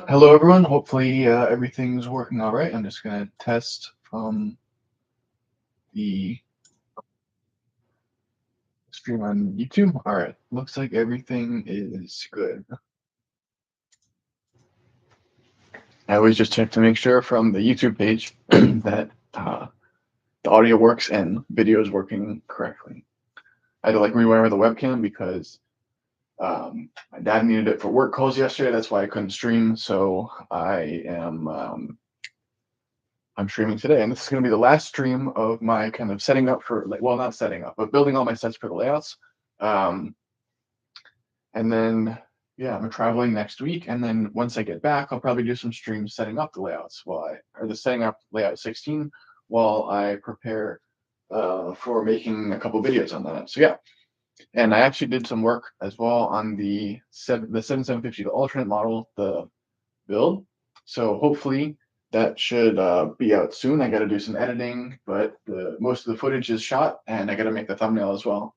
Hello, everyone. Hopefully, everything's working all right. I'm just going to test from the stream on YouTube. All right. Looks like everything is good. I always just check to make sure from the YouTube page that the audio works and video is working correctly. I had to like rewire the webcam because my dad needed it for work calls yesterday. That's why I couldn't stream. So I'm streaming today, and this is going to be the last stream of my kind of setting up for like, well, not setting up, but building all my sets for the layouts. Um, and then, yeah, I'm traveling next week, and then once I get back, I'll probably do some streams setting up the layouts or the setting up layout 16 while I prepare for making a couple videos on that. So yeah, and I actually did some work as well on the 7750, the alternate model, the build. So hopefully that should be out soon. I got to do some editing, but most of the footage is shot, and I got to make the thumbnail as well.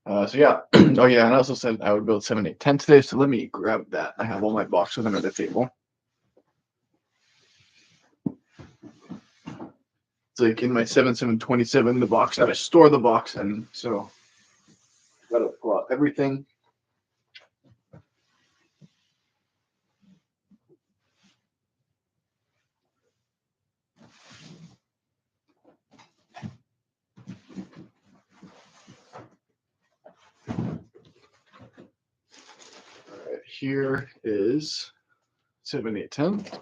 So yeah. Oh yeah, and I also said I would build 7810 today. So let me grab that. I have all my boxes under the table. It's like in my 7727, the box that I store the box in. So gotta pull out everything. All right, here is 7810.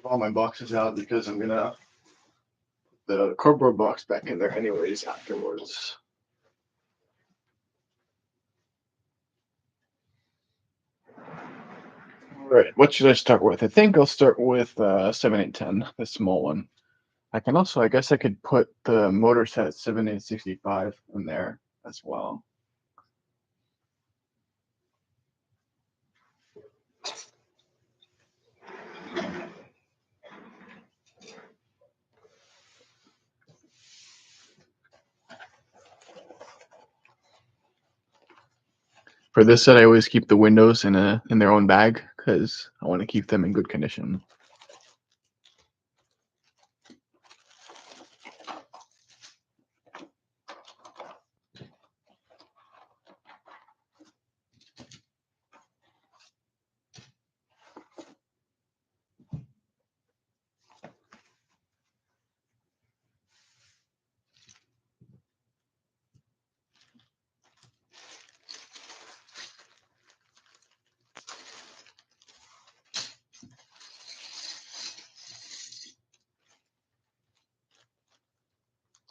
All my boxes out because I'm gonna put the cardboard box back in there anyways afterwards. All right, what should I start with? I think I'll start with 7810, the small one. I can also, I guess I could put the motor set 7865 in there as well. For this set, I always keep the windows in their own bag because I want to keep them in good condition.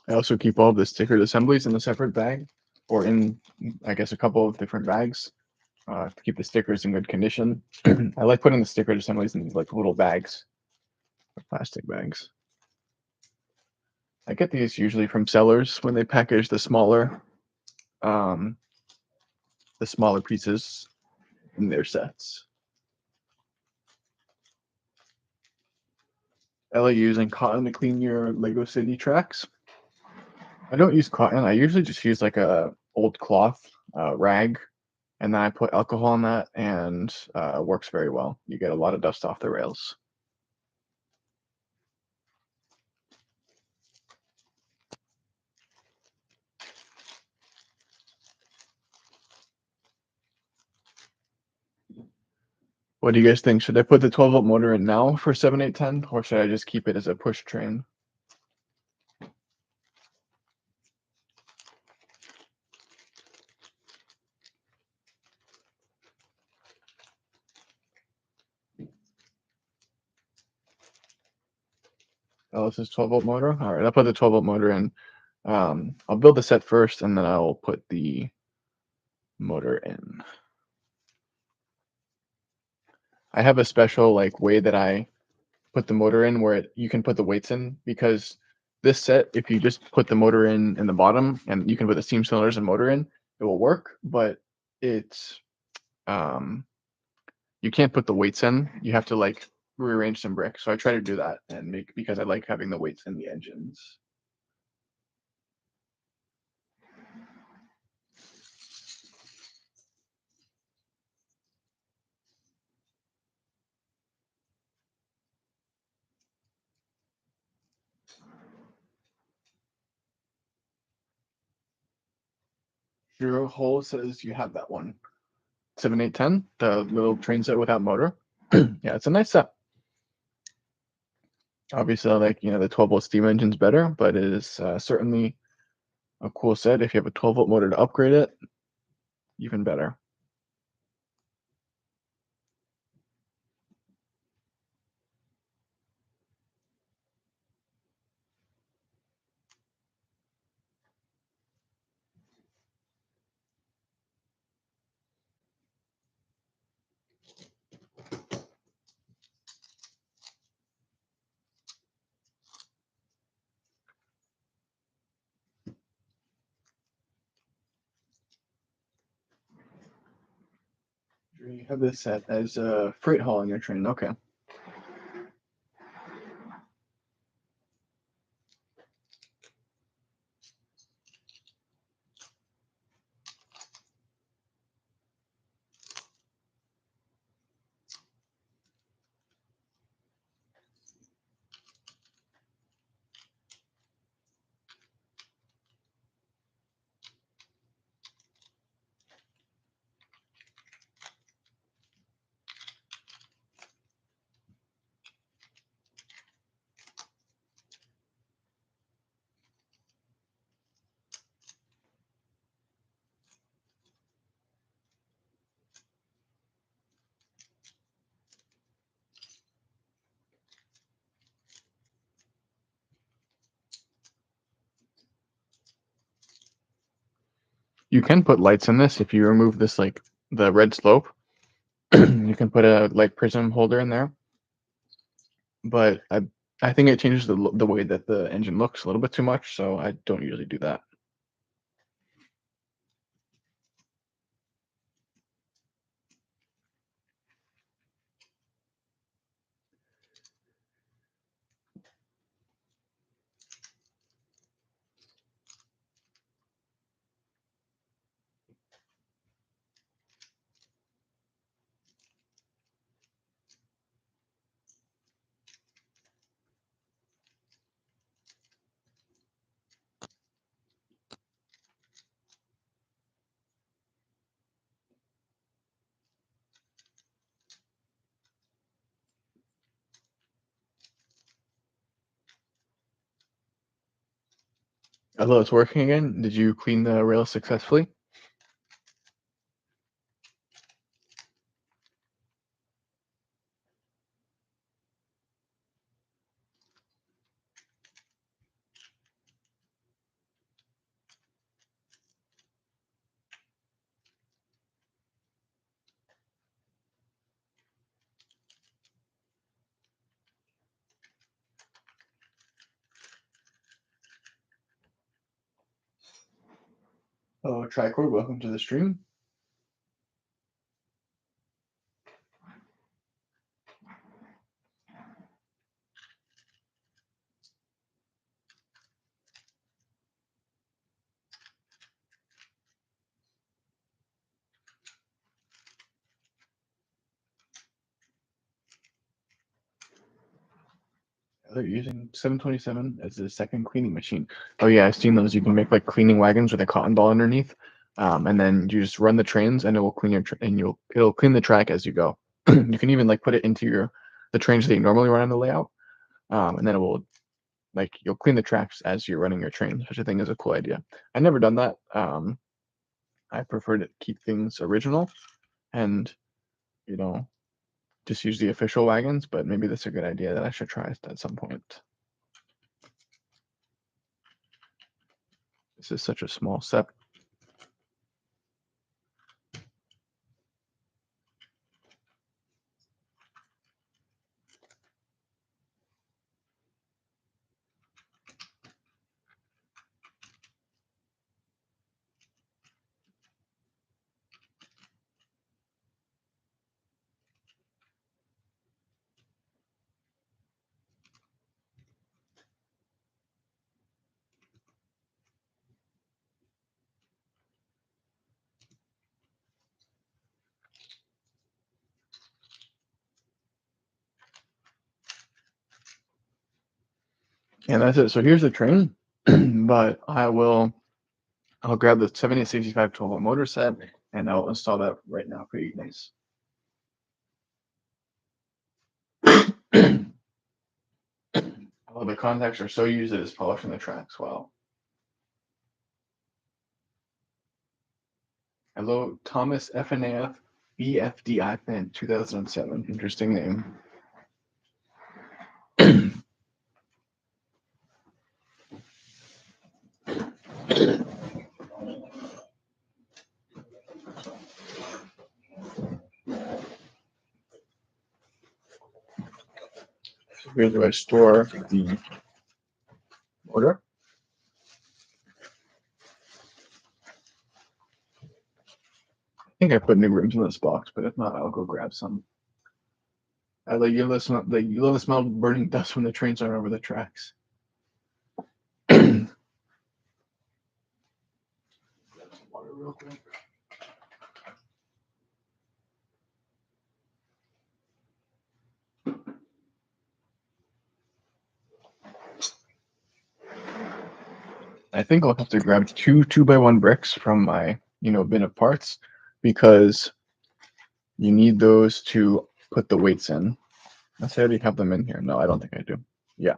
I also keep all of the stickered assemblies in a separate bag, or in, I guess, a couple of different bags to keep the stickers in good condition. I like putting the stickered assemblies in like little bags, plastic bags. I get these usually from sellers when they package um, the smaller pieces in their sets. I like using cotton to clean your Lego City tracks. I don't use cotton. I usually just use like a old cloth rag, and then I put alcohol in that, and works very well. You get a lot of dust off the rails. What do you guys think? Should I put the 12-volt motor in now for 7810, or should I just keep it as a push train? Oh, this is 12-volt motor. All right, I'll put the 12-volt motor in. I'll build the set first, and then I'll put the motor in. I have a special like way that I put the motor in where you can put the weights in, because this set, if you just put the motor in the bottom and you can put the steam cylinders and motor in, it will work, but it's um you can't put the weights in. You have to like rearrange some bricks. So I try to do that and make, because I like having the weights in the engines. Your hole says you have that one. 7810, the little train set without motor. Yeah, it's a nice set. Obviously, I like, the 12-volt steam engine's better, but it is certainly a cool set. If you have a 12-volt motor to upgrade it, even better. You have this set as a freight hauling your train. Okay. You can put lights in this if you remove this, like the red slope. You can put a light prism holder in there, but I think it changes the way that the engine looks a little bit too much, so I don't usually do that. Although it's working again, did you clean the rail successfully? Oh, Tricord, welcome to the stream. They're using 727 as the second cleaning machine. Oh yeah, I've seen those. You can make like cleaning wagons with a cotton ball underneath, and then you just run the trains, and it will clean it'll clean the track as you go. You can even like put it into the trains that you normally run on the layout, and then it will you'll clean the tracks as you're running your train, which I think is a cool idea. I've never done that. I prefer to keep things original and you know just use the official wagons, but maybe that's a good idea that I should try at some point. This is such a small step. And that's it. So here's the train, but I will I'll grab the 7865 12-volt motor set and I'll install that right now for you guys. Oh, the contacts are so used that it's polishing the tracks. Wow. Hello, Thomas FNAF BFDI fan 2007. Interesting name. Where do I store the motor? I think I put new rims in this box, but if not, I'll go grab some. I like you listen. Like you love the smell of burning dust when the trains are over the tracks. Water real quick. I think I'll have to grab two 2x1 bricks from my bin of parts because you need those to put the weights in. Unless I already have them in here. No, I don't think I do. Yeah.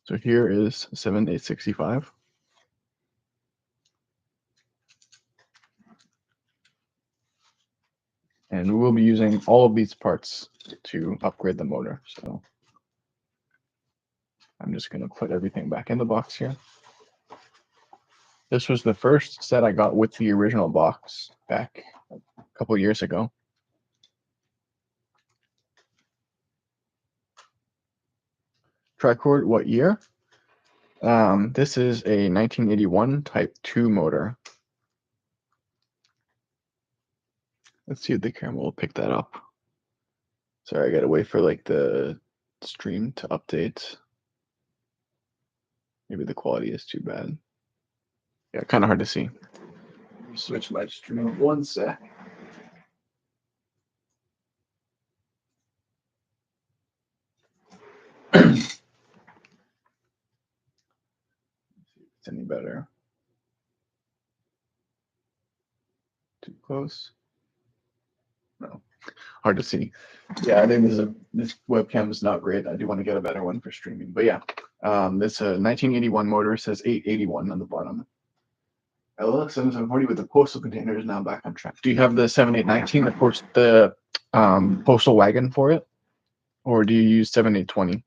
So here is 7865. And we will be using all of these parts to upgrade the motor. So I'm just going to put everything back in the box here. This was the first set I got with the original box back a couple years ago. Tricord, what year? This is a 1981 Type 2 motor. Let's see if the camera will pick that up. Sorry, I gotta wait for like the stream to update. Maybe the quality is too bad. Yeah, kind of hard to see. Let me switch my stream one sec. It's any better. Too close. No, hard to see. Yeah, I think this webcam is not great. I do want to get a better one for streaming. But yeah, this 1981 motor says 881 on the bottom. LX 7740 with the postal container is now back on track. Do you have the 7819, the postal wagon for it, or do you use 7820?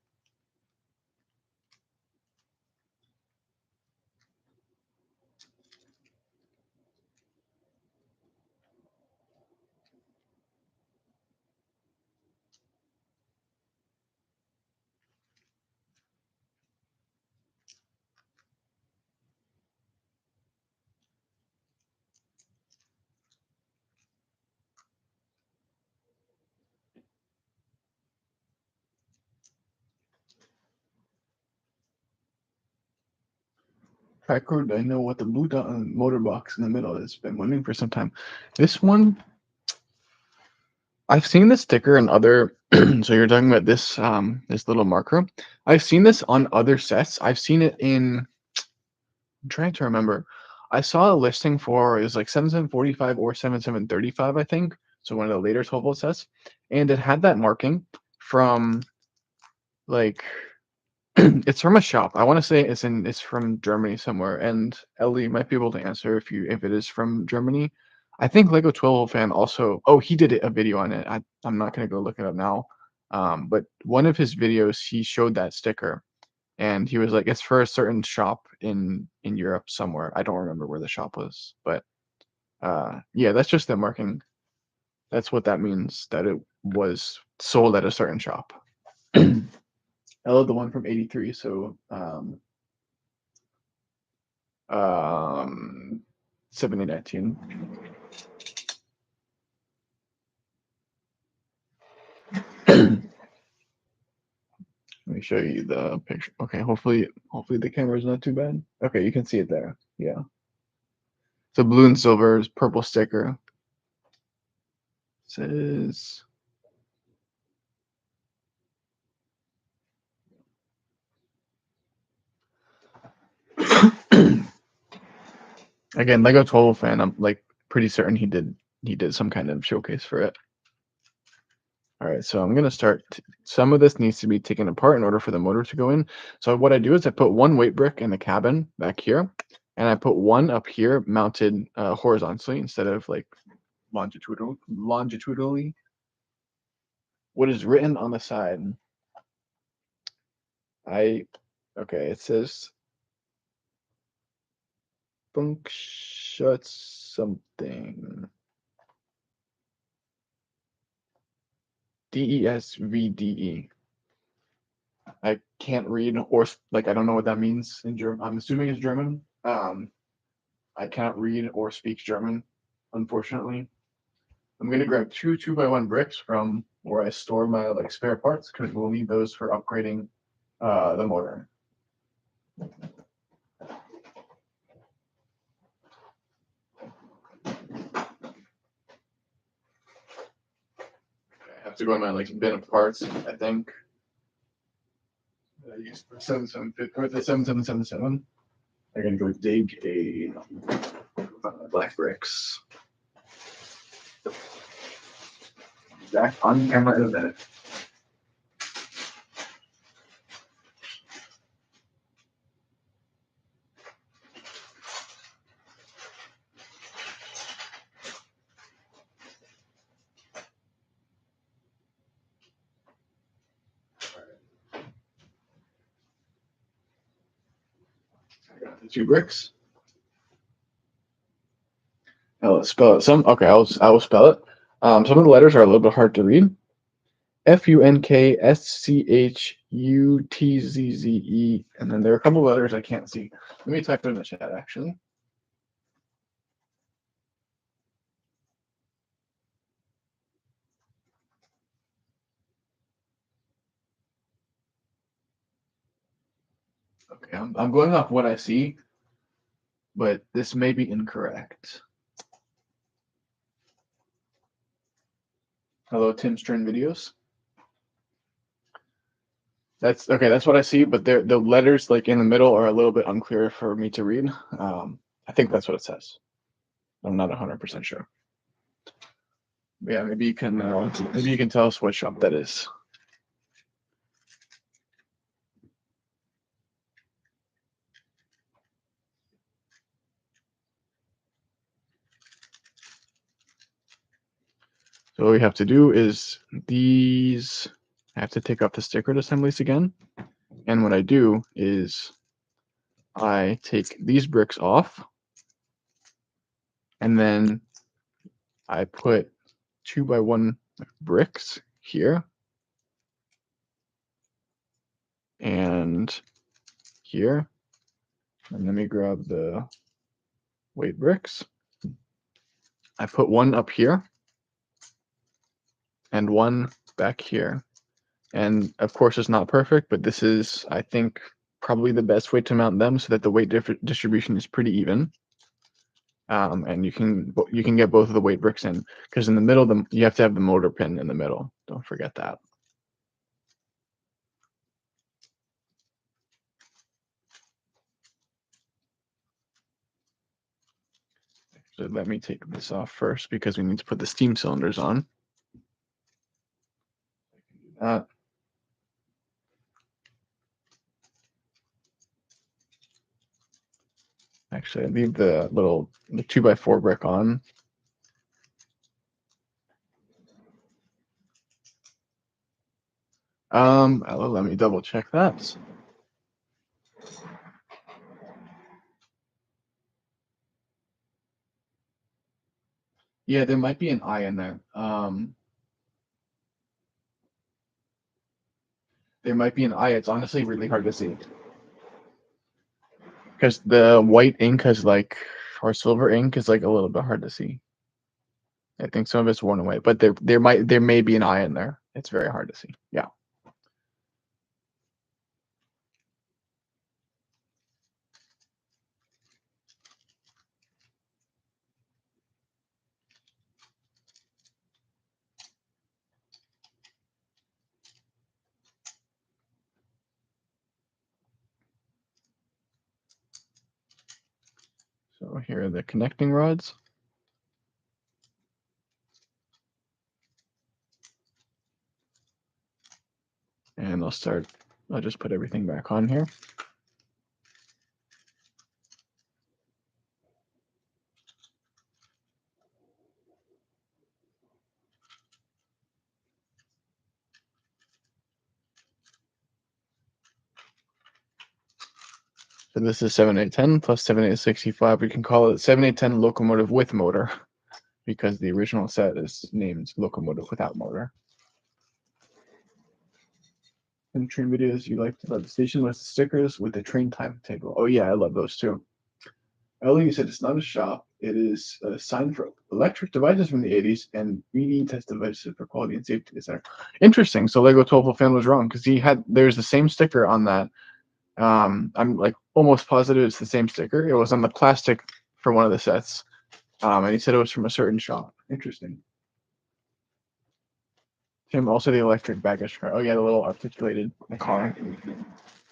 Tricord, I know what the blue dot on the motor box in the middle is. Been wondering for some time. This one, I've seen the sticker in other. So you're talking about this little marker. I've seen this on other sets. I've seen it in. I'm trying to remember. I saw a listing for it was like 7745 or 7735, I think. So one of the later 12-volt sets, and it had that marking from like it's from a shop. I want to say it's from Germany somewhere. And Ellie might be able to answer if it is from Germany. I think Lego 12 fan also. Oh, he did a video on it. I'm not gonna go look it up now. But one of his videos he showed that sticker, and he was like, it's for a certain shop in Europe somewhere. I don't remember where the shop was, but yeah, that's just the marking. That's what that means. That it was sold at a certain shop. Ella, the one from '83. So um 7019. Let me show you the picture. Okay, hopefully the camera is not too bad. Okay, you can see it there. Yeah. It's a blue and silver purple sticker. It says Again, Lego 12 fan. I'm like pretty certain he did some kind of showcase for it. All right, so I'm gonna start. Some of this needs to be taken apart in order for the motor to go in. So what I do is I put one weight brick in the cabin back here, and I put one up here mounted horizontally instead of like longitudinally. What is written on the side? Okay, it says function something. DESVDE. I can't read or like I don't know what that means in German. I'm assuming it's German. I cannot read or speak German, unfortunately. I'm gonna grab two by one bricks from where I store my like spare parts because we'll need those for upgrading the motor. I have to go in my like bin of parts. I think I used for 7750 or the 7777. I'm gonna go dig a black bricks. Back on camera in a minute. I got the 2 bricks. I'll spell it. I will spell it. Some of the letters are a little bit hard to read. FUNKSCHUTZZE, and then there are a couple of letters I can't see. Let me type it in the chat actually. Okay, I'm going off what I see, but this may be incorrect. Hello, Tim Stern Videos. That's okay. That's what I see, but the letters like in the middle are a little bit unclear for me to read. I think that's what it says. I'm not 100% sure. Yeah, maybe you can tell us what shop that is. So what we have to do is these. I have to take off the sticker assemblies again, and what I do is I take these bricks off, and then I put 2x1 bricks here and here. And let me grab the weight bricks. I put one up here and one back here. And of course, it's not perfect, but this is, I think, probably the best way to mount them so that the weight distribution is pretty even. And you can get both of the weight bricks in because in the middle, you have to have the motor pin in the middle. Don't forget that. So let me take this off first because we need to put the steam cylinders on. Actually, I leave the 2x4 brick on. Let me double check that. Yeah, there might be an I in there. There might be an I. It's honestly really hard to see because the white ink is like, or silver ink is like a little bit hard to see. I think some of it's worn away, but there may be an I in there. It's very hard to see. Yeah. So here are the connecting rods. And I'll just put everything back on here. So this is 7810 plus 7865. We can call it 7810 locomotive with motor because the original set is named locomotive without motor. And train videos you liked about the station with stickers with the train timetable. Oh yeah, I love those too. Ellie said it's not a shop. It is a sign for electric devices from the 80s and reading test devices for quality and safety center. Interesting. So Lego 12 fan was wrong because there's the same sticker on that. I'm like almost positive it's the same sticker. It was on the plastic for one of the sets. And he said it was from a certain shop. Interesting. Tim, also the electric baggage car. Oh yeah, the little articulated car.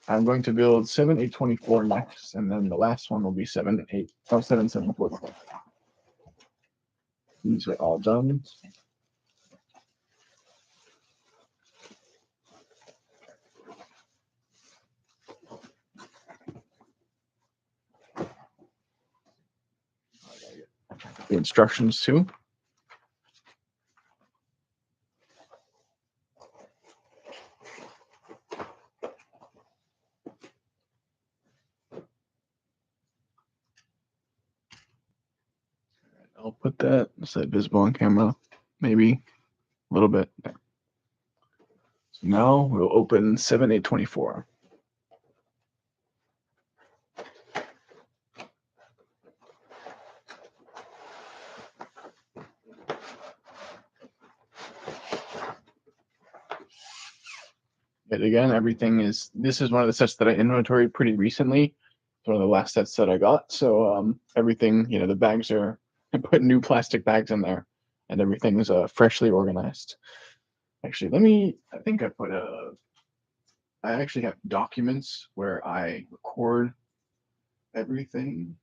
I'm going to build 7824 next, and then the last one will be 7744. These are all done. The instructions too. I'll put that visible on camera, maybe a little bit. There. So now we'll open 7824. Yet again, this is one of the sets that I inventoried pretty recently. It's one of the last sets that I got. So everything, the bags I put new plastic bags in there and everything is freshly organized. Actually, I actually have documents where I record everything.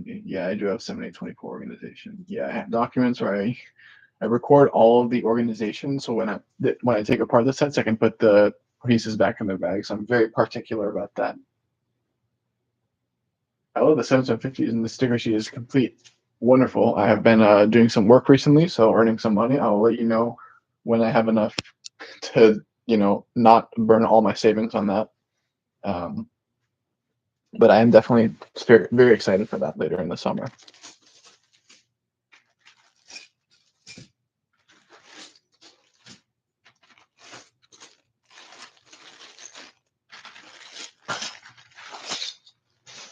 Yeah, I do have 7824 organization. Yeah, I have documents where I record all of the organization. So when I take apart the sets, I can put the pieces back in their bags. I'm very particular about that. I love the 7750s and the sticker sheet is complete. Wonderful. I have been doing some work recently, so earning some money. I'll let you know when I have enough to, not burn all my savings on that. But I am definitely very, very excited for that later in the summer.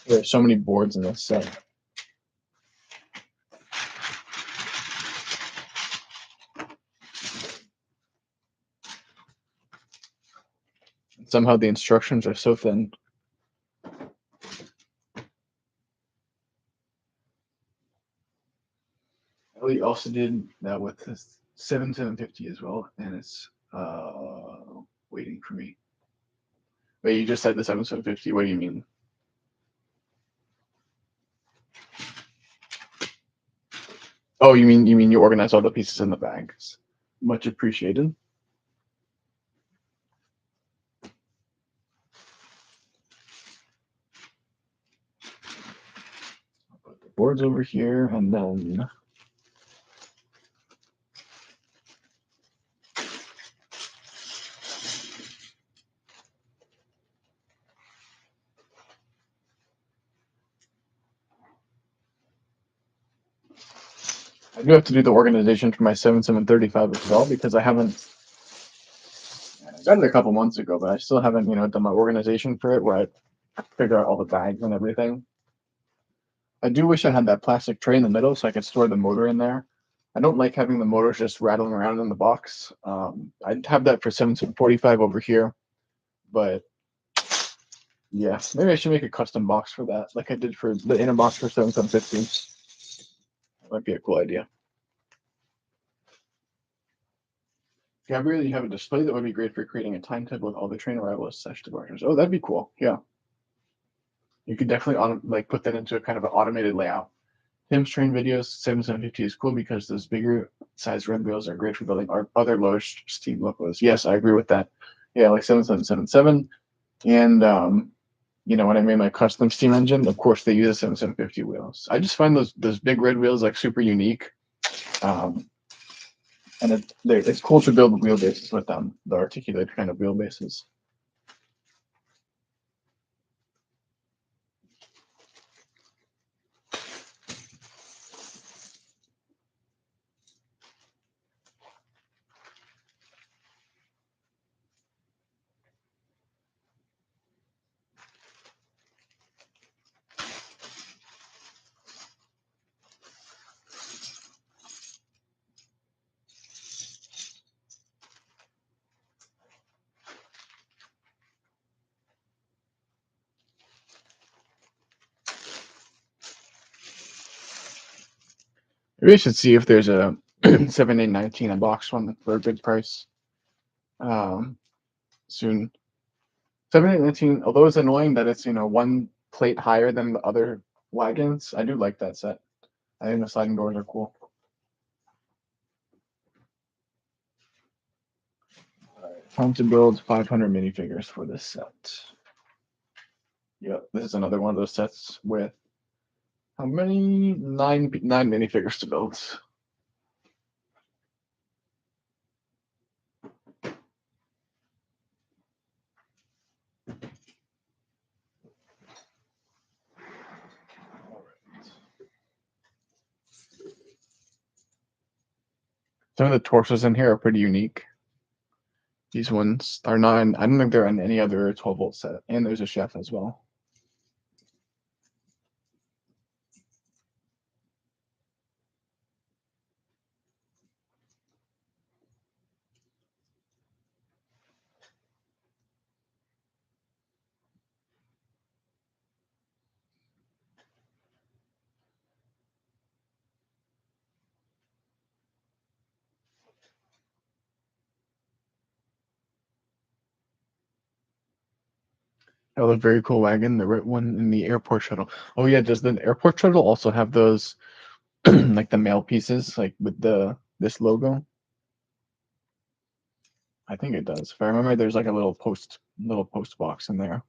There's so many boards in this set. Somehow the instructions are so thin. We also did that with this 7750 as well, and it's waiting for me. Wait, you just said the 7750. What do you mean? Oh, you mean you organize all the pieces in the bags. Much appreciated. I'll put the boards over here, and then I do have to do the organization for my 7735 as well because I haven't. I got it a couple months ago, but I still haven't, done my organization for it where I figure out all the bags and everything. I do wish I had that plastic tray in the middle so I could store the motor in there. I don't like having the motors just rattling around in the box. I'd have that for 7745 over here, but yeah, maybe I should make a custom box for that, like I did for the inner box for 7750. That might be a cool idea. Gabriel, you have a display that would be great for creating a timetable with all the train arrivals / departures. Oh, that'd be cool. Yeah, you could definitely put that into a kind of an automated layout. Tim's train videos, 7750 is cool because those bigger size red wheels are great for building other lower steam locos. Yes, I agree with that. Yeah, like 7777. And when I made my custom steam engine, of course they use a 7750 wheels. I just find those big red wheels like super unique. And it's cool to build wheelbases with them, the articulated kind of wheelbases. Maybe I should see if there's a 7819 a box one for a good price. Soon. 7819, although it's annoying that it's one plate higher than the other wagons, I do like that set. I think the sliding doors are cool. Time to build 500 minifigures for this set. Yep, this is another one of those sets with how many? Nine minifigures to build. Some of the torsos in here are pretty unique. These ones are not. I don't think they're in any other 12-volt set. And there's a chef as well. Oh, a very cool wagon, the red one in the airport shuttle. Oh yeah, does the airport shuttle also have those like the mail pieces, like with this logo? I think it does. If I remember, there's like a little post box in there.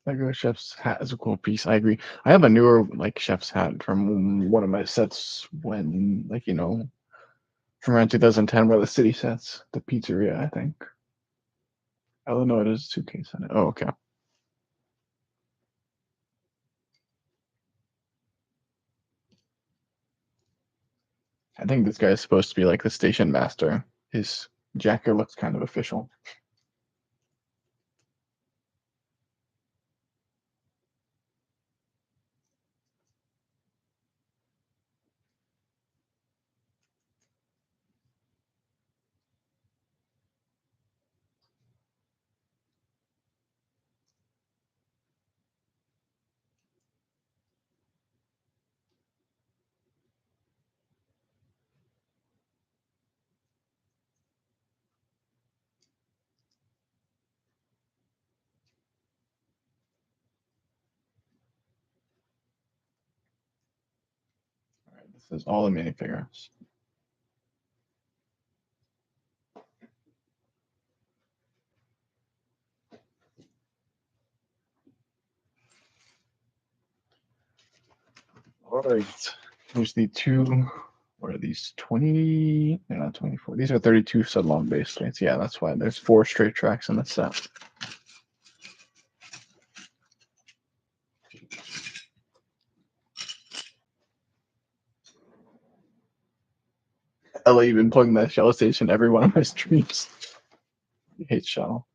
Lego chef's hat is a cool piece. I agree. I have a newer like chef's hat from one of my sets when from around 2010, one of the city sets, the pizzeria, I think. Oh no, it is a suitcase on it. Oh, okay. I think this guy is supposed to be like the station master. His jacket looks kind of official. All right, this is all the minifigures. All right. Here's the two. What are these? 20? They're not 24. These are 32 long base trains. Yeah, that's why there's 4 straight tracks in the set. Ella, you've been plugging that shuttle station every one of my streams. He hates shuttle.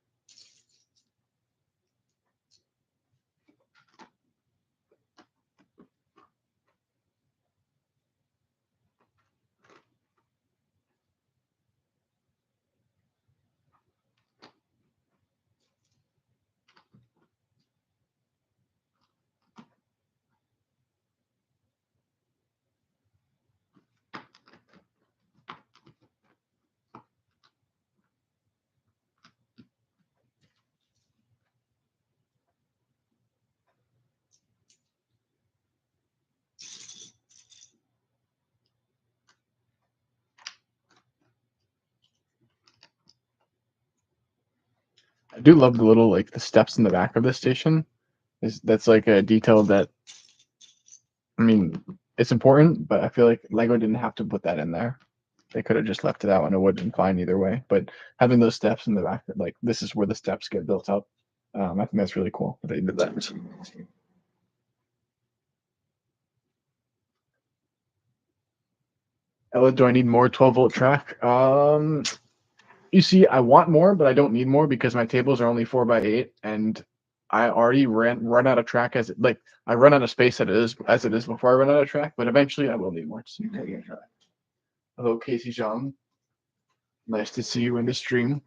I do love the little like the steps in the back of the station. That's like a detail that, I mean, it's important, but I feel like Lego didn't have to put that in there. They could have just left it out and it would have been fine either way. But having those steps in the back, like this is where the steps get built up. I think that's really cool that they did that. Ella, do I need more 12-volt track? You see, I want more, but I don't need more because my tables are only 4x8, and I already run out of track like I run out of space as it is before I run out of track. But eventually, I will need more. So hello, Casey John. Nice to see you in the stream.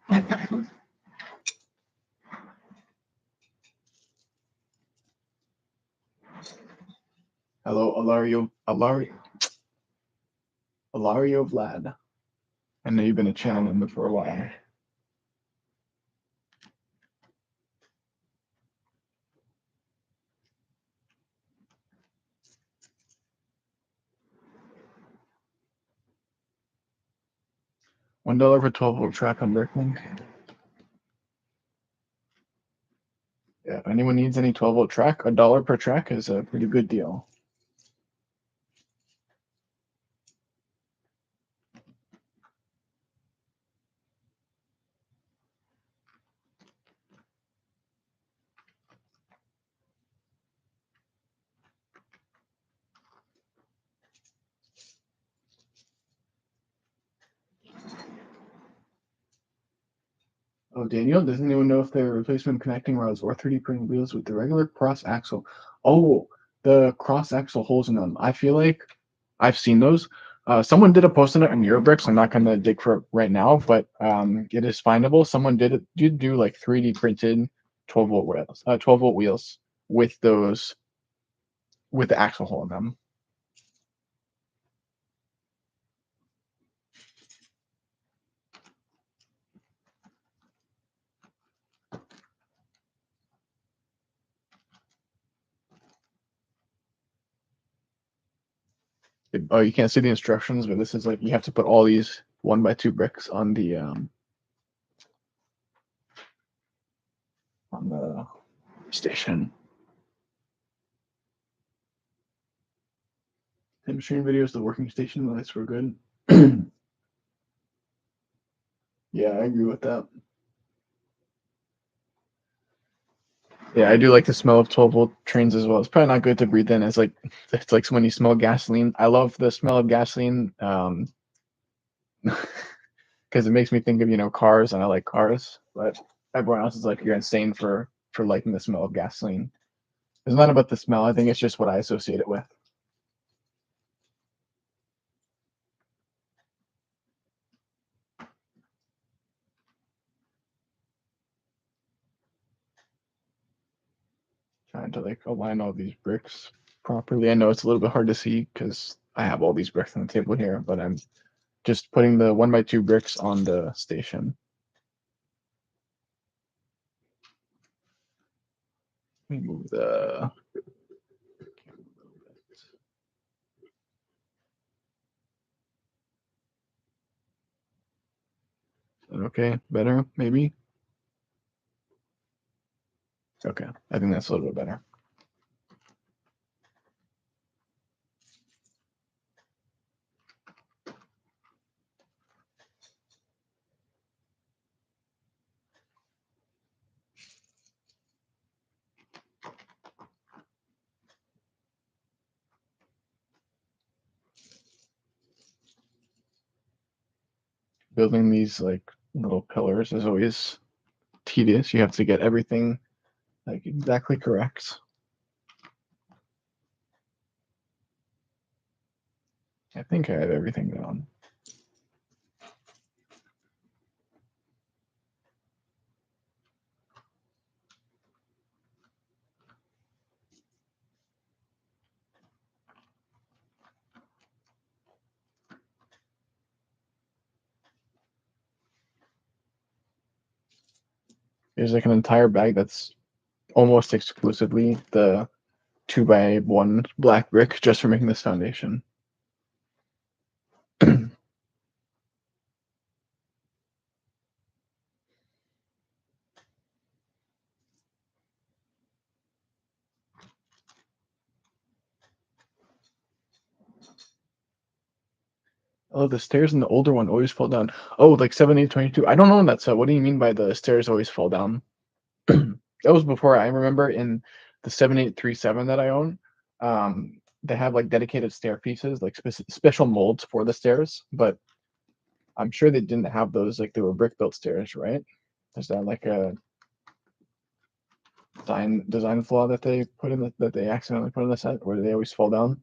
Hello, Alario Vlad. I know you've been a channel member for a while. $1 for 12-volt track on Bricklink. Yeah, if anyone needs any 12-volt track, $1 per track is a pretty good deal. Oh, Daniel, does anyone know if they're replacement connecting rods or 3D printing wheels with the regular cross axle? Oh, the cross axle holes in them. I feel like I've seen those. Someone did a post on it on Eurobricks. I'm not gonna dig for it right now, but it is findable. Someone did do like 3D printed 12-volt wheels with those with the axle hole in them. Oh, you can't see the instructions, but this is like you have to put all these 1x2 bricks on the station. Tim stream videos, the working station lights were good. Yeah, I agree with that. Yeah, I do like the smell of 12-volt trains as well. It's probably not good to breathe in. It's like when you smell gasoline. I love the smell of gasoline because it makes me think of cars, and I like cars. But everyone else is like, you're insane for liking the smell of gasoline. It's not about the smell. I think it's just what I associate it with. Trying to like align all these bricks properly. I know it's a little bit hard to see because I have all these bricks on the table here, but I'm just putting the 1x2 bricks on the station. Let me move the. Okay, better maybe. Okay, I think that's a little bit better. building these like little pillars is always tedious. You have to get everything like exactly correct. I think I have everything down. There's like an entire bag that's almost exclusively the 2x1 black brick just for making this foundation. Oh, the stairs in the older one always fall down. Oh, like 7822. I don't know that set. What do you mean by the stairs always fall down? That was before I remember in the 7837 that I own. They have like dedicated stair pieces, like special molds for the stairs, but I'm sure they didn't have those like they were brick built stairs, right? Is that like a design flaw that they put in that they accidentally put in the set where they always fall down?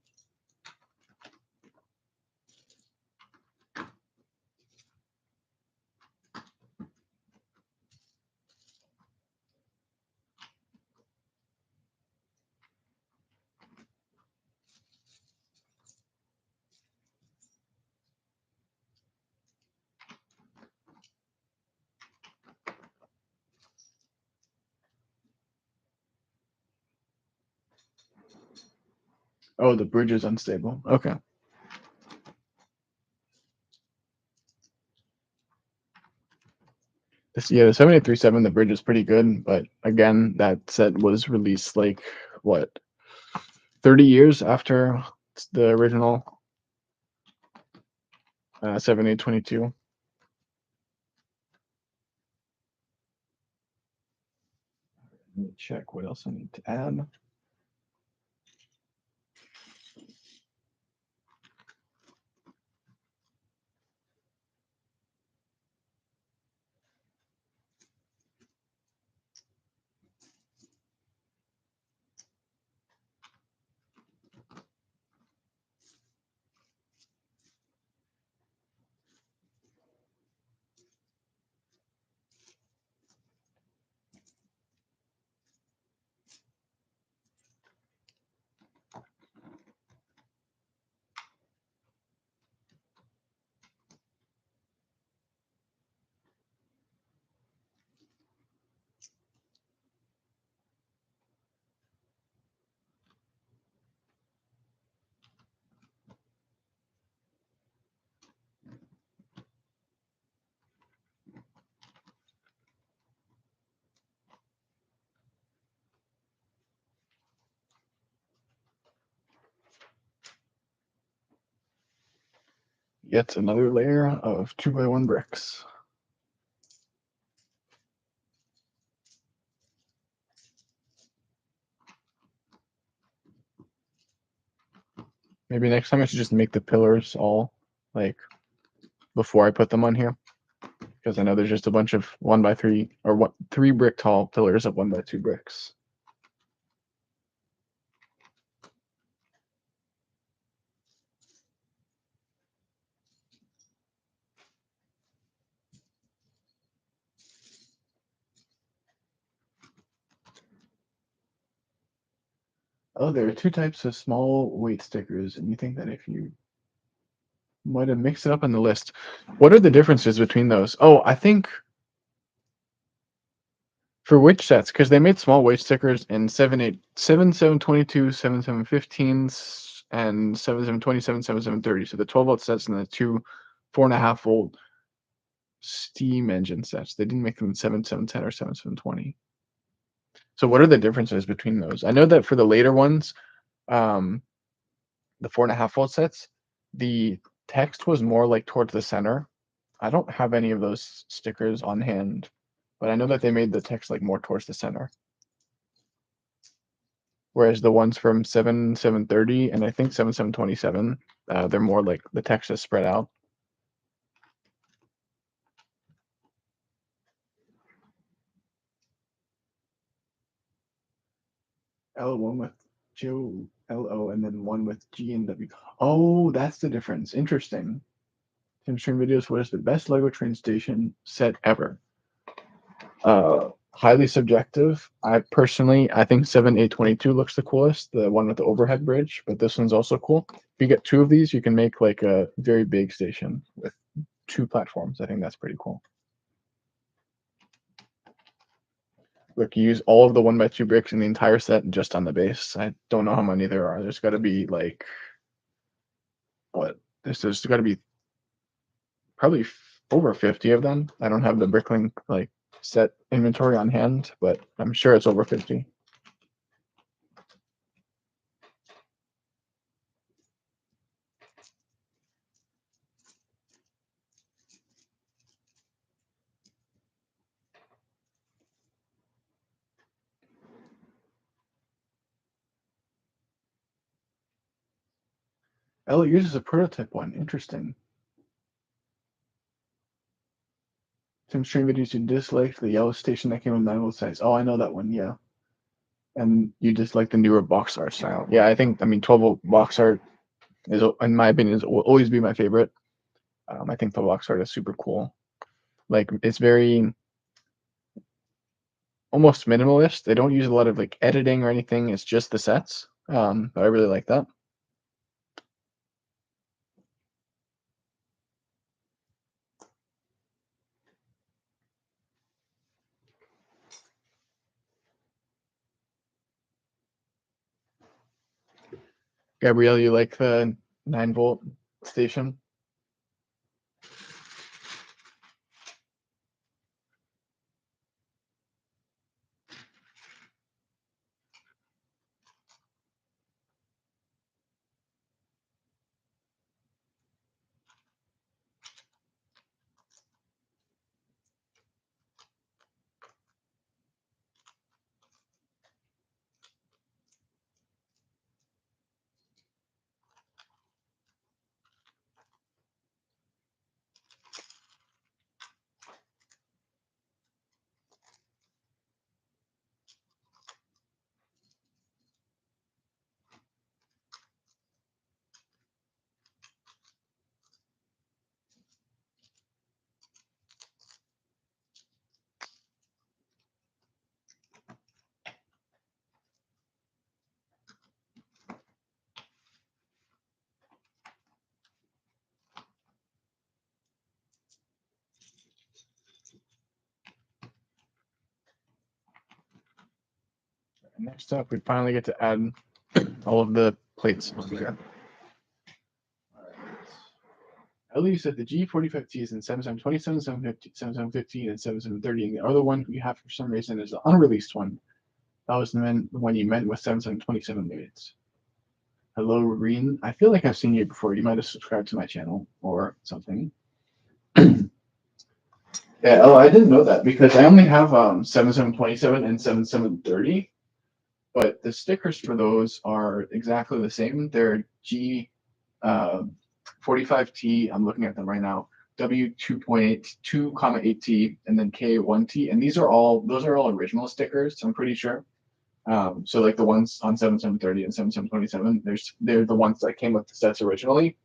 Oh, the bridge is unstable. Okay. Yeah, the 7837, the bridge is pretty good, but again, that set was released like what, 30 years after the original 7822. Let me check what else I need to add. Yet another layer of 2x1 bricks. Maybe next time I should just make the pillars all like before I put them on here, because I know there's just a bunch of 1x3 or what 3 brick tall pillars of 1x2 bricks. Oh, there are 2 types of small weight stickers, and you think that if you might have mixed it up in the list. What are the differences between those? Oh, I think for which sets? Because they made small weight stickers in 7.8, 7.722, and 7.727, 7.730. So the 12-volt sets and the two 4.5-volt steam engine sets. They didn't make them in 7.710 or 7.720. So what are the differences between those? I know that for the later ones, um, the 4.5-volt sets, the text was more like towards the center. I don't have any of those stickers on hand, but I know that they made the text like more towards the center. Whereas the ones from 7.730 and I think 7.727, they're more like the text is spread out. L, one with Joe LO, and then one with G and W. Oh, that's the difference. Interesting. Tim Stream Videos, what is the best Lego train station set ever? Highly subjective. I think 7822 looks the coolest, the one with the overhead bridge, but this one's also cool. If you get two of these, you can make like a very big station with two platforms. I think that's pretty cool. Look, you use all of the 1x2 bricks in the entire set just on the base. I don't know how many there are. There's got to be like, what? There's got to be probably over 50 of them. I don't have the Bricklink like set inventory on hand, but I'm sure it's over 50. Oh, it uses a prototype one. Interesting. Some stream videos you disliked the yellow station that came with 9 volt size. Oh, I know that one. Yeah. And you dislike the newer box art style. Yeah, I mean, 12 volt box art is, in my opinion, will always be my favorite. I think the box art is super cool. Like, it's very almost minimalist. They don't use a lot of like editing or anything. It's just the sets. But I really like that. Gabrielle, you like the 9 volt station? Next up, we finally get to add all of the plates. At least at the G45T is in 7727, 750, 7715, and 7730, and the other one we have for some reason is the unreleased one. That was the one you meant with 7727 minutes. Hello, Reen. I feel like I've seen you before. You might have subscribed to my channel or something. Yeah, oh, I didn't know that because I only have 7727 and 7730, but the stickers for those are exactly the same. They're G 45T. I'm looking at them right now. W 2.8, 2,8T, and then K1T. And those are all original stickers, I'm pretty sure. So like the ones on 7730 and 7727, they're the ones that came with the sets originally.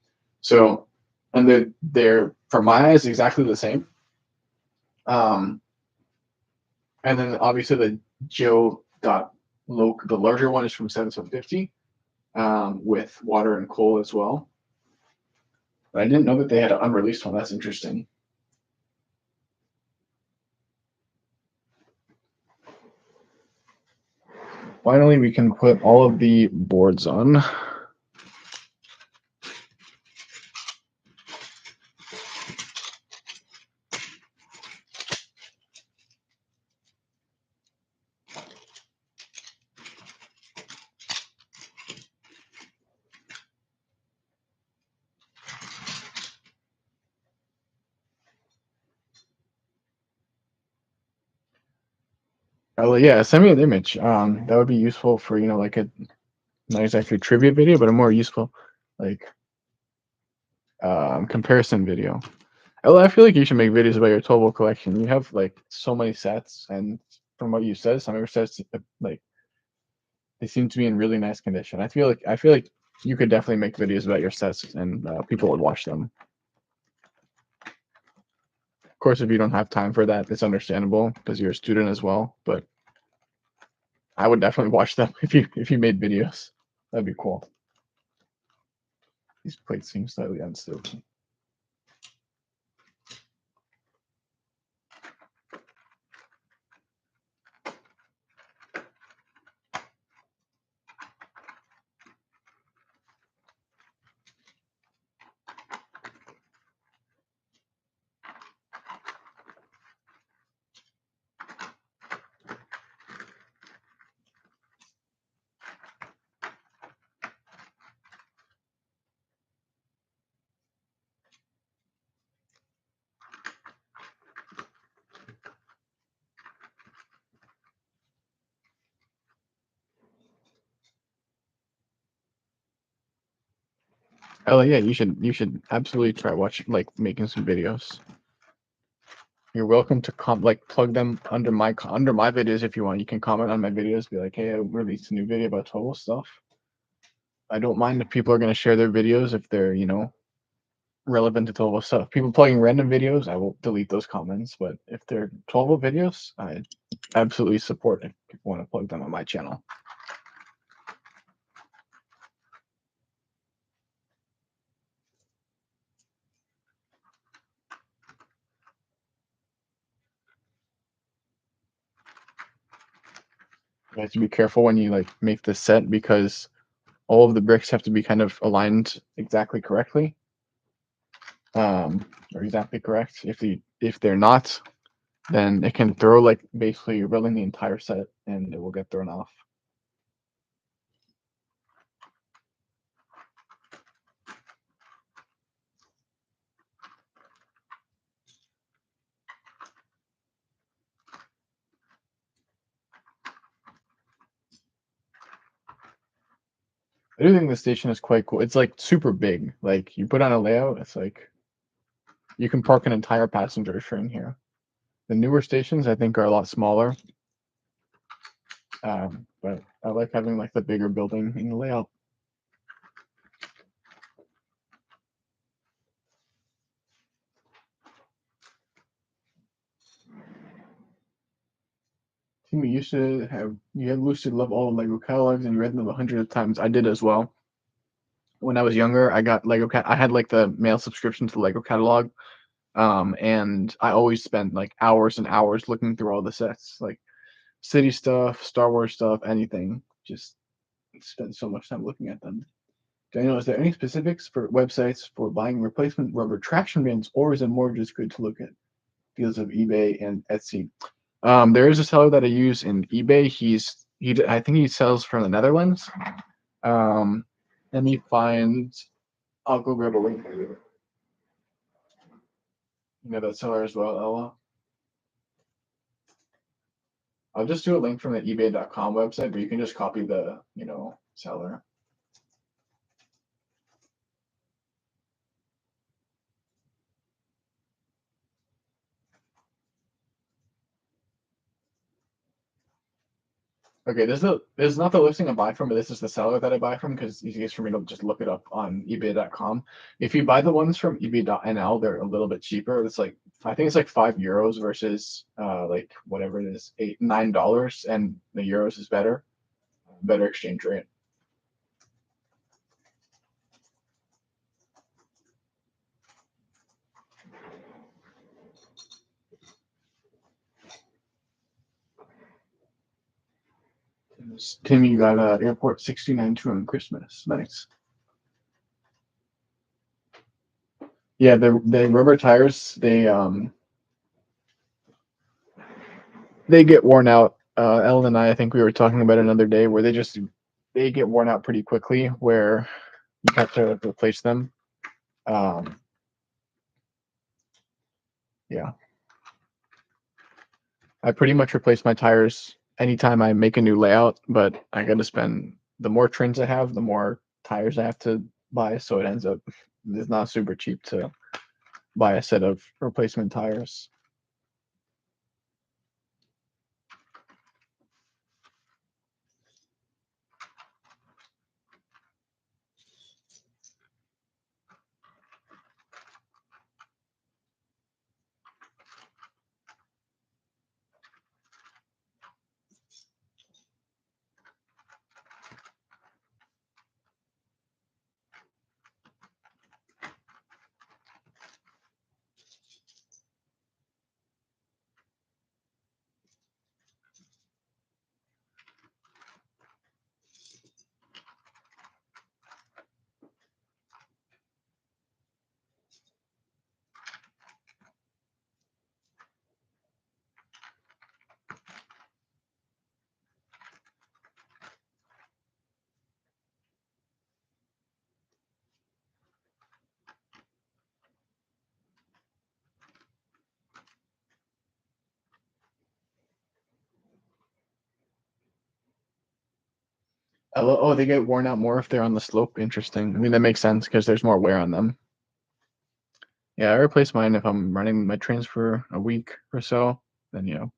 So, and they're for my eyes exactly the same. And then obviously the Joe dot Loc, the larger one is from 7750, with water and coal as well. But I didn't know that they had an unreleased one. That's interesting. Finally, we can put all of the boards on. Oh yeah, send me an image. That would be useful for like a not exactly trivia video, but a more useful like comparison video. Oh, I feel like you should make videos about your 12 collection. You have like so many sets, and from what you said, some of your sets like They seem to be in really nice condition. I feel like you could definitely make videos about your sets, and people would watch them. Of course, if you don't have time for that, it's understandable because you're a student as well. But I would definitely watch them if you made videos. That'd be cool. These plates seem slightly unstable. Oh yeah, you should absolutely try making some videos. You're welcome to plug them under my videos if you want. You can comment on my videos, be like, hey, I released a new video about total stuff. I don't mind if people are gonna share their videos if they're, relevant to total stuff. People plugging random videos, I will delete those comments. But if they're total videos, I absolutely support if people want to plug them on my channel. You have to be careful when you make the set because all of the bricks have to be kind of aligned exactly correctly. Or exactly correct. If they're not, then it can throw basically you're building the entire set and it will get thrown off. I do think the station is quite cool. It's like super big. Like you put on a layout, it's like you can park an entire passenger train here. The newer stations I think are a lot smaller. But I like having the bigger building in the layout. Timmy used to have you had Lucid love all the Lego catalogs and you read them 100 times. I did as well. When I was younger, I got I had the mail subscription to the Lego catalog. And I always spent hours and hours looking through all the sets, like city stuff, Star Wars stuff, anything. Just spent so much time looking at them. Daniel, is there any specifics for websites for buying replacement rubber traction bins, or is it more just good to look at deals of eBay and Etsy? There is a seller that I use in eBay. I think he sells from the Netherlands. Let me find. I'll go grab a link. You know that seller as well, Ella. I'll just do a link from the eBay.com website, but you can just copy the, seller. Okay, this is not the listing I buy from, but this is the seller that I buy from because it's easiest for me to just look it up on eBay.com. If you buy the ones from eBay.nl, they're a little bit cheaper. I think it's like €5 versus whatever it is, $9, and the euros is better exchange rate. Tim, you got Airport 69 on Christmas. Nice. Yeah, the rubber tires, they get worn out. Ellen and I think we were talking about it another day where they get worn out pretty quickly where you have to replace them. Um, yeah, I pretty much replace my tires anytime I make a new layout, but I got to spend the more trains I have, the more tires I have to buy. So it ends up it's not super cheap to buy a set of replacement tires. Oh, they get worn out more if they're on the slope. Interesting. I mean, that makes sense because there's more wear on them. Yeah, I replace mine if I'm running my trains for a week or so. Then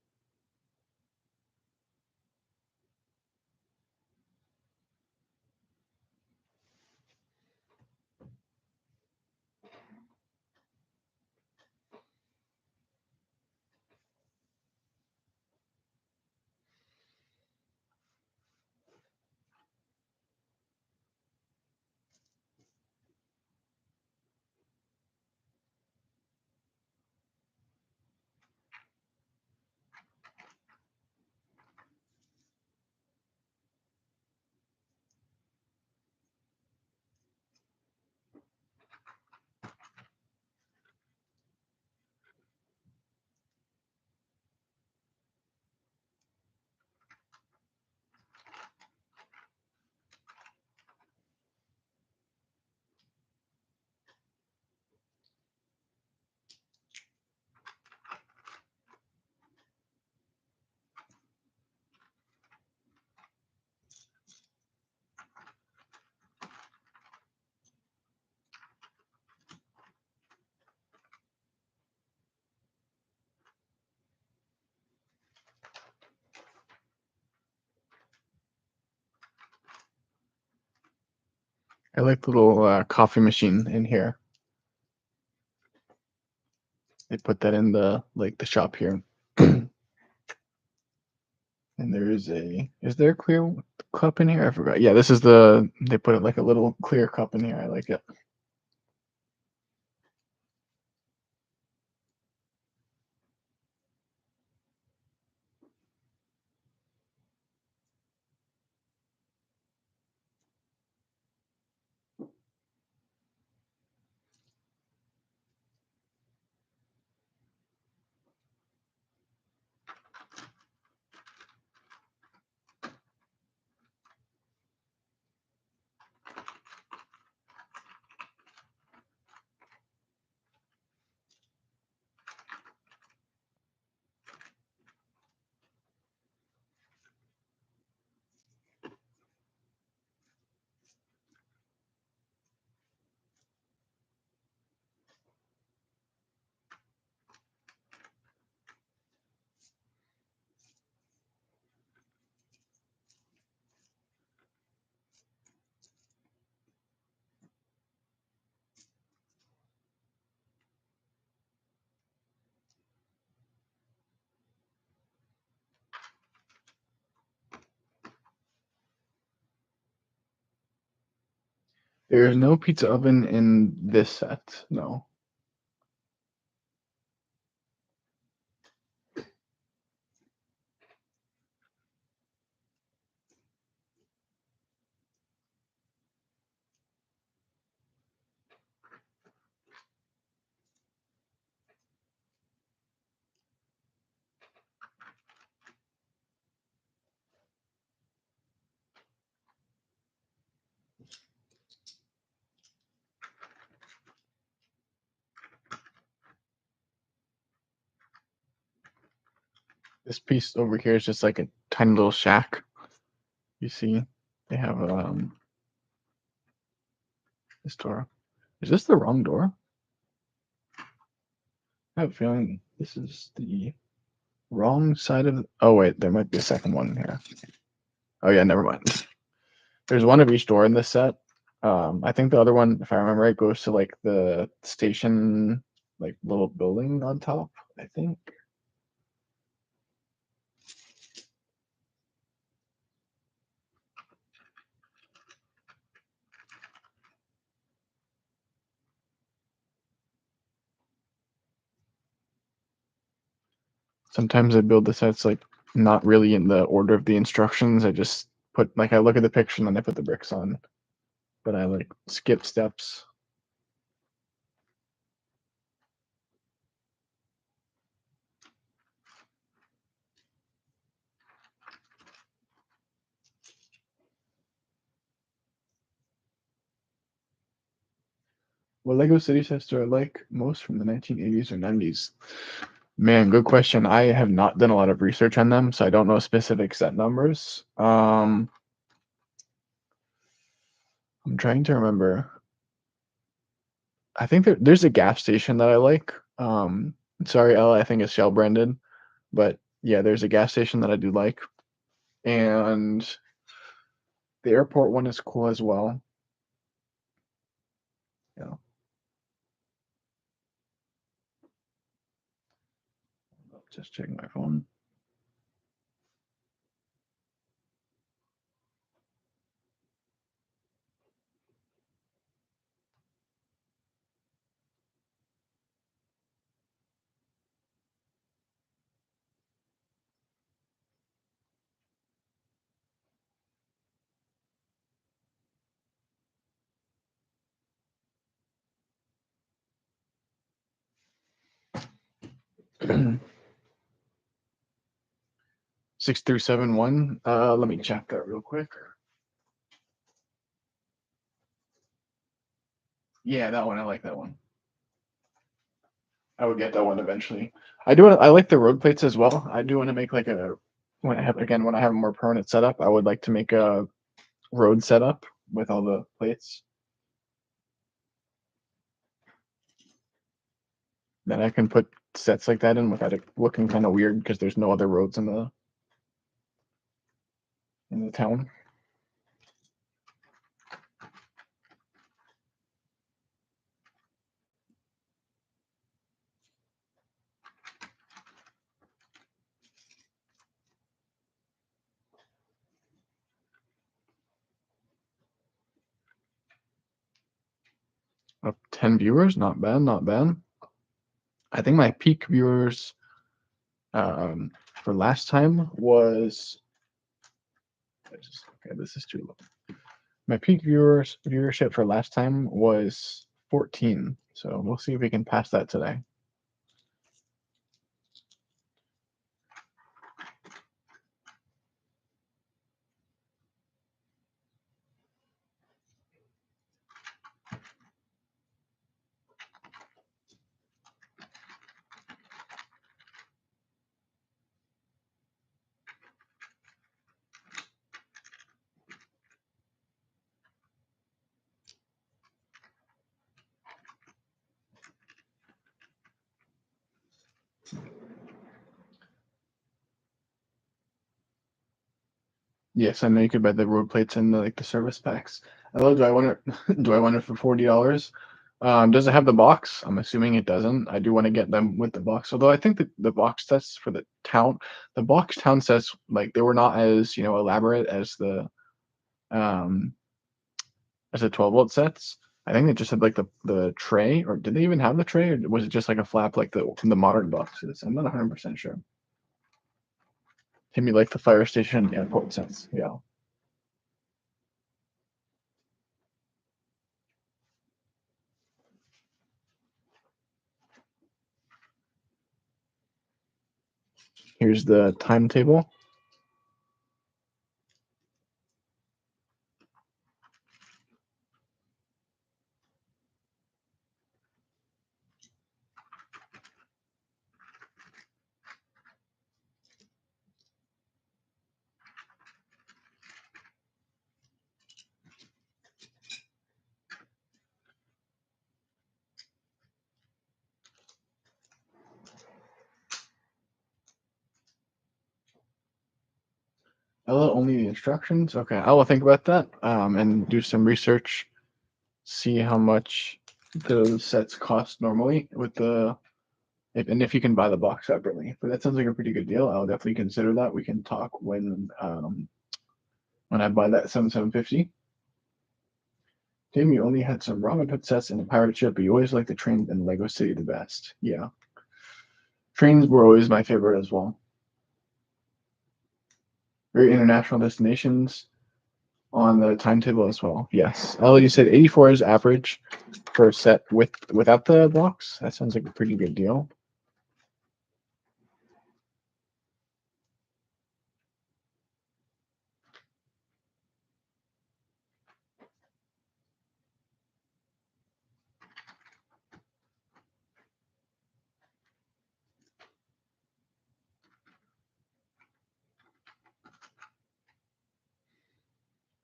I like the little coffee machine in here. They put that in the shop here. And is there a clear cup in here? I forgot. Yeah, this is they put it like a little clear cup in here. I like it. There's no pizza oven in this set. No. This piece over here is just like a tiny little shack. You see, they have this door. Is this the wrong door? I have a feeling this is the wrong side of. Oh wait, there might be a second one here. Oh yeah, never mind. There's one of each door in this set. I think the other one, if I remember right, goes to like the station, like little building on top. I think. Sometimes I build the sets like not really in the order of the instructions. I just put like I look at the picture and then I put the bricks on, but I like skip steps. What Lego City sets do I like most from the 1980s or 90s? Man, good question. I have not done a lot of research on them, so I don't know specific set numbers. I'm trying to remember. I think there's a gas station that I like. Sorry, Ella, I think it's Shell branded, but yeah, there's a gas station that I do like, and the airport one is cool as well. Yeah. Just checking my phone. Mm. 6371. Let me check that real quick. Yeah, that one. I like that one. I would get that one eventually. I like the road plates as well. I do want to make like a when I have a more permanent setup, I would like to make a road setup with all the plates. Then I can put sets like that in without it looking kind of weird because there's no other roads in the town. Up 10 viewers, not bad, not bad. I think my peak viewers for last time was okay. This is too low. My peak viewership for last time was 14. So we'll see if we can pass that today. Yes, I know you could buy the road plates and the service packs. Hello, do I want it? Do I want it for $40? Does it have the box? I'm assuming it doesn't. I do want to get them with the box. Although I think that the box sets for the box town sets, like they were not as elaborate um as the 12-volt sets. I think they just had like the tray, or did they even have the tray, or was it just like a flap like the modern boxes? I'm not 100% sure. Timmy like the fire station airport sets. Yeah. Here's the timetable. Ella, only the instructions. Okay, I will think about that and do some research, see how much those sets cost normally and if you can buy the box separately. But that sounds like a pretty good deal. I'll definitely consider that. We can talk when I buy that 7750. Tim, you only had some Robin Hood sets and a pirate ship, but you always liked the train and Lego City the best. Yeah, trains were always my favorite as well. Very international destinations on the timetable as well. Yes. Oh, you said 84 is average for a set without the box. That sounds like a pretty good deal.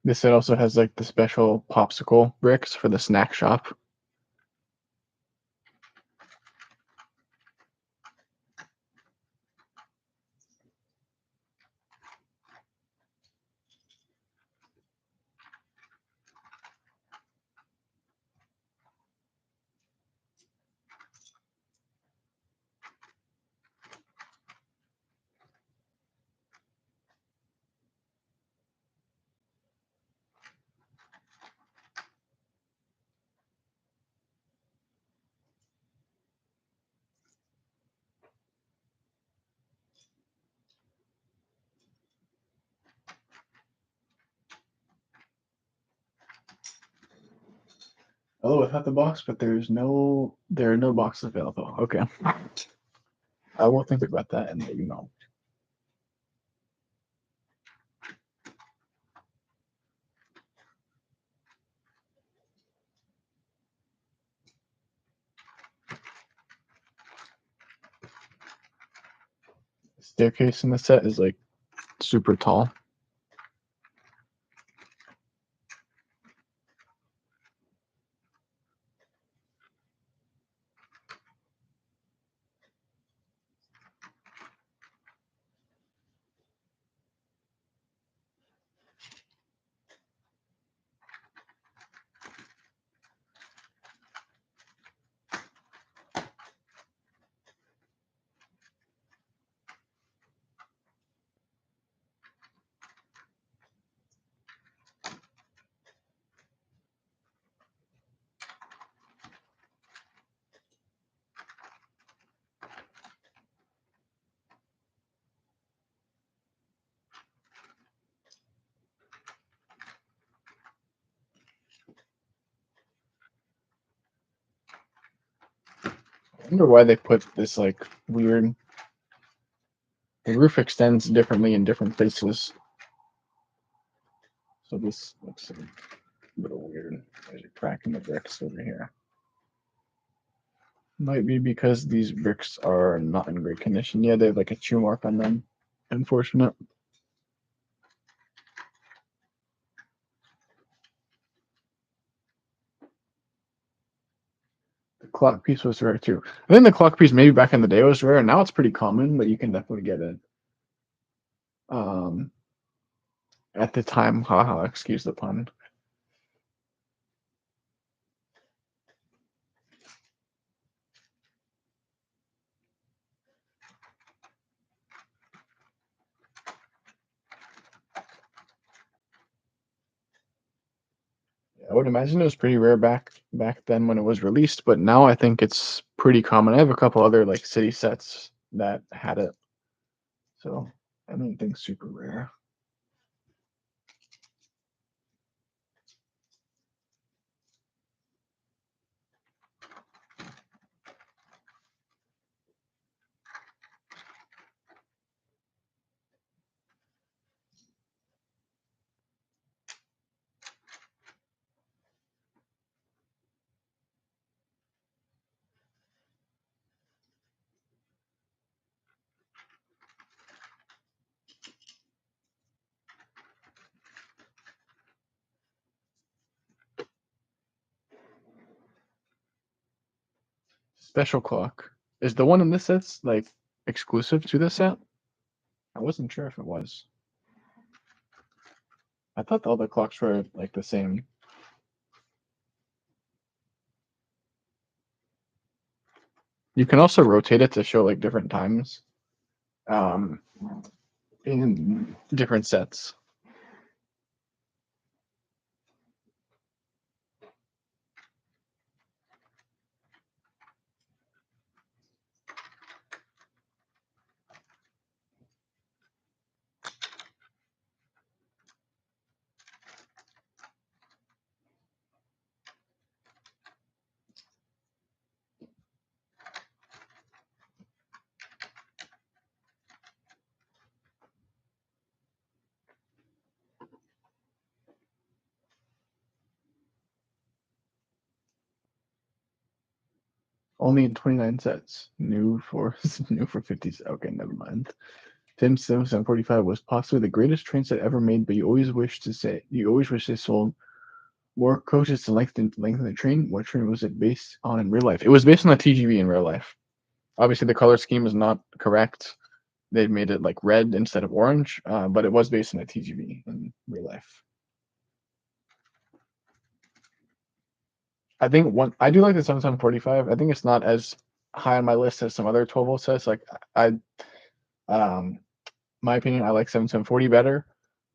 This set also has like the special popsicle bricks for the snack shop. Oh, without the box, but there are no boxes available. Okay. I will think about that and let you know. The staircase in the set is like super tall. I wonder why they put this like weird. The roof extends differently in different places. So this looks a little weird. There's a crack in the bricks over here. Might be because these bricks are not in great condition. Yeah, they have like a chew mark on them. Unfortunate. The clock piece was rare too. I think the clock piece maybe back in the day was rare, and now it's pretty common, but you can definitely get it. Um, at the time, haha, excuse the pun. I would imagine it was pretty rare back then when it was released, but now I think it's pretty common. I have a couple other like city sets that had it, so I don't think super rare. Special clock is the one in this set's like exclusive to this set. I wasn't sure if it was. I thought all the clocks were like the same. You can also rotate it to show like different times um, in different sets. Only in 29 sets. New for new for 50. Okay, never mind. Tim's 7745 was possibly the greatest train set ever made, but you always wish they sold more coaches to lengthen the train. What train was it based on in real life? It was based on the TGV in real life. Obviously, the color scheme is not correct. They made it like red instead of orange, but it was based on a TGV in real life. I think I do like the 7745. I think it's not as high on my list as some other 12 volt sets. Like I, my opinion, I like 7740 better,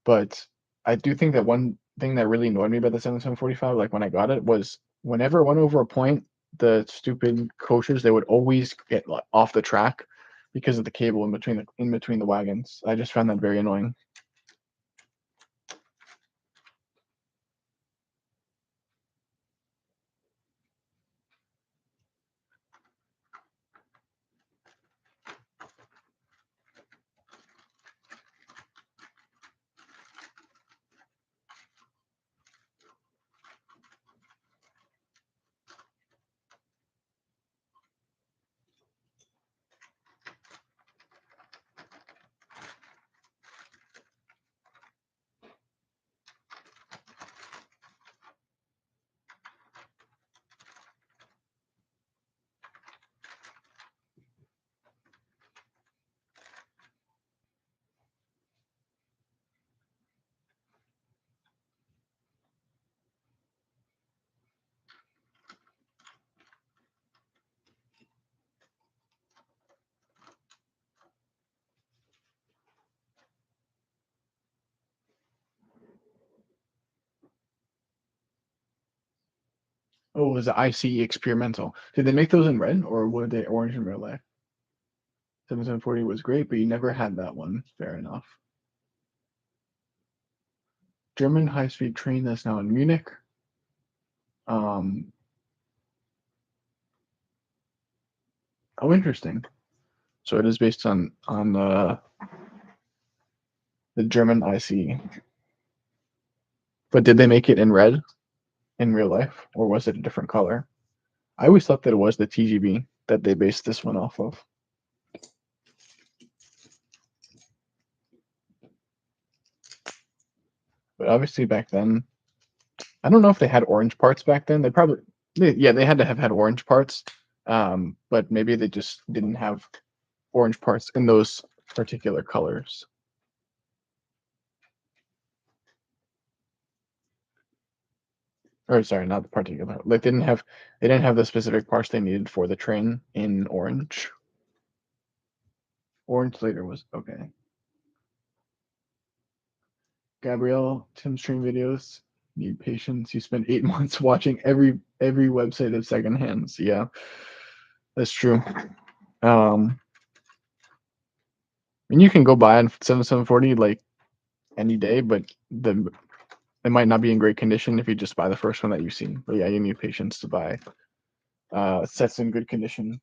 but I do think that one thing that really annoyed me about the 7745, like when I got it, was whenever it went over a point, the stupid coaches they would always get like, off the track because of the cable in between the wagons. I just found that very annoying. Oh, it was the ICE experimental. Did they make those in red or were they orange in real life? 7740 was great, but you never had that one. Fair enough. German high-speed train that's now in Munich. Um, oh, interesting. So it is based on the German ICE. But did they make it in red in real life, or was it a different color? I always thought that it was the TGB that they based this one off of. But obviously back then, I don't know if they had orange parts back then. Yeah, they had to have had orange parts. But maybe they just didn't have orange parts in those particular colors. Or sorry, not the particular. Like they didn't have the specific parts they needed for the train in orange. Orange later was okay. Gabrielle, Tim stream videos need patience. You spent 8 months watching every website of secondhands. Yeah, that's true. And you can go buy on 7740 like any day, but it might not be in great condition if you just buy the first one that you've seen. But yeah, you need patience to buy sets in good condition.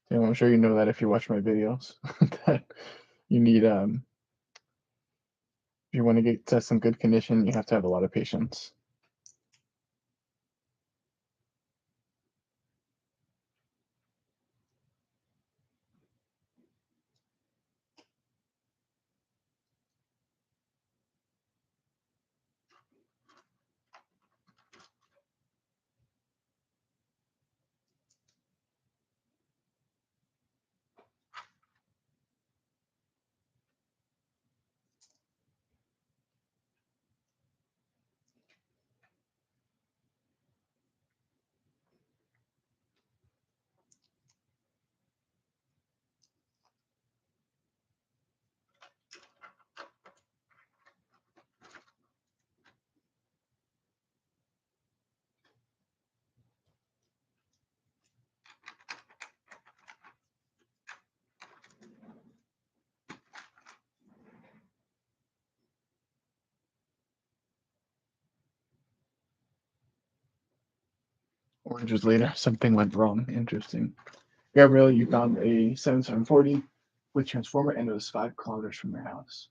And I'm sure you know that if you watch my videos, that you need if you want to get sets in good condition, you have to have a lot of patience. Oranges later, something went wrong. Interesting. Gabrielle, you found a 7740 with transformer and it was 5 kilometers from your house.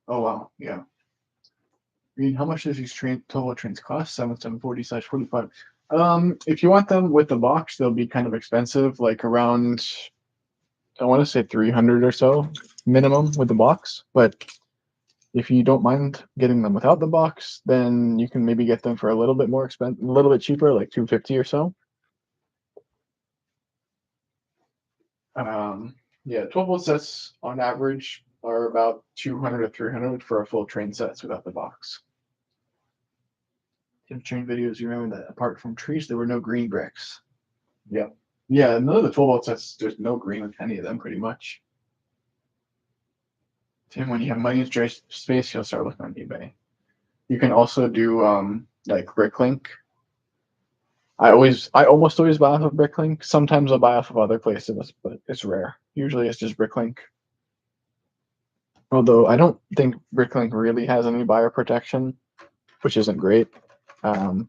Oh wow, yeah. I mean, how much does these total trains cost? 7,740/45. If you want them with the box, they'll be kind of expensive, like around, I want to say 300 or so minimum with the box. But if you don't mind getting them without the box, then you can maybe get them for a little bit more expensive, a little bit cheaper, like 250 or so. Um, yeah, 12-volt sets on average are about 200 to 300 for a full train sets without the box. In train videos, you remember that apart from trees, there were no green bricks. Yeah. Yeah, none of the 12-volt sets, there's no green with any of them pretty much. Tim, when you have money and space, you'll start looking on eBay. You can also do like Bricklink. I almost always buy off of Bricklink. Sometimes I'll buy off of other places, but it's rare. Usually it's just Bricklink. Although I don't think Bricklink really has any buyer protection, which isn't great. Um,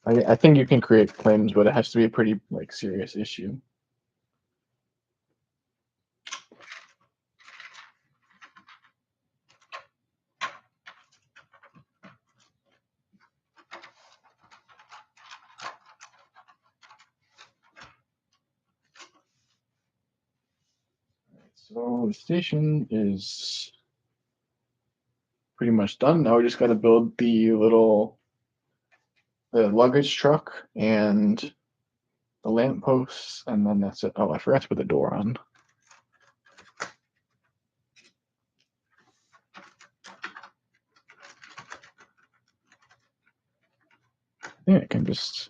I think you can create claims, but it has to be a pretty like serious issue. So the station is pretty much done. Now we just got to build the luggage truck and the lamp posts, and then that's it. Oh, I forgot to put the door on. I think I can just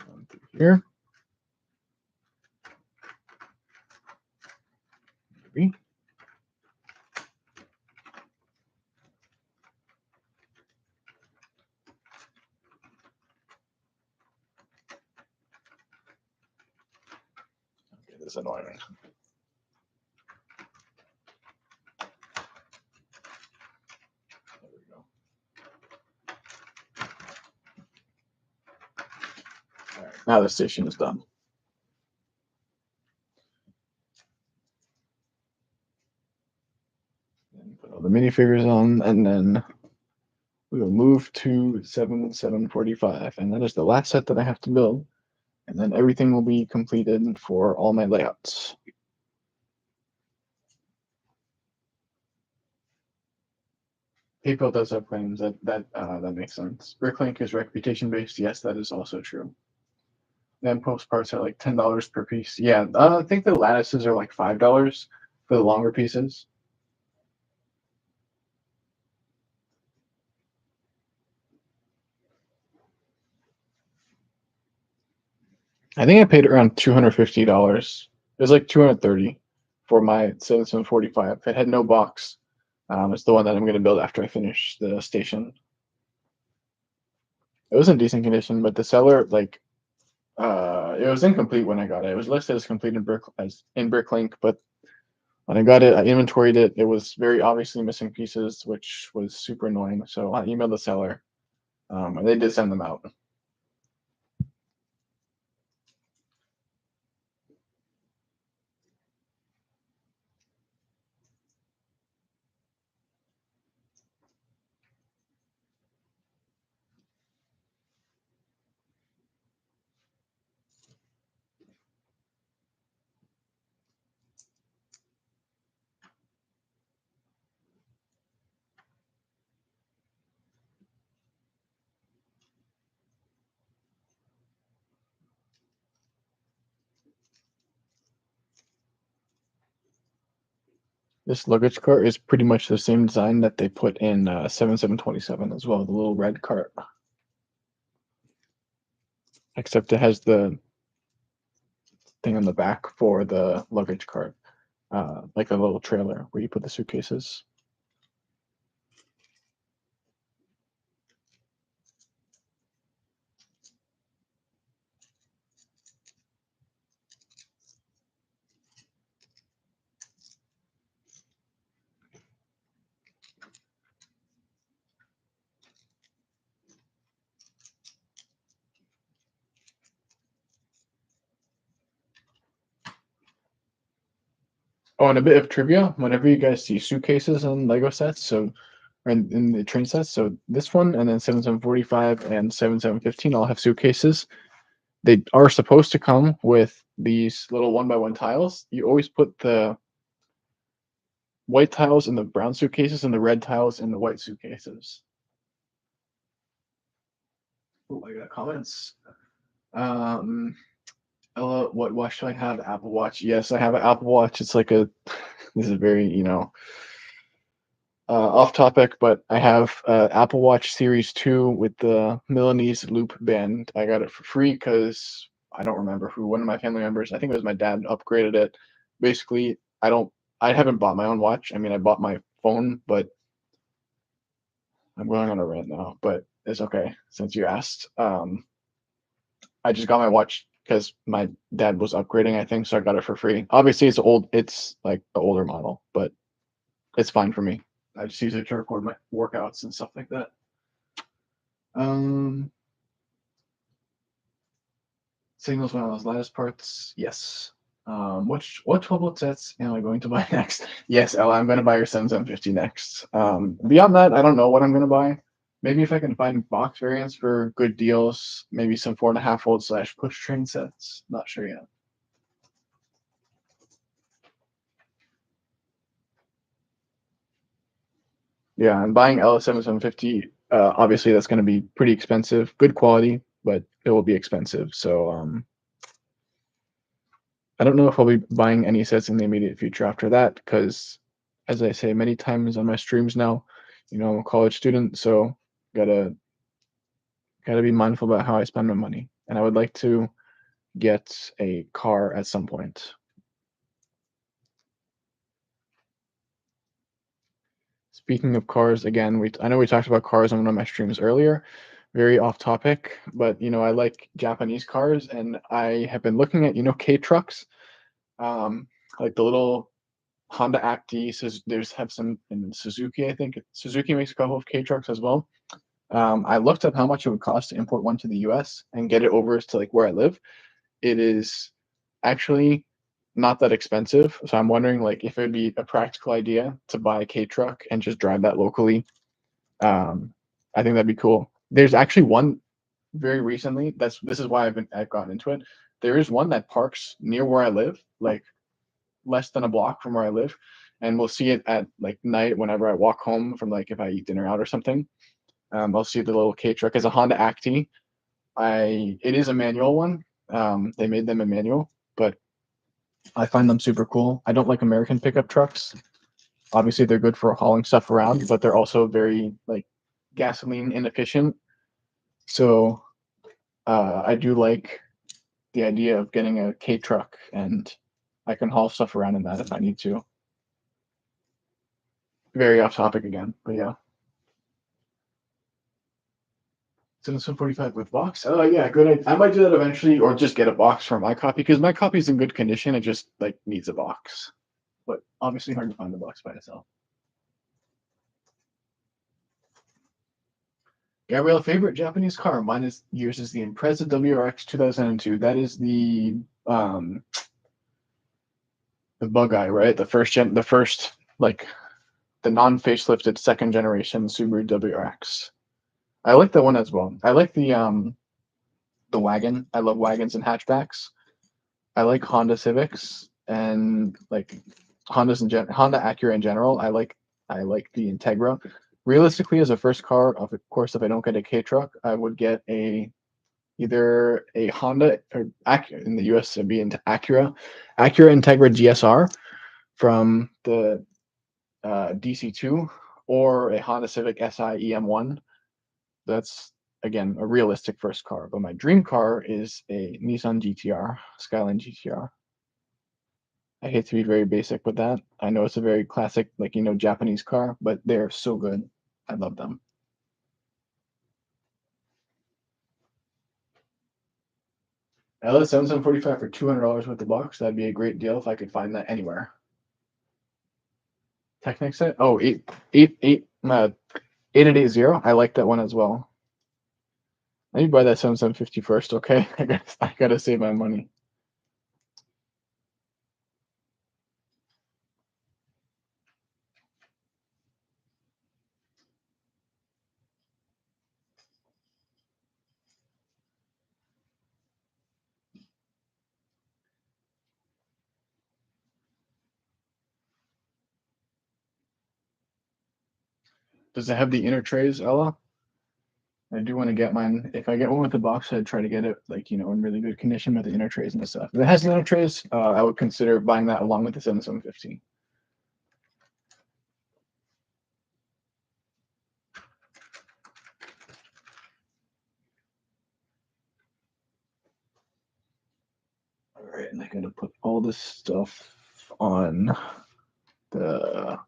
run through here. Maybe. Okay, this is annoying. There we go. All right, now the station is done. And put all the minifigures on, and then we will move to 7/7/45, and that is the last set that I have to build, and then everything will be completed for all my layouts. PayPal does have claims that makes sense. Bricklink is reputation based. Yes, that is also true. Then post parts are like $10 per piece. Yeah, I think the lattices are like $5 for the longer pieces. I think I paid around $250. It was like 230 for my 7745. It had no box. It's the one that I'm going to build after I finish the station. It was in decent condition, but the seller it was incomplete when I got it. It was listed as complete in Bricklink, but when I got it, I inventoried it. It was very obviously missing pieces, which was super annoying. So I emailed the seller, and they did send them out. This luggage cart is pretty much the same design that they put in 7727 as well, the little red cart, except it has the thing on the back for the luggage cart, like a little trailer where you put the suitcases. Oh, and a bit of trivia. Whenever you guys see suitcases in Lego sets, so or in the train sets, so this one and then 7745 and 7715 all have suitcases. They are supposed to come with these little 1x1 tiles. You always put the white tiles in the brown suitcases and the red tiles in the white suitcases. Oh, I got comments. Ella, what watch do I have? Apple Watch. Yes, I have an Apple Watch. It's like a this is very, off topic, but I have Apple Watch Series 2 with the Milanese loop band. I got it for free because I don't remember who, one of my family members, I think it was my dad, upgraded it. Basically, I haven't bought my own watch. I mean, I bought my phone, but I'm going on a rant now, but it's okay since you asked. I just got my watch because my dad was upgrading, I think, so I got it for free. Obviously, it's like the older model, but it's fine for me. I just use it to record my workouts and stuff like that. Um, Signals one of those lattice parts. Yes. What 12 sets am I going to buy next? Yes, Ella, I'm going to buy your 7750 next. Beyond that, I don't know what I'm going to buy. Maybe if I can find box variants for good deals, maybe some 4.5 volt / push train sets. Not sure yet. Yeah, I'm buying LS7750. Obviously, that's going to be pretty expensive. Good quality, but it will be expensive. So I don't know if I'll be buying any sets in the immediate future after that because, as I say many times on my streams now, I'm a college student, so gotta gotta be mindful about how I spend my money. And I would like to get a car at some point. Speaking of cars, again, I know we talked about cars on one of my streams earlier. Very off topic, but I like Japanese cars, and I have been looking at K trucks, um, like the little Honda Acti. There's have some in Suzuki. I think Suzuki makes a couple of K trucks as well. I looked up how much it would cost to import one to the U.S. and get it over to like where I live. It is actually not that expensive. So I'm wondering like if it would be a practical idea to buy a K truck and just drive that locally. I think that'd be cool. There's actually one very recently. This is why I've gotten into it. There is one that parks near where I live, like less than a block from where I live, and we'll see it at like night whenever I walk home from like if I eat dinner out or something. I'll see the little K truck as a Honda Acti. It is a manual one. They made them a manual, but I find them super cool. I don't like American pickup trucks. Obviously, they're good for hauling stuff around, but they're also very like gasoline inefficient. So I do like the idea of getting a K truck, and I can haul stuff around in that if I need to. Very off topic again, but yeah. Citizen 45 with box. Oh yeah, good. I might do that eventually, or just get a box for my copy because my copy is in good condition. It just like needs a box, but obviously hard to find the box by itself. Gabrielle, favorite Japanese car? Mine is yours is the Impreza WRX 2002. That is um the bug eye, right? The first like the non-facelifted second generation Subaru WRX. I like that one as well. I like the wagon. I love wagons and hatchbacks. I like Honda Civics and like Honda Acura in general. I like the Integra. Realistically, as a first car, of course, if I don't get a K truck, I would get either a Honda or Acura in the US. It'd be into Acura Integra GSR from the DC2 or a Honda Civic Si EM1. That's again a realistic first car, but my dream car is a Nissan GTR, Skyline GTR. I hate to be very basic with that. I know it's a very classic, like Japanese car, but they're so good. I love them. LS 7745 for $200 with the box. That'd be a great deal if I could find that anywhere. Technic set. Oh, 8880. I like that one as well. Let me buy that 7750 first, okay? I gotta save my money. Does it have the inner trays, Ella? I do want to get mine. If I get one with the box, I'd try to get it like in really good condition with the inner trays and stuff. If it has the inner trays, I would consider buying that along with the 7750. All right, and I got to put all this stuff on the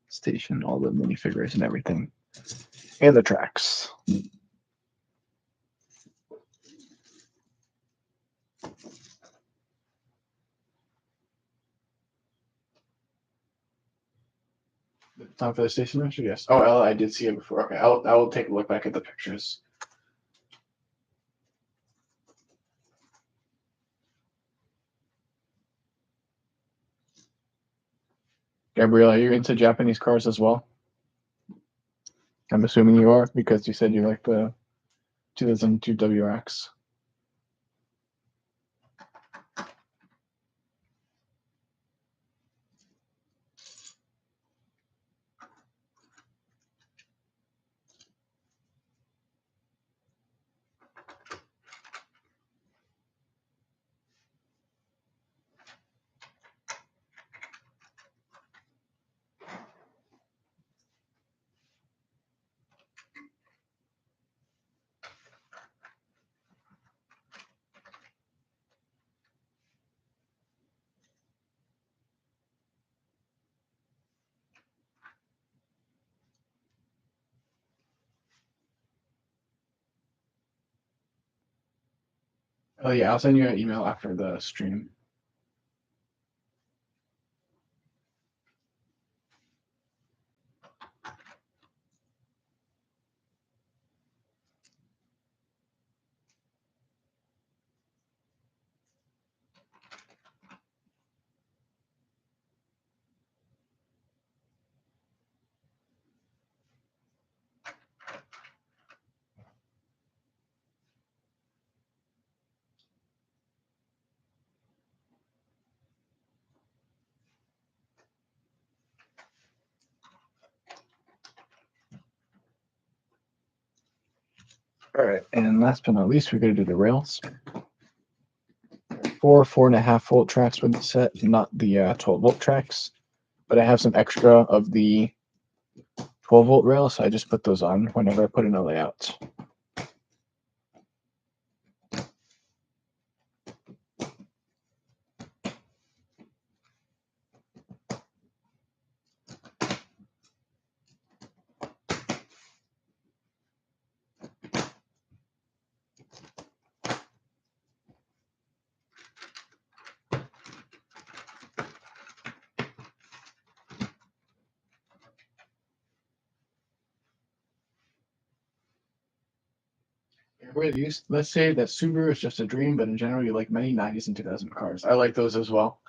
station, all the minifigures and everything, and the tracks. Time for the station master? Yes. Oh, Ella, I did see it before. Okay, I will take a look back at the pictures. Gabriella, are you into Japanese cars as well? I'm assuming you are because you said you like the 2002 WRX. Oh yeah, I'll send you an email after the stream. All right, and last but not least, we're going to do the rails. 4.5 volt tracks with the set, not the 12 volt tracks, but I have some extra of the 12 volt rails, so I just put those on whenever I put in a layout. Let's say that Subaru is just a dream, but in general, you like many 90s and 2000 cars. I like those as well.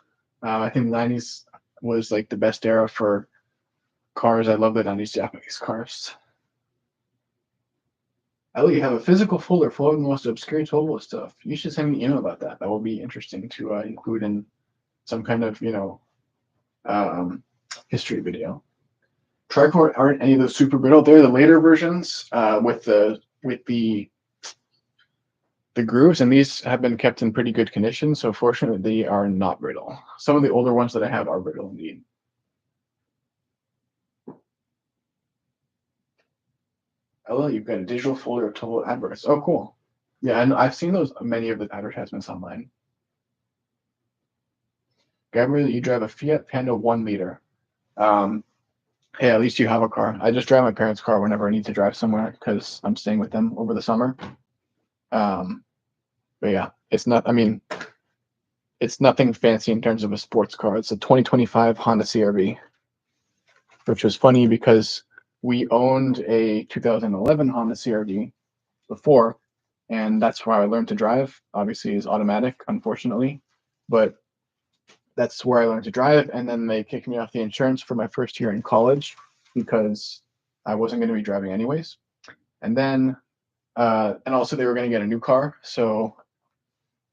I think the 90s was like the best era for cars. I love the 90s Japanese cars. Ellie, you have a physical folder full of the most obscure 12-volt stuff. You should send me an email about that. That will be interesting to include in some kind of, um, history video. Tricord aren't any of those super brittle. They're the later versions with the grooves, and these have been kept in pretty good condition. So fortunately, they are not brittle. Some of the older ones that I have are brittle indeed. Ella, you've got a digital folder of total adverts. Oh, cool. Yeah, and I've seen those many of the advertisements online. Gabriel, you drive a Fiat Panda 1 liter. Hey, at least you have a car. I just drive my parents' car whenever I need to drive somewhere because I'm staying with them over the summer. But yeah, it's not. I mean, it's nothing fancy in terms of a sports car. It's a 2025 Honda CRV, which was funny because we owned a 2011 Honda CRV before, and that's where I learned to drive. Obviously, is automatic, unfortunately, but that's where I learned to drive. And then they kicked me off the insurance for my first year in college because I wasn't going to be driving anyways. And then, and also they were going to get a new car, so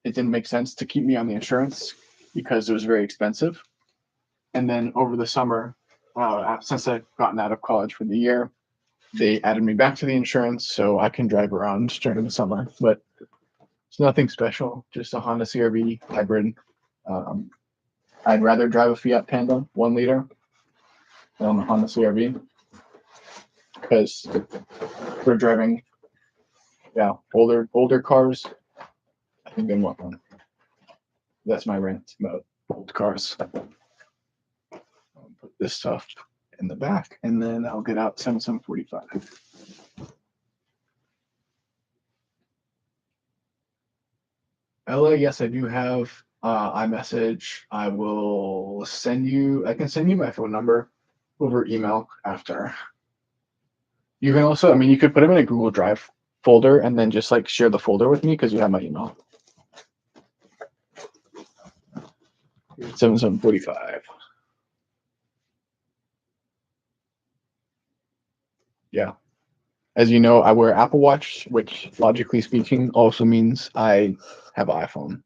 it didn't make sense to keep me on the insurance because it was very expensive. And then over the summer, since I've gotten out of college for the year, they added me back to the insurance so I can drive around during the summer. But it's nothing special, just a Honda CRV hybrid. Um, I'd rather drive a Fiat Panda 1 liter than a Honda CRV because we're driving, yeah, older cars. I think they want one. That's my rant about old cars. I'll put this stuff in the back, and then I'll get out 7745. Ella, yes, I do have iMessage. I can send you my phone number over email after. You can also, I mean, you could put them in a Google Drive folder and then just like share the folder with me because you have my email. 7745. Yeah. As you know, I wear Apple Watch, which logically speaking also means I have an iPhone.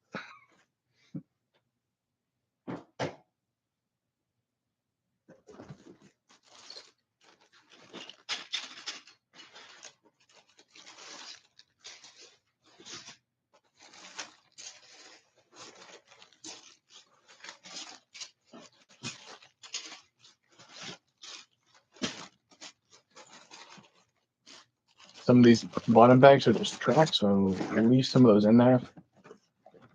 Some of these bottom bags are just tracks, so I'll leave some of those in there.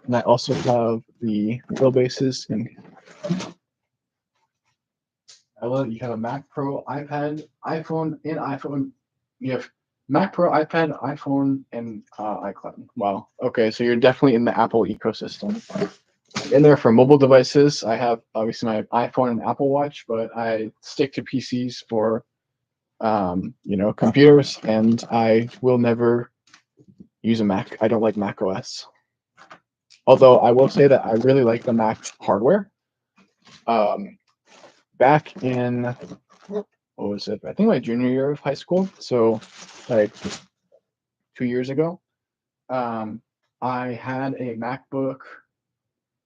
And I also have the wheelbases in. Ella, you have a Mac Pro, iPad, iPhone, and iPhone. You have Mac Pro, iPad, iPhone, and iCloud. Wow. Okay, so you're definitely in the Apple ecosystem. In there for mobile devices, I have obviously my iPhone and Apple Watch, but I stick to PCs for computers, and I will never use a Mac. I don't like Mac OS. Although I will say that I really like the Mac hardware. Back in what was it? I think my junior year of high school, so like 2 years ago, I had a MacBook.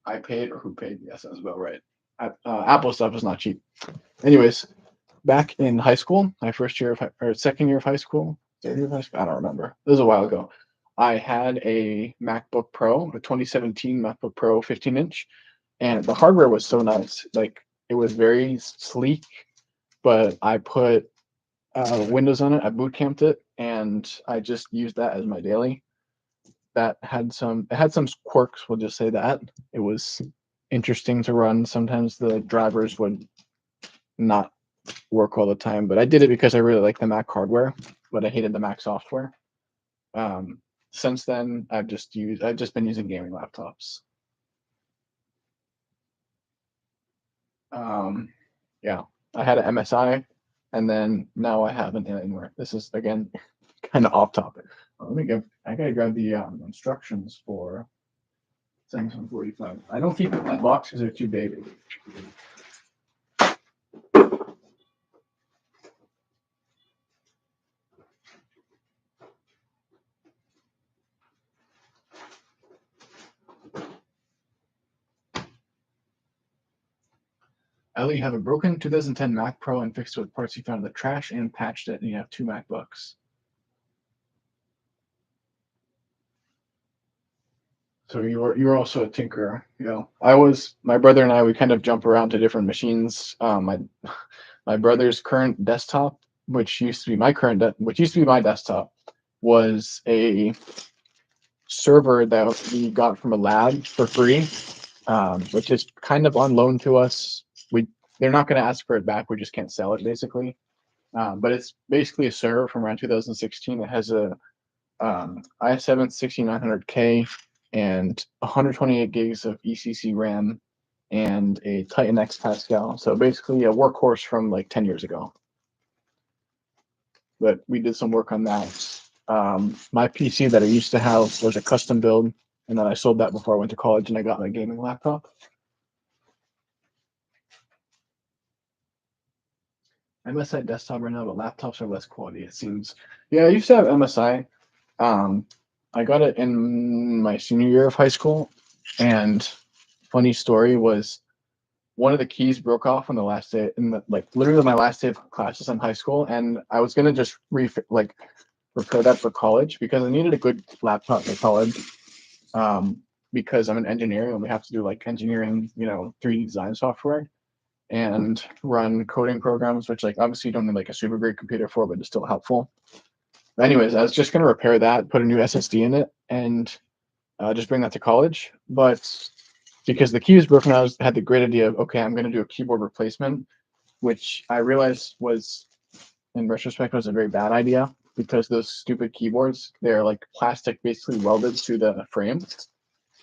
I paid, or who paid? Yes, that's about right. Apple stuff is not cheap. Anyways, back in high school, my first year of or second year of high school, third year of high school, I don't remember. It was a while ago. I had a MacBook Pro, a 2017 MacBook Pro 15-inch, and the hardware was so nice. Like it was very sleek, but I put Windows on it. I boot camped it, and I just used that as my daily. It had some quirks. We'll just say that it was interesting to run. Sometimes the drivers would not work all the time, but I did it because I really like the Mac hardware, but I hated the Mac software. Since then, I've just been using gaming laptops. Yeah, I had an MSI, and then now I have an Alienware. This is again kind of off topic. I gotta grab the instructions for Samsung 45. I don't keep it in my box because they're too big. Ellie, you have a broken 2010 Mac Pro and fixed it with parts you found in the trash and patched it, and you have 2 MacBooks. So you were also a tinkerer. My brother and I, we kind of jump around to different machines. My brother's current desktop, which used to be my desktop, was a server that we got from a lab for free, which is kind of on loan to us. They're not going to ask for it back. We just can't sell it basically. But it's basically a server from around 2016. It has a i7 6900K and 128 gigs of ECC RAM and a Titan X Pascal. So basically a workhorse from like 10 years ago. But we did some work on that. My PC that I used to have was a custom build, and then I sold that before I went to college and I got my gaming laptop. MSI desktop right now, but laptops are less quality, it seems. Yeah, I used to have MSI. I got it in my senior year of high school, and funny story was one of the keys broke off on the last day, in the like literally my last day of classes in high school, and I was gonna just repair that for college because I needed a good laptop for college. Um, because I'm an engineer and we have to do like engineering, 3D design software and run coding programs, which like obviously you don't need like a super great computer for, but it's still helpful. But anyways, I was just gonna repair that, put a new SSD in it, and just bring that to college. But because the key was broken, had the great idea of okay, I'm gonna do a keyboard replacement, which I realized was in retrospect was a very bad idea because those stupid keyboards, they're like plastic basically welded to the frame.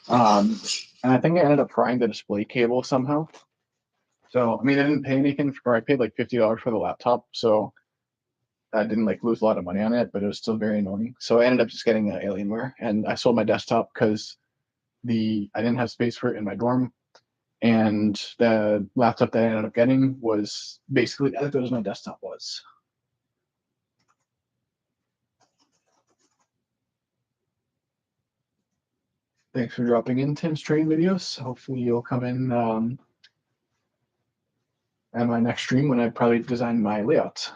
Um, and I think I ended up frying the display cable somehow. So I mean, I didn't pay anything for. I paid like $50 for the laptop, so I didn't like lose a lot of money on it, but it was still very annoying. So I ended up just getting Alienware, and I sold my desktop because I didn't have space for it in my dorm, and the laptop that I ended up getting was basically as good as my desktop was. Thanks for dropping in, Tim's train videos. Hopefully you'll come in at my next stream when I probably design my layout.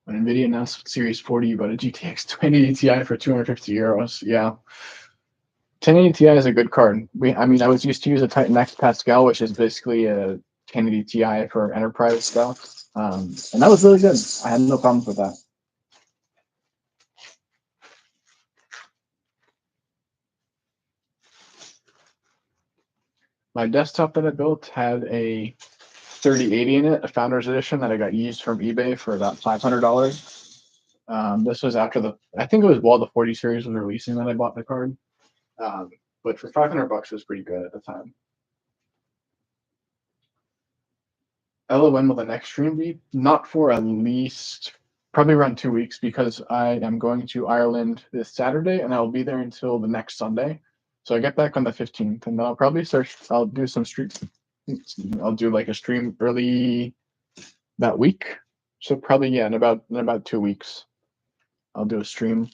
When NVIDIA announced Series 40, but a GTX 1080 Ti for €250. Yeah. 1080 Ti is a good card. I mean, I was used to use a Titan X Pascal, which is basically a 1080 Ti for enterprise stuff. And that was really good. I had no problems with that. My desktop that I built had a 3080 in it, a founder's edition that I got used from eBay for about $500. This was after I think it was while the 40 series was releasing that I bought the card. Um, but for $500, it was pretty good at the time. Ella, when will the next stream be? Not for at least probably around 2 weeks because I am going to Ireland this Saturday and I'll be there until the next Sunday. So I get back on the 15th and then I'll do some streams. I'll do like a stream early that week. So probably yeah, in about 2 weeks, I'll do a stream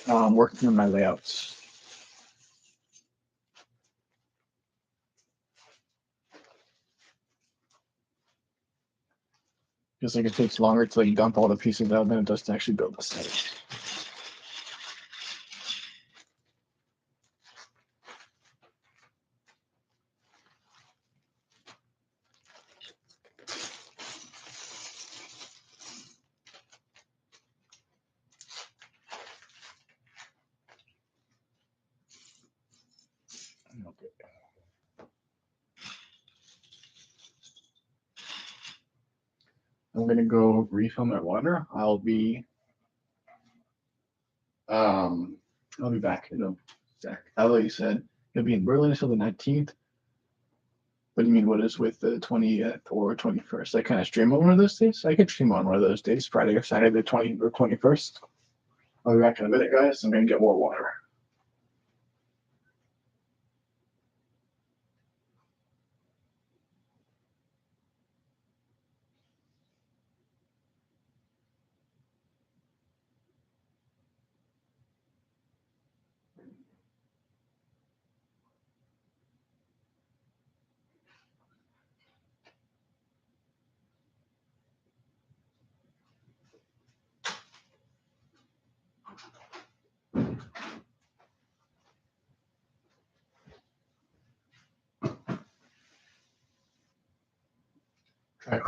working on my layouts. Because like it takes longer to like dump all the pieces out than it does to actually build the site. Okay. I'm gonna go refill my water. I'll be back in a sec. Ellie said he'll be in Berlin until the 19th. What do you mean? What is with the 20th or 21st? I kind of stream on one of those days. I could stream on one of those days, Friday or Saturday, the 20th or 21st. I'll be back in a minute, guys. I'm gonna get more water.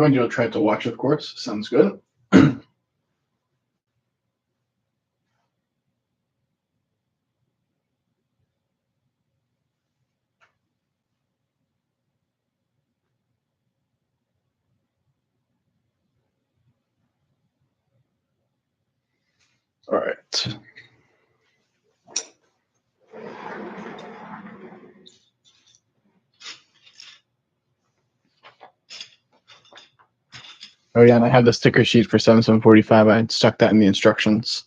You'll try to watch, of course. Sounds good. All right. Oh yeah, and I have the sticker sheet for 7745. I stuck that in the instructions.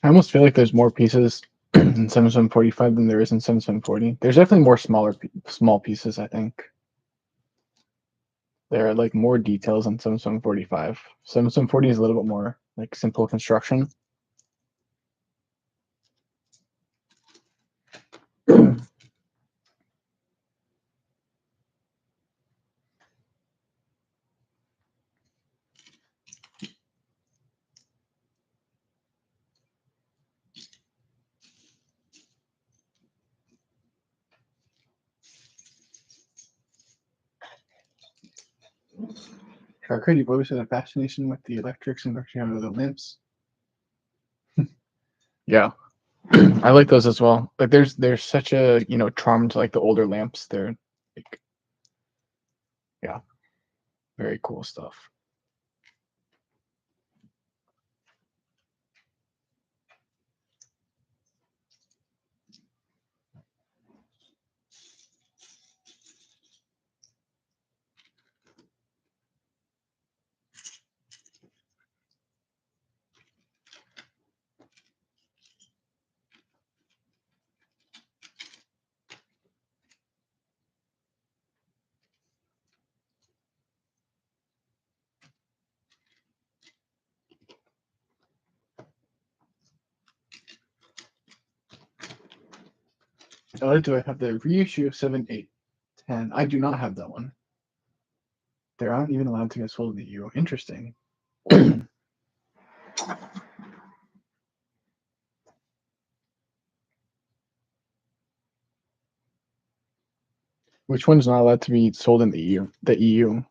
I almost feel like there's more pieces in 7745 than there is in 7740. There's definitely more small pieces, I think. There are like more details in 7745. 7740 is a little bit more like simple construction. Arcade, you've always had a fascination with the electrics and actually the lamps. Yeah, I like those as well. Like there's such a charm to like the older lamps. They're like, yeah, very cool stuff. Do I have the reissue of 7, 8, 10? I do not have that one. They aren't even allowed to get sold in the EU. Interesting. Which one's not allowed to be sold in the EU? The EU.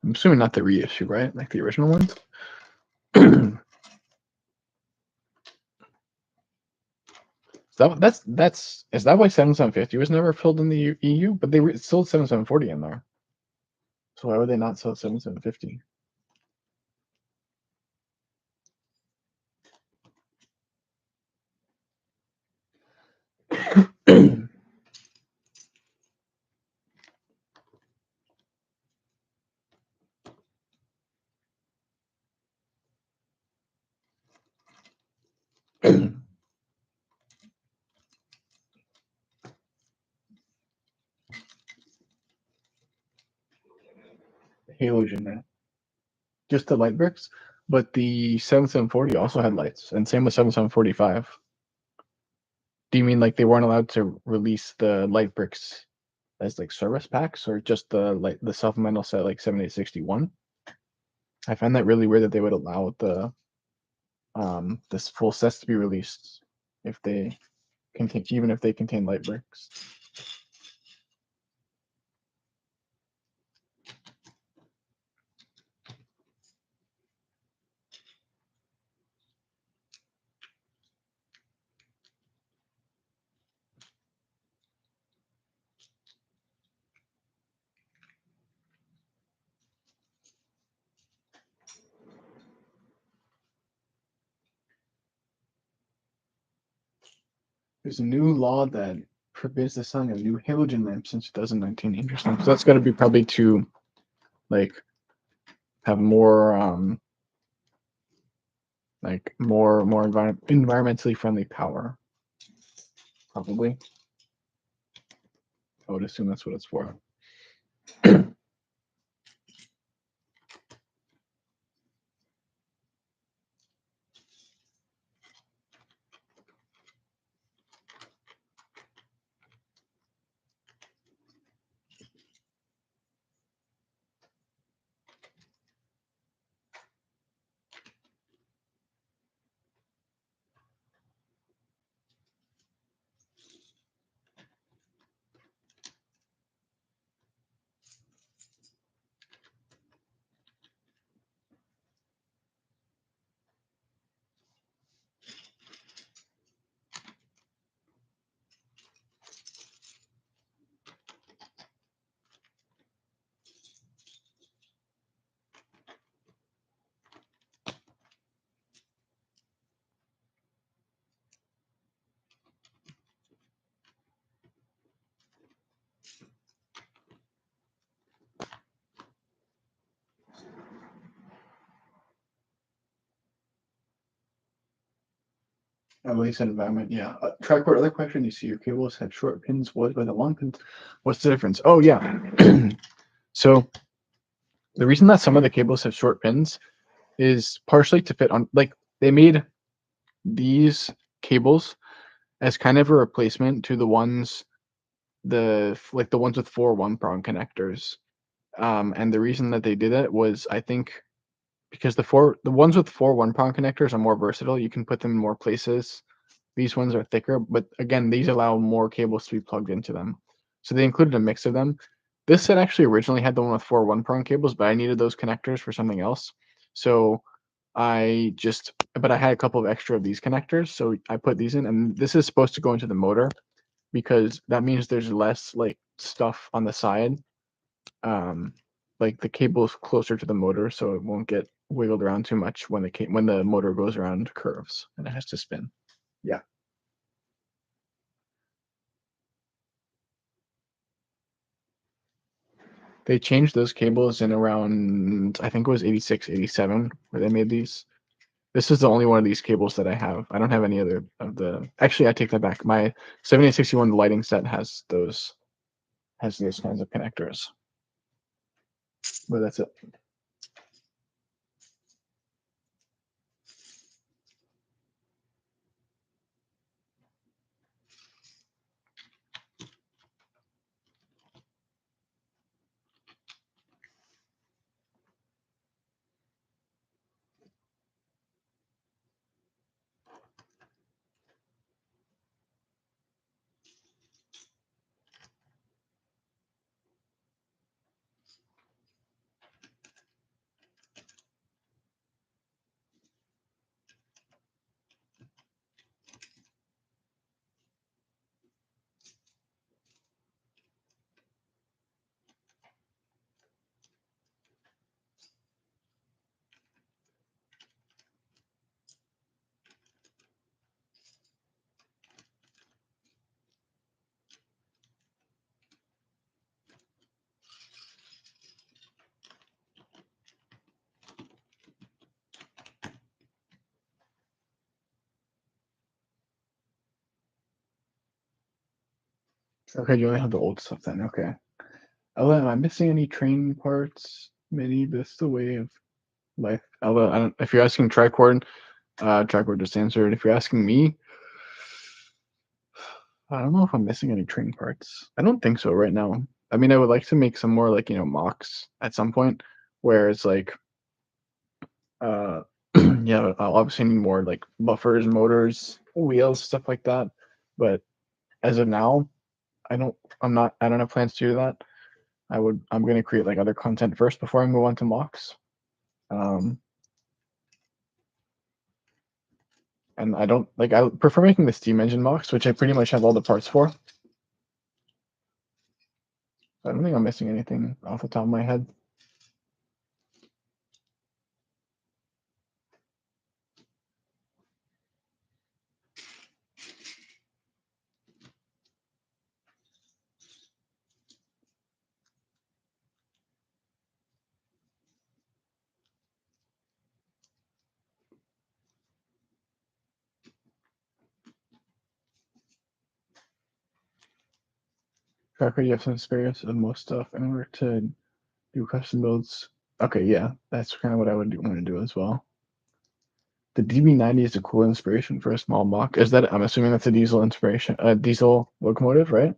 I'm assuming not the reissue, right? Like the original ones. Is that why 7750 was never filled in the EU? But they sold 7740 in there. So why would they not sell 7750? Halogen there. Just the light bricks, but the 7740 also had lights, and same with 7745. Do you mean like they weren't allowed to release the light bricks as like service packs, or just the supplemental set like 7861? I find that really weird that they would allow this full sets to be released if they contain even if they contain light bricks. There's a new law that forbids the selling of new halogen lamps since 2019. Interesting. So that's got to be probably to like have more more environmentally friendly power. Probably. I would assume that's what it's for. At least environment, yeah. Tricord, other question, you see your cables have short pins, what by the long pins? What's the difference? Oh, yeah. So the reason that some of the cables have short pins is partially to fit on, like, they made these cables as kind of a replacement to the ones, the ones with four one prong connectors. And the reason that they did it was, I think, because the ones with four one prong connectors are more versatile. You can put them in more places. These ones are thicker, but again, these allow more cables to be plugged into them. So they included a mix of them. This set actually originally had the one with four one prong cables, but I needed those connectors for something else. So but I had a couple of extra of these connectors, so I put these in, and this is supposed to go into the motor because that means there's less like stuff on the side. Um, like the cable is closer to the motor, so it won't get wiggled around too much when the motor goes around curves and it has to spin. Yeah. They changed those cables in around, I think it was 86, 87, where they made these. This is the only one of these cables that I have. I don't have any other of the. Actually, I take that back. My 7861 lighting set has those kinds of connectors, but that's it. Okay, you only have the old stuff then. Okay. Ella, am I missing any training parts? Maybe this is the way of life. Ella, if you're asking Tricord, Tricord just answered. If you're asking me, I don't know if I'm missing any training parts. I don't think so right now. I mean, I would like to make some more like, mocks at some point where it's like, uh, yeah, I'll obviously need more like buffers, motors, wheels, stuff like that. But as of now, I don't have plans to do that. I'm going to create like other content first before I move on to mocks. Um, and I prefer making the steam engine mocks, which I pretty much have all the parts for. I don't think I'm missing anything off the top of my head. Tracker, you have some spares of most stuff in order to do custom builds. Okay, yeah, that's kind of what I would want to do as well. The DB90 is a cool inspiration for a small mock. I'm assuming that's a diesel inspiration, a diesel locomotive, right?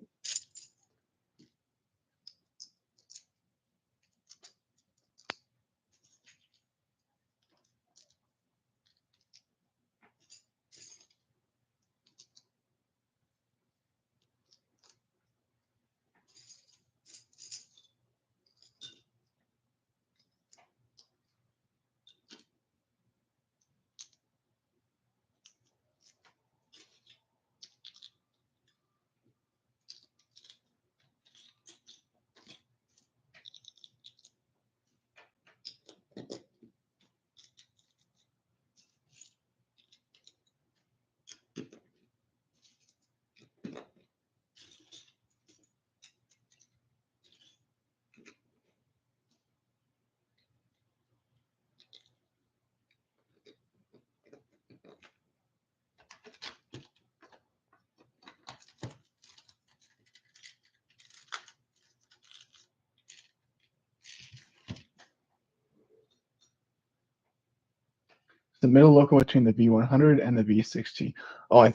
the middle loco between the V100 and the V60. Oh, I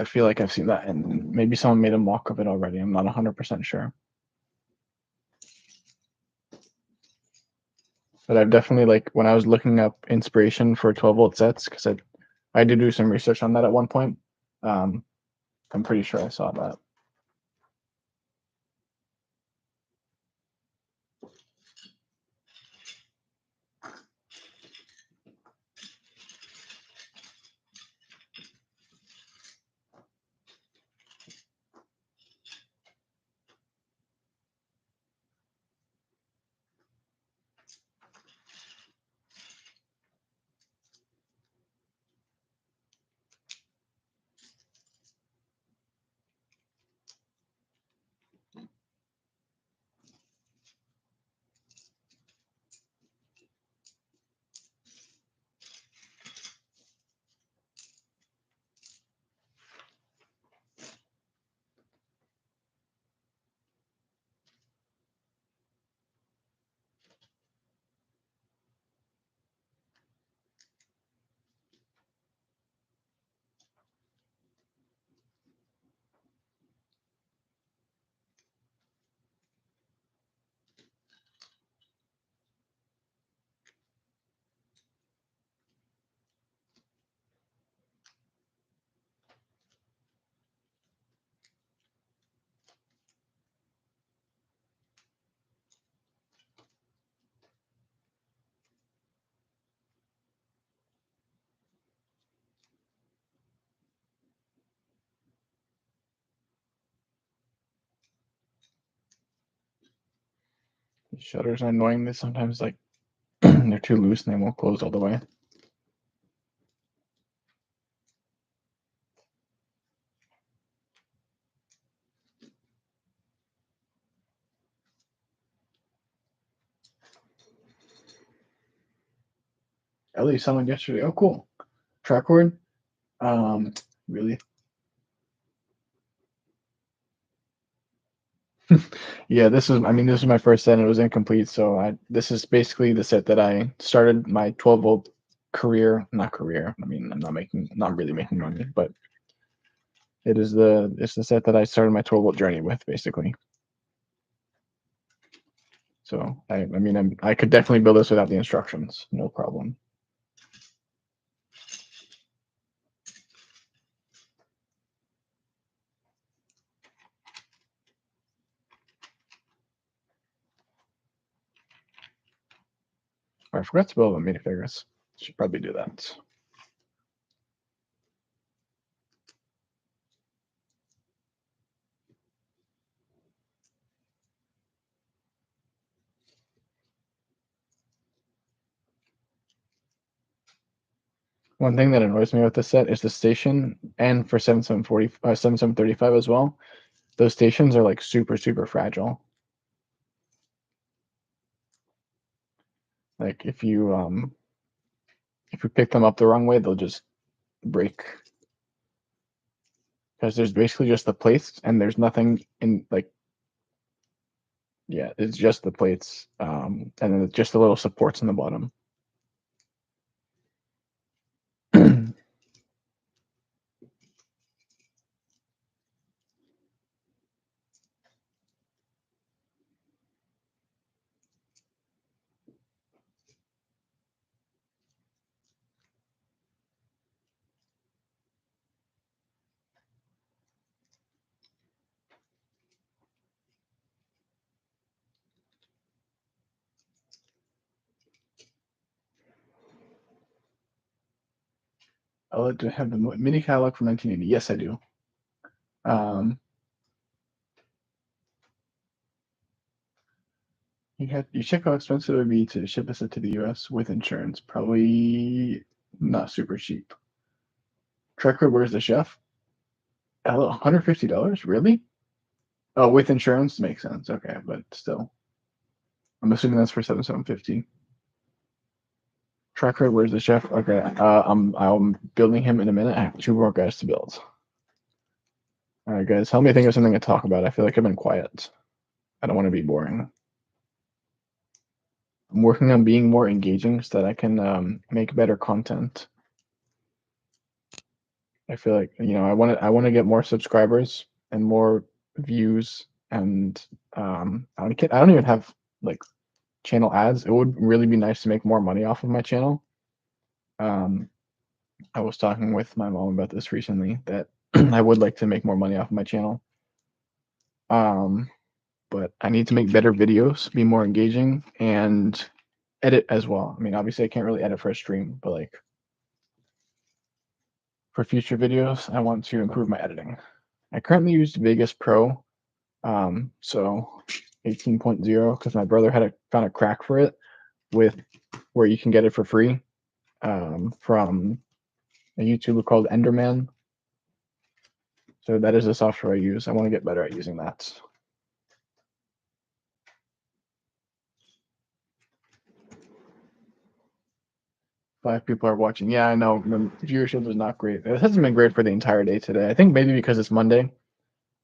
feel like I've seen that, and maybe someone made a mock of it already. I'm not 100% sure. But I've definitely, like, when I was looking up inspiration for 12-volt sets, because I did do some research on that at one point. I'm pretty sure I saw that. The shutters are annoying. They sometimes, like, they're too loose and they won't close all the way. At least someone yesterday. Oh, cool. Track cord. Really? Yeah, this is my first set and it was incomplete. So this is basically the set that I started my 12-volt career, not career. I mean, I'm not really making money, but it's the set that I started my 12-volt journey with, basically. So I mean, I could definitely build this without the instructions, no problem. I forgot to build the minifigures. Should probably do that. One thing that annoys me with this set is the station, and for 7735 as well. Those stations are, like, super, super fragile. Like, if you pick them up the wrong way, they'll just break. Because there's basically just the plates, and there's nothing in, like, yeah, it's just the plates, and then it's just the little supports in the bottom. I'll let to have the mini catalog from 1980. Yes, I do. You check how expensive it would be to ship a set to the US with insurance. Probably not super cheap. Trekker, where's the chef? $150? Really? Oh, with insurance makes sense. Okay, but still, I'm assuming that's for 7750. Trekker, where's the chef? Okay, I'm building him in a minute. I have 2 more guys to build. All right, guys, help me think of something to talk about. I feel like I've been quiet. I don't want to be boring. I'm working on being more engaging so that I can make better content. I feel like, I want to get more subscribers and more views, and I don't even have like channel ads. It would really be nice to make more money off of my channel. Um, I was talking with my mom about this recently, that I would like to make more money off of my channel. Um, but I need to make better videos, be more engaging, and edit as well. I mean, obviously I can't really edit for a stream, but like for future videos, I want to improve my editing. I currently use Vegas Pro, so 18.0, because my brother found a crack for it, with where you can get it for free, from a YouTuber called Enderman. So that is the software I use. I want to get better at using that. 5 people are watching. Yeah, I know. The viewership is not great. It hasn't been great for the entire day today. I think maybe because it's Monday.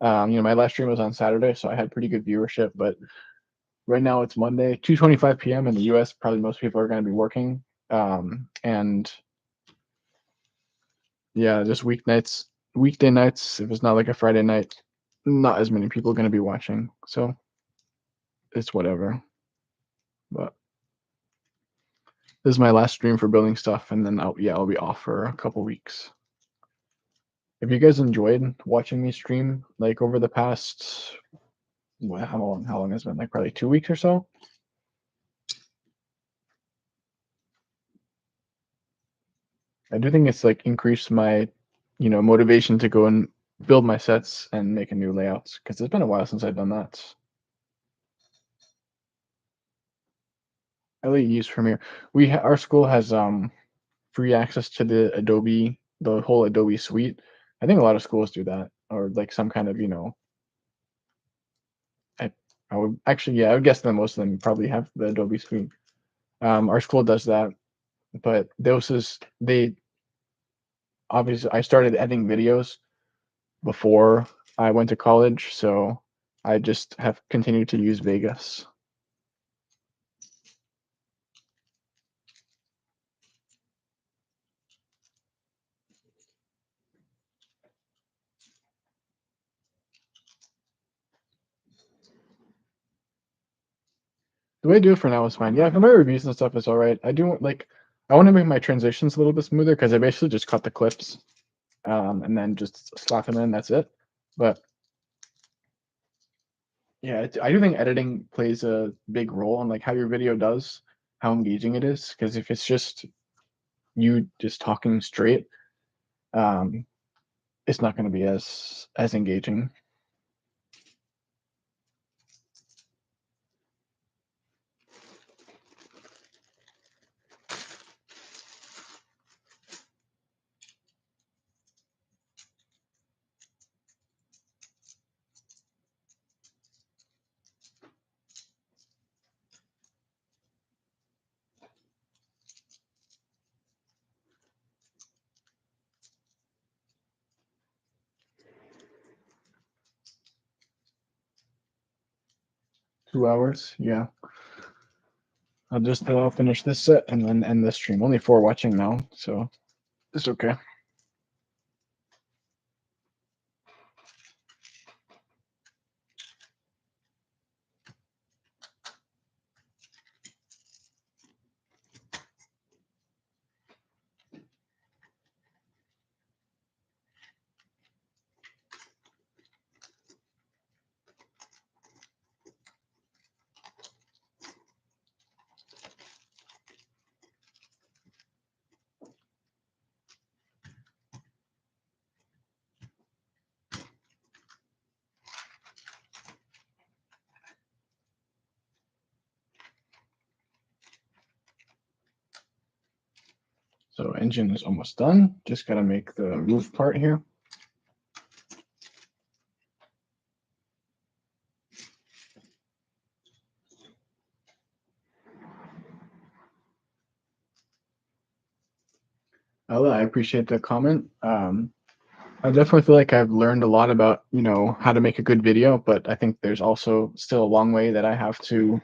My last stream was on Saturday, so I had pretty good viewership. But right now it's Monday, 2:25 p.m. in the U.S. Probably most people are going to be working. And yeah, just weekday nights. If it's not like a Friday night, not as many people are going to be watching. So it's whatever. But this is my last stream for building stuff, and then I'll be off for a couple weeks. Have you guys enjoyed watching me stream like over the past, how long has it been? Like probably 2 weeks or so? I do think it's like increased my, motivation to go and build my sets and make a new layouts, because it's been a while since I've done that. I really use Premiere. Our school has free access to the whole Adobe suite. I think a lot of schools do that, or like some kind of, I, I would actually, yeah, I would guess that most of them probably have the Adobe suite. Our school does that, but they obviously, I started editing videos before I went to college, so I just have continued to use Vegas. The way I do it for now is fine. Yeah, for my reviews and stuff, is all right. I want to make my transitions a little bit smoother, because I basically just cut the clips, and then just slap them in. That's it. But yeah, I do think editing plays a big role in like how your video does, how engaging it is. Because if it's just you just talking straight, um, it's not going to be as engaging. 2 hours, yeah. I'll just finish this set and then end this stream. Only 4 watching now, so it's okay. So engine is almost done. Just gotta make the roof part here. Ella, I appreciate the comment. I definitely feel like I've learned a lot about, how to make a good video, but I think there's also still a long way that I have to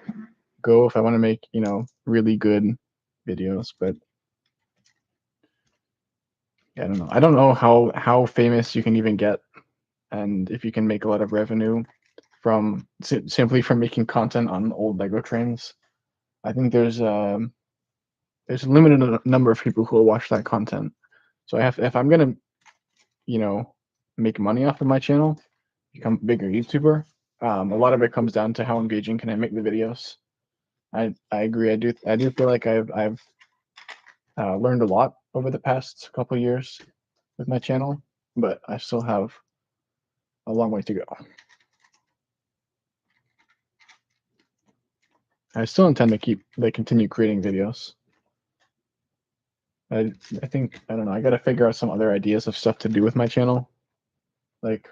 go if I want to make, really good videos. But I don't know. I don't know how famous you can even get, and if you can make a lot of revenue from simply from making content on old Lego trains. I think there's a limited number of people who will watch that content. So if I'm gonna, you know, make money off of my channel, become a bigger YouTuber, a lot of it comes down to how engaging can I make the videos. I agree. I do feel like I've learned a lot over the past couple years with my channel, but I still have a long way to go. I still intend to continue creating videos. I think I don't know. I got to figure out some other ideas of stuff to do with my channel, like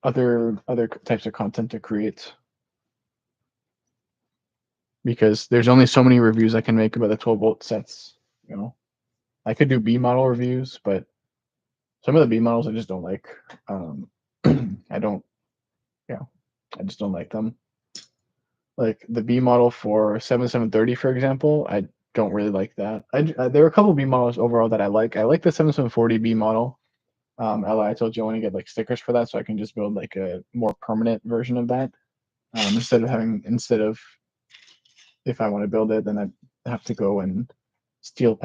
other types of content to create, because there's only so many reviews I can make about the 12-volt sets. You know, I could do B model reviews, but some of the B models I just don't like. I don't, yeah, I just don't like them. Like the B model for 7730, for example, I don't really like that. There are a couple of B models overall that I like. I like the 7740 B model. I told you I want to get like stickers for that, so I can just build like a more permanent version of that. Instead of if I want to build it, then I have to go and steal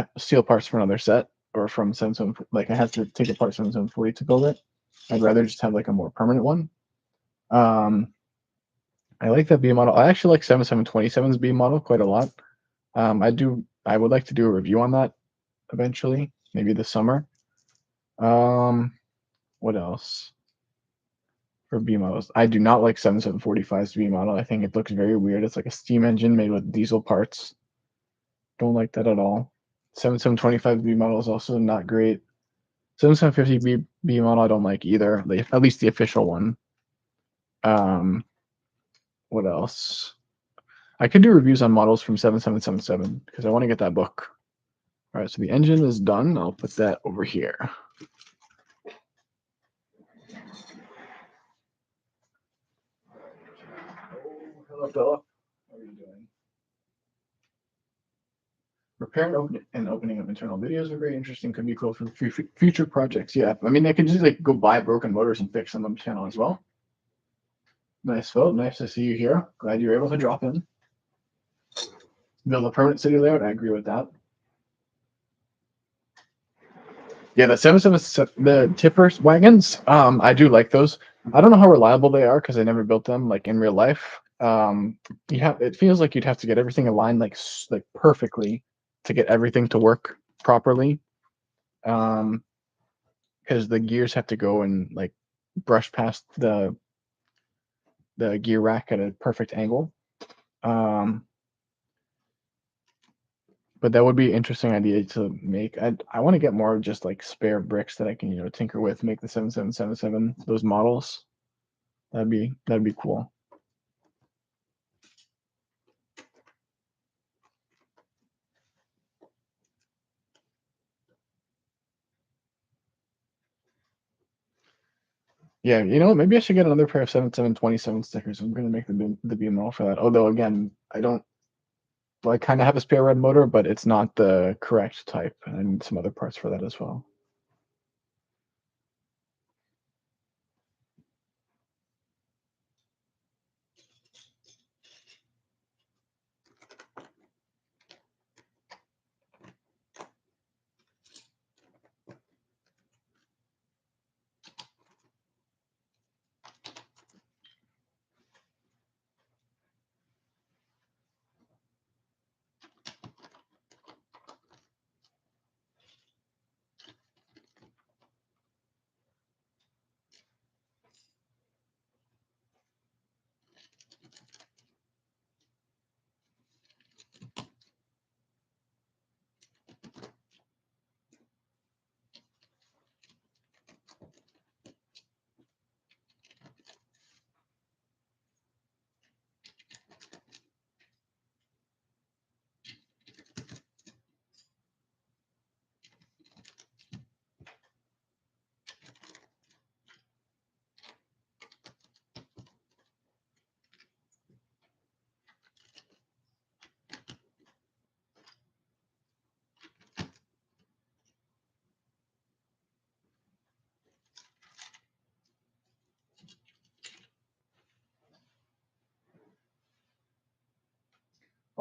parts from another set or from 77. Like I have to take apart 7740 to build it. I'd rather just have like a more permanent one. Um, I like that B model. I actually like 7727's B model quite a lot. I would like to do a review on that eventually, maybe this summer. Um, what else for B models? I do not like 7745's B model. I think it looks very weird. It's like a steam engine made with diesel parts. Don't like that at all. 7725 B model is also not great. 7750 B model I don't like either. At least the official one. Um, what else? I could do reviews on models from 7777 because I want to get that book. All right, so the engine is done. I'll put that over here. Hello, Philip. How are you doing? Repair and opening of internal videos are very interesting. Could be cool for future projects. Yeah, I mean, I can just like go buy broken motors and fix them on the channel as well. Nice, Philip. Nice to see you here. Glad you were able to drop in. Build a permanent city layout. I agree with that. Yeah, the 777, the tipper wagons. I do like those. I don't know how reliable they are because I never built them like in real life. It feels like you'd have to get everything aligned like perfectly to get everything to work properly. Um, because the gears have to go and like brush past the gear rack at a perfect angle. Um, but that would be an interesting idea to make. I want to get more just like spare bricks that I can tinker with, make the 7777 those models. That'd be cool. Yeah, maybe I should get another pair of 7727 stickers. I'm gonna make the BML for that. Although again, I don't. Well, I kind of have a spare red motor, but it's not the correct type, and I need some other parts for that as well.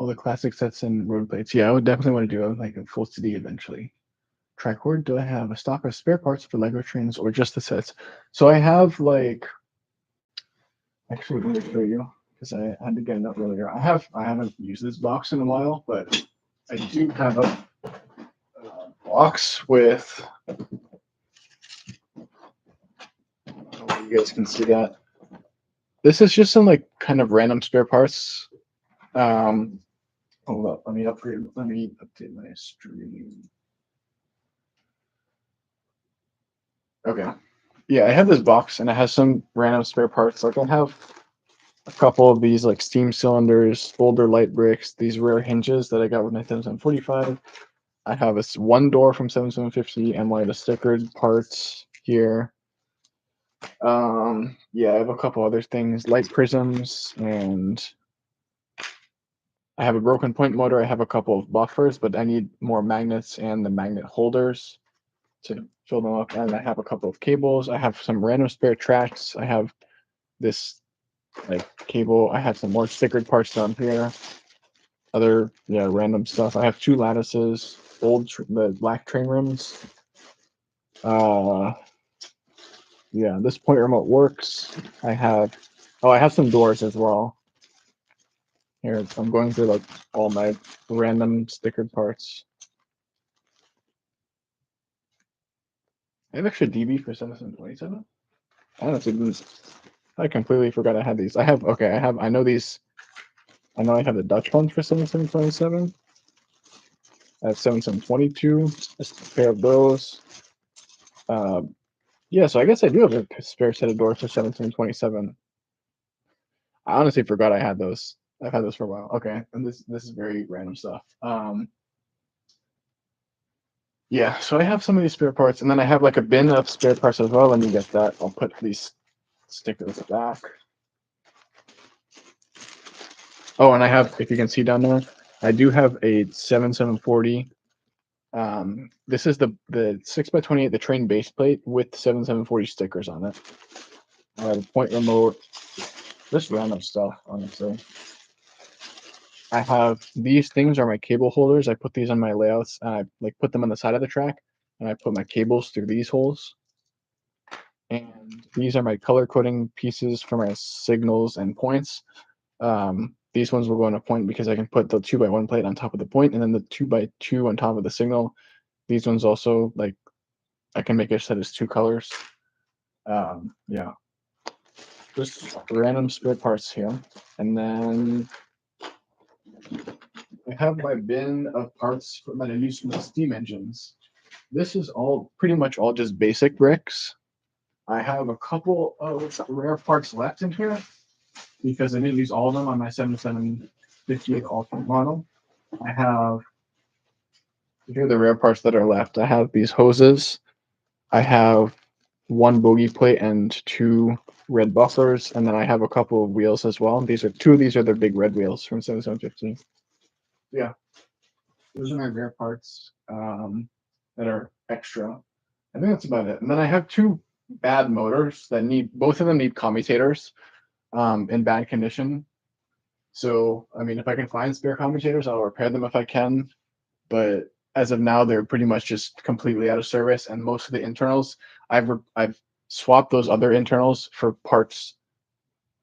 all the classic sets and road plates. Yeah, I would definitely want to do like a full city eventually. Tricord, do I have a stock of spare parts for Lego trains or just the sets? So I have like, actually, let me show you because I had to get it up earlier. I haven't used this box in a while, but I do have a box with. I don't know if you guys can see that. This is just some like kind of random spare parts. Um, Hold up, let me upgrade. Let me update my stream. Okay. Yeah, I have this box and it has some random spare parts. Like I have a couple of these like steam cylinders, older light bricks, these rare hinges that I got with my 7745. I have this one door from 7750 and one of the stickered parts here. Yeah, I have a couple other things, light prisms, and I have a broken point motor. I have a couple of buffers, but I need more magnets and the magnet holders to fill them up. And I have a couple of cables. I have some random spare tracks. I have this like cable. I have some more stickered parts down here. Other random stuff. I have two lattices, the black train rims. Uh, yeah, this point remote works. I have some doors as well. Here, I'm going through like all my random stickered parts. I have extra DB for 7727. Honestly, I completely forgot I had these. I know these. I know I have the Dutch ones for 7727. I have 7722. Just a pair of those. Yeah, so I guess I do have a spare set of doors for 7727. I honestly forgot I had those. I've had those for a while. Okay, and this is very random stuff. Yeah, so I have some of these spare parts, and then I have like a bin of spare parts as well. Let me get that. I'll put these stickers back. Oh, and I have, if you can see down there, I do have a 7740. This is the 6x28, the train base plate with 7740 stickers on it. I have a point remote, just random stuff, honestly. I have these things are my cable holders. I put these on my layouts and I like put them on the side of the track and I put my cables through these holes. And these are my color coding pieces for my signals and points. These ones will go on a point because I can put the 2x1 plate on top of the point and then the 2x2 on top of the signal. These ones also, like, I can make it set as two colors. Yeah. Just random spare parts here. And then I have my bin of parts that I use for my steam engines. This is all pretty much all just basic bricks. I have a couple of rare parts left in here because I didn't use all of them on my 7758 Ultimate model. I have here are the rare parts that are left. I have these hoses. I have one bogey plate and two red buffers, and then I have a couple of wheels as well. Two of these are the big red wheels from 7715. Yeah, those are my rare parts that are extra. I think that's about it. And then I have two bad motors that both of them need commutators in bad condition. So, I mean, if I can find spare commutators, I'll repair them if I can. But as of now, they're pretty much just completely out of service. And most of the internals, I've swapped those other internals for parts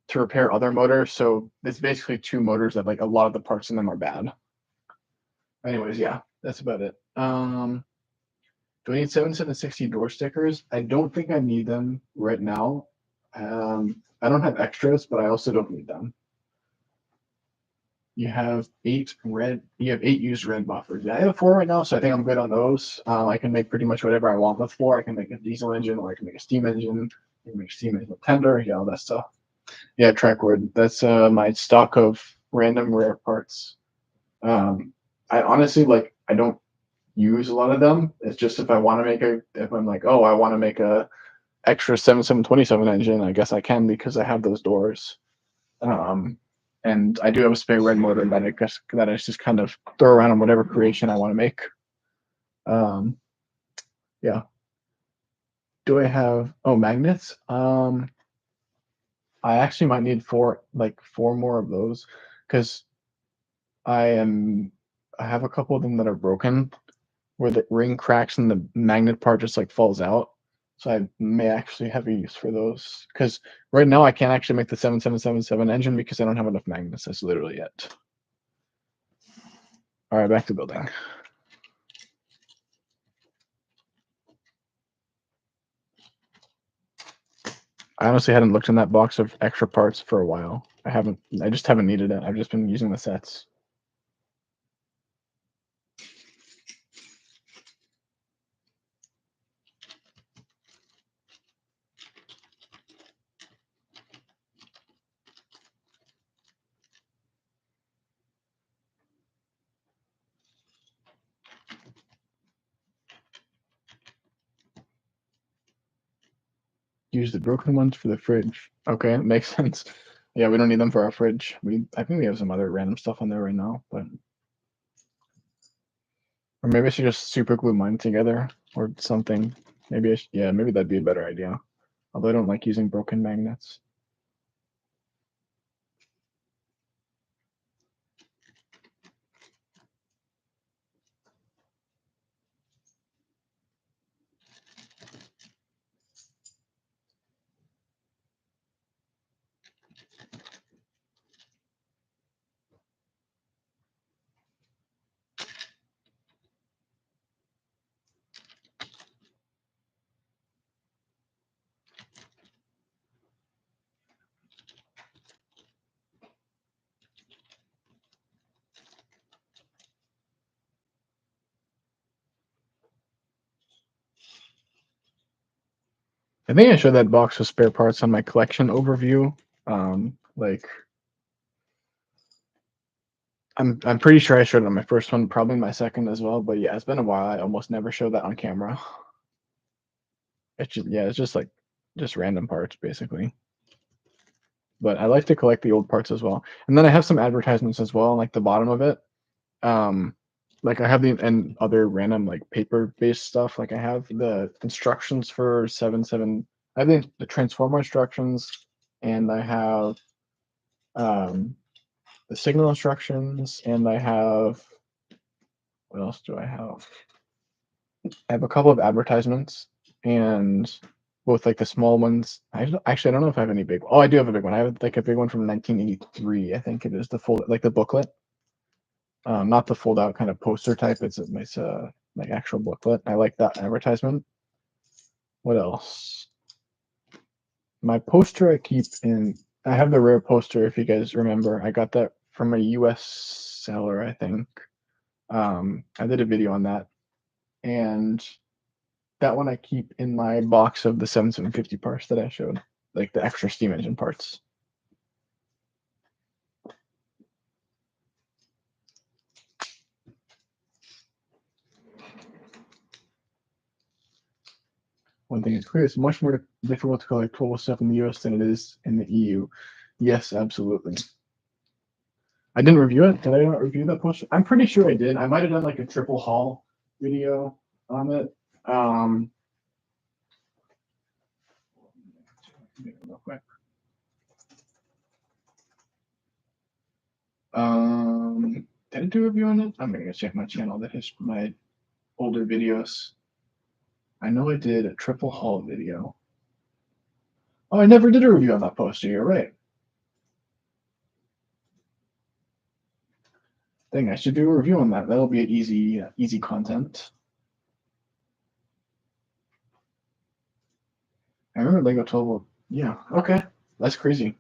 to repair other motors. So it's basically two motors that like a lot of the parts in them are bad. Anyways, yeah, that's about it. Do I need 7760 door stickers? I don't think I need them right now. I don't have extras, but I also don't need them. You have eight used red buffers. Yeah, I have four right now, so I think I'm good on those. I can make pretty much whatever I want with four. I can make a diesel engine, or I can make a steam engine. I can make a steam engine with tender, yeah, all that stuff. Yeah, Trackwood. That's my stock of random rare parts. I honestly I don't use a lot of them. It's just if I'm like, oh, I want to make a extra 7727 engine, I guess I can because I have those doors. And I do have a spare red motor that I just kind of throw around on whatever creation I want to make. Yeah. Do I have magnets? I actually might need four more of those because I have a couple of them that are broken, where the ring cracks and the magnet part just like falls out. So I may actually have a use for those because right now I can't actually make the 7777 engine because I don't have enough magnets. That's literally it. All right, back to building. I honestly hadn't looked in that box of extra parts for a while. I just haven't needed it. I've just been using the sets. Use the broken ones for the fridge. Okay, it makes sense. Yeah, we don't need them for our fridge. I think we have some other random stuff on there right now, but or maybe I should just super glue mine together or something. Maybe yeah, maybe that'd be a better idea. Although I don't like using broken magnets. I think I showed that box of spare parts on my collection overview. Like I'm pretty sure I showed it on my first one, probably my second as well. But yeah, it's been a while. I almost never show that on camera. It's just yeah, it's just like just random parts basically. But I like to collect the old parts as well. And then I have some advertisements as well, like the bottom of it. Um, like I have the and other random like paper-based stuff. Like I have the instructions for 7.7. I have the transformer instructions, and I have um, the signal instructions, and I have what else do I have? I have a couple of advertisements, and both like the small ones. Actually, I don't know if I have any big. Oh, I do have a big one. I have like a big one from 1983. I think it is the full like the booklet. Not the fold out kind of poster type. It's a nice like actual booklet. I like that advertisement. What else? My poster I keep in. I have the rare poster. If you guys remember, I got that from a U.S. seller. I think. I did a video on that, and that one I keep in my box of the 7750 parts that I showed, like the extra steam engine parts. One thing is clear: it's much more difficult to collect total stuff in the U.S. than it is in the EU. Yes, absolutely. I didn't review it. Did I not review that poster? I'm pretty sure I did. I might have done like a triple haul video on it. Real quick. Did I do a review on it? I'm gonna go check my channel. That is my older videos. I know I did a triple haul video. Oh, I never did a review on that poster. You're right. Dang, I should do a review on that. That'll be an easy content. I remember Lego 12. Yeah, okay. That's crazy.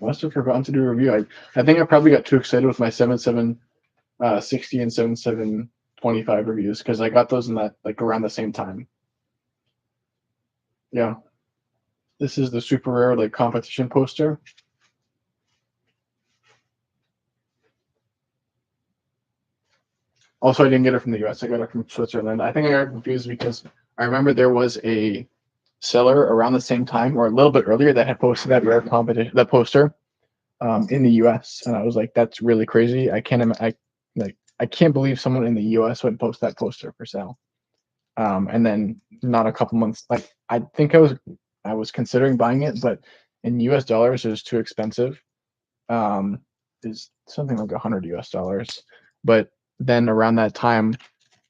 I must have forgotten to do a review. I think I probably got too excited with my 7.760 and 7.725 reviews because I got those in that like around the same time. Yeah. This is the super rare like competition poster. Also, I didn't get it from the US. I got it from Switzerland. I think I got confused because I remember there was a seller around the same time or a little bit earlier that had posted that rare competition that poster in the US, and I was like, that's really crazy. I can't believe someone in the US would post that poster for sale. And then not a couple months, like I think I was considering buying it, but in US dollars it was too expensive. Um, is something like $100 US. But then around that time,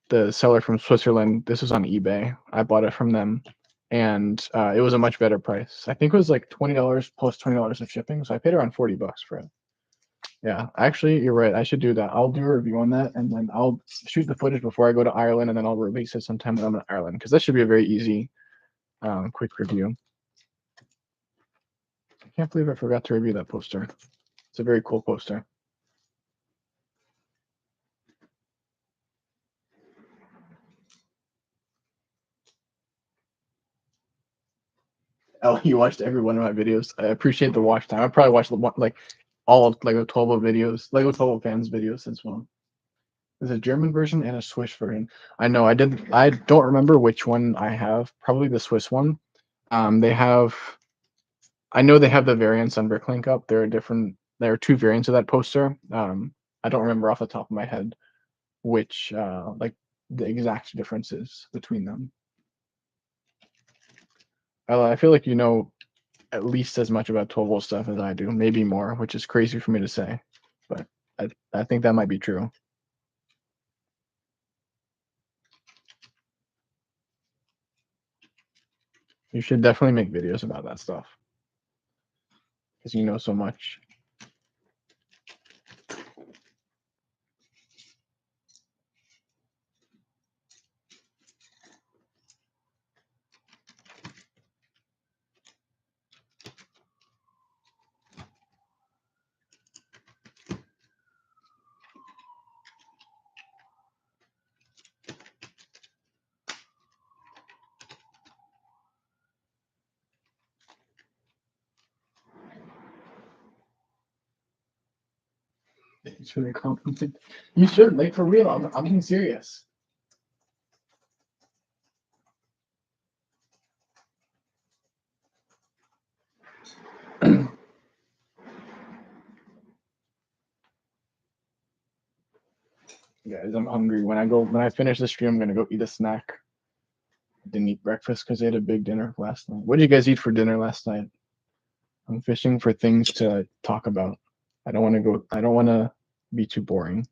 the seller from Switzerland, this was on eBay. I bought it from them, and it was a much better price. I think it was like $20 plus $20 of shipping, so I paid around $40 for it. Yeah, actually, you're right. I should do that. I'll do a review on that, and then I'll shoot the footage before I go to Ireland, and then I'll release it sometime when I'm in Ireland, because that should be a very easy, quick review. I can't believe I forgot to review that poster. It's a very cool poster. Oh, you watched every one of my videos. I appreciate the watch time. I probably watched like all of Lego 12 videos, Lego 12 fans videos as well. There's a German version and a Swiss version. I know I did. I don't remember which one I have. Probably the Swiss one. They have. I know they have the variants on Bricklink up. There are different. There are two variants of that poster. I don't remember off the top of my head which like the exact differences between them. I feel like you know at least as much about 12 volt stuff as I do, maybe more, which is crazy for me to say, but I think that might be true. You should definitely make videos about that stuff because you know so much. It's really complicated. You should, like, for real. I'm being serious. Guys, I'm hungry. When I finish the stream, I'm gonna go eat a snack. Didn't eat breakfast because I had a big dinner last night. What did you guys eat for dinner last night? I'm fishing for things to talk about. I don't want to go. I don't want to be too boring.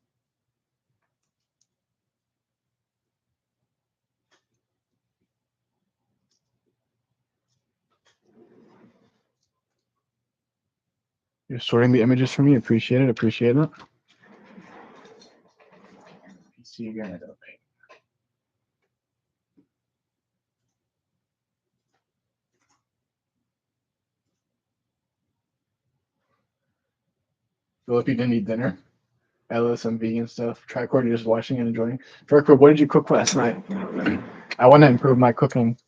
You're sorting the images for me. Appreciate it. Appreciate it. See you again. Philip, you didn't eat dinner. Ella, some vegan stuff. Tricord, you're just watching and enjoying. Tricord, what did you cook last night? I want to improve my cooking.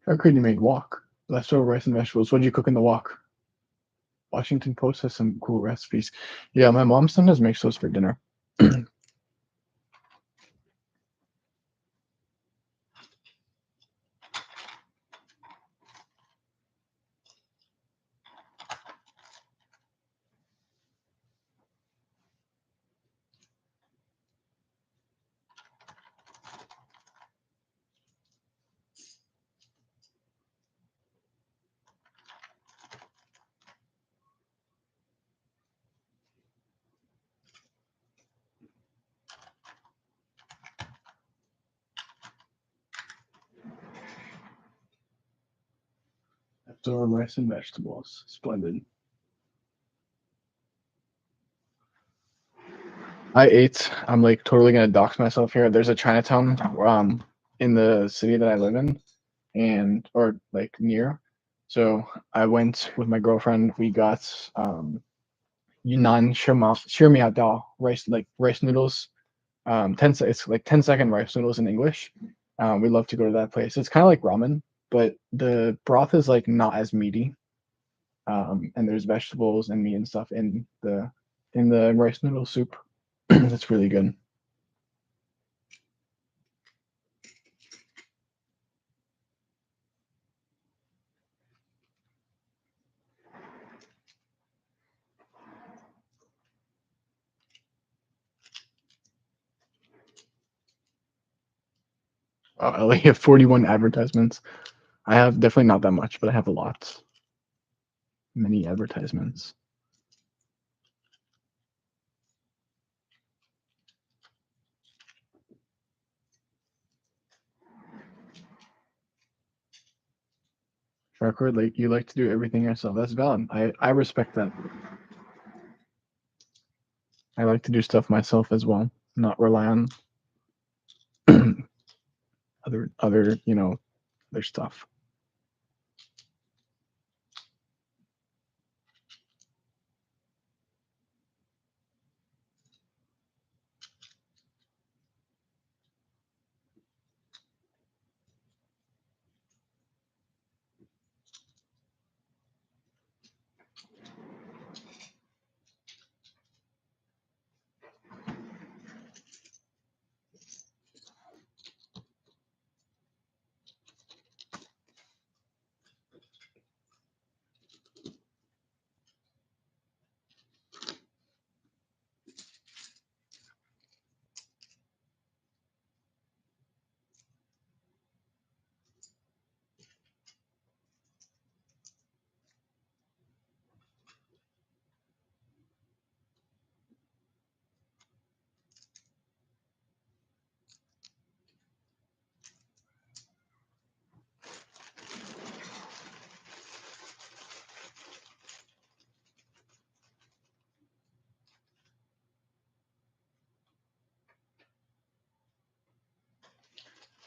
Tricord, you made wok. Leftover rice and vegetables. What did you cook in the wok? Washington Post has some cool recipes. Yeah, my mom sometimes makes those for dinner. Leftover rice and vegetables. Splendid. I ate. I'm like totally gonna dox myself here. There's a Chinatown in the city that I live in, and or like near. So I went with my girlfriend. We got Yunnan Shirmiao Dao rice, like rice noodles. It's like 10-second rice noodles in English. We love to go to that place. It's kind of like ramen, but the broth is like not as meaty. And there's vegetables and meat and stuff in the rice noodle soup. That's really good. I only have 41 advertisements. I have definitely not that much, but I have a lot. Many advertisements. Sharkwood, like you like to do everything yourself. That's valid. I respect that. I like to do stuff myself as well, not rely on other other stuff.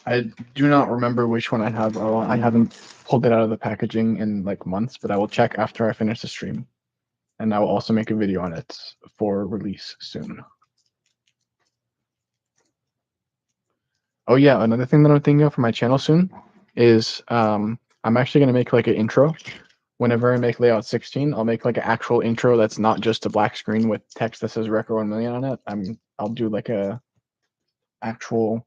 I do not remember which one I have. Oh, I haven't pulled it out of the packaging in like months, but I will check after I finish the stream. And I will also make a video on it for release soon. Oh yeah, another thing that I'm thinking of for my channel soon is I'm actually gonna make like an intro. Whenever I make layout 16, I'll make like an actual intro that's not just a black screen with text that says Record 1 million on it. I'll do like a actual,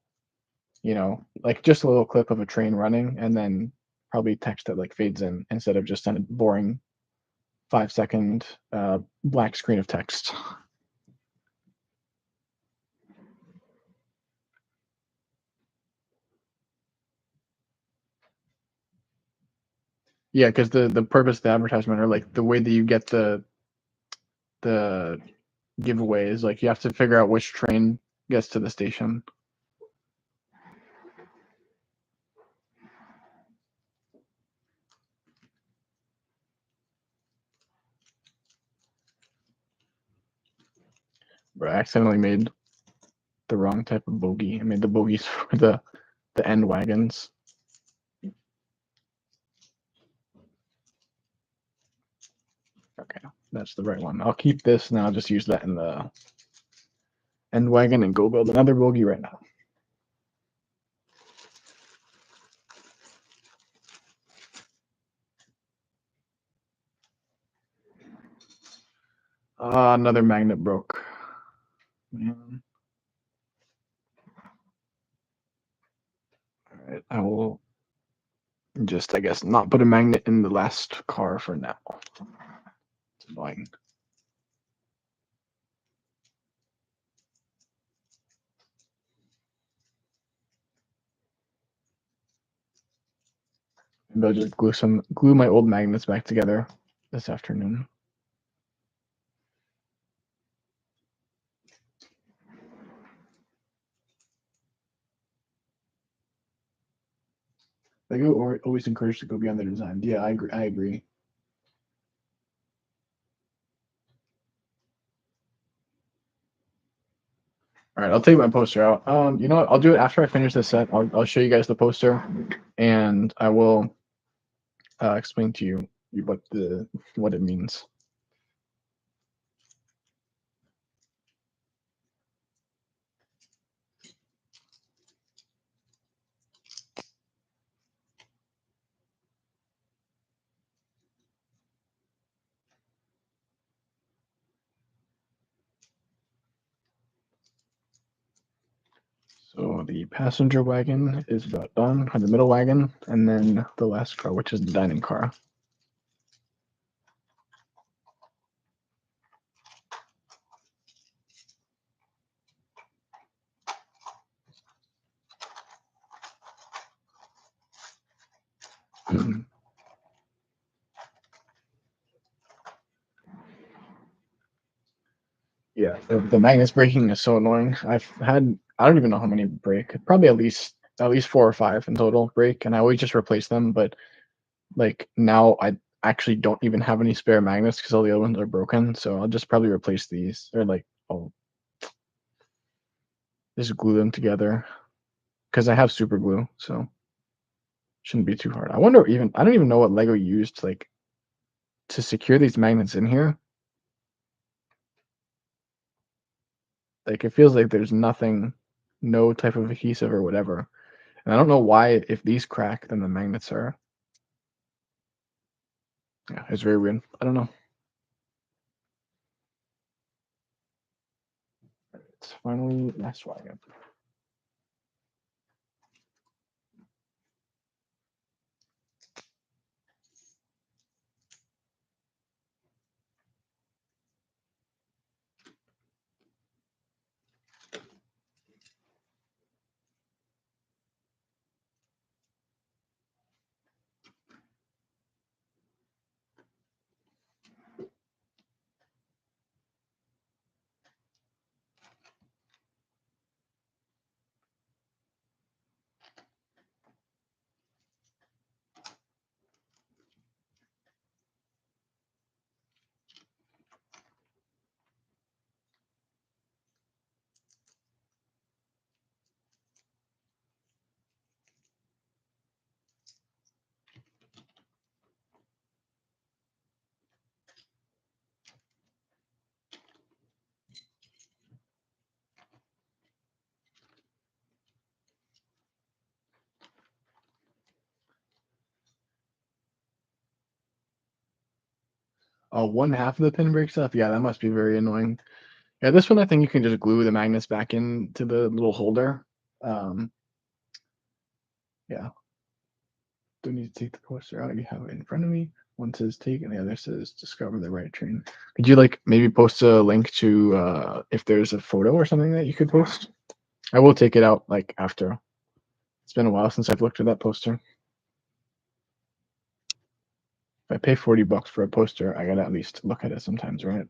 like just a little clip of a train running and then probably text that like fades in instead of just a boring 5-second black screen of text. Yeah, because the purpose of the advertisement or like the way that you get the giveaway is like you have to figure out which train gets to the station. But I accidentally made the wrong type of bogie. I made the bogies for the end wagons. Okay, that's the right one. I'll keep this and I'll just use that in the end wagon and go build another bogie right now. Another magnet broke. Man. All right, I will just, I guess, not put a magnet in the last car for now. It's annoying. Maybe I'll just glue my old magnets back together this afternoon. Like always encouraged to go beyond the design. Yeah, I agree. I agree. All right, I'll take my poster out. You know what? I'll do it after I finish this set. I'll show you guys the poster, and I will explain to you what it means. So the passenger wagon is about done, or the middle wagon, and then the last car, which is the dining car. Yeah, the magnets breaking is so annoying. I don't even know how many break. Probably at least 4 or 5 in total break, and I always just replace them. But like now, I actually don't even have any spare magnets because all the other ones are broken. So I'll just probably replace these, or like I'll just glue them together because I have super glue, so shouldn't be too hard. I don't even know what Lego used like to secure these magnets in here. Like it feels like there's nothing, no type of adhesive or whatever. And I don't know why if these crack, then the magnets are. Yeah, it's very weird. I don't know. It's finally last wagon. Oh, one half of the pin breaks off. Yeah, that must be very annoying. Yeah, this one I think you can just glue the magnets back into the little holder. Um, yeah, don't need to take the poster out. You have it in front of me. One says take, and the other says discover the right train. Could you like maybe post a link to if there's a photo or something that you could post? I will take it out like after. It's been a while since I've looked at that poster. If I pay $40 for a poster, I gotta at least look at it sometimes, right?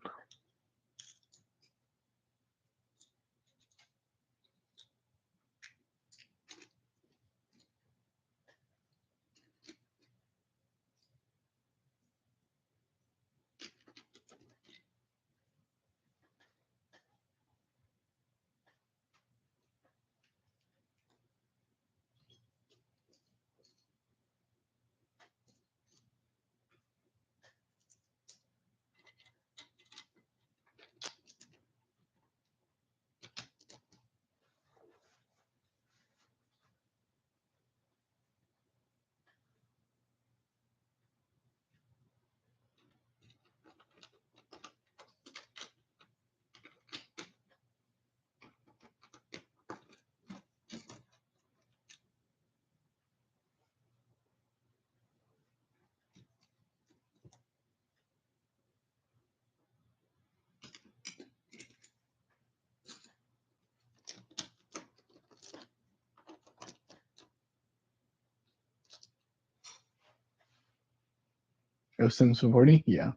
Oh, Sims 40? Yeah.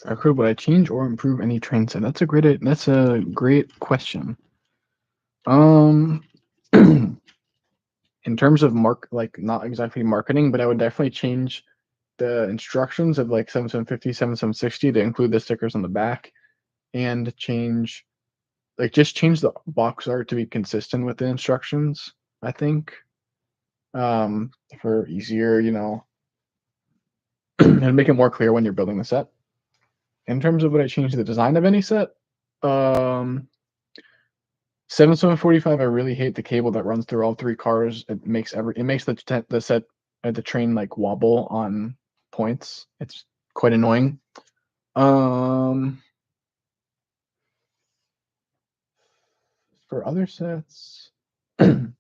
If I could, would I change or improve any train set? That's a great question. Um, in terms of like not exactly marketing, but I would definitely change the instructions of like 7750, 7760 to include the stickers on the back, and just change the box art to be consistent with the instructions, I think. For easier, and make it more clear when you're building the set. In terms of would I change the design of any set? Um 7745, I really hate the cable that runs through all three cars. It makes the set the train like wobble on points. It's quite annoying. Um for other sets, I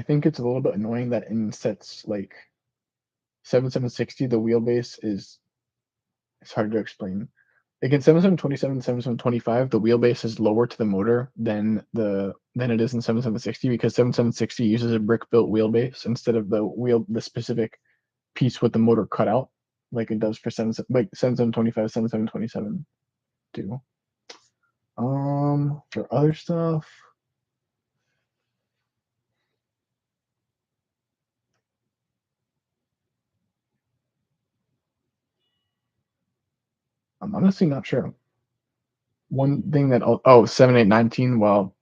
think it's a little bit annoying that in sets like 7760, the wheelbase is it's hard to explain. Like in 7727, 7725, the wheelbase is lower to the motor than it is in 7760 because 7760 uses a brick built wheelbase instead of the specific piece with the motor cut out, like it does for 7725, 7727 do. For other stuff, I'm honestly not sure. One thing that 7819, well,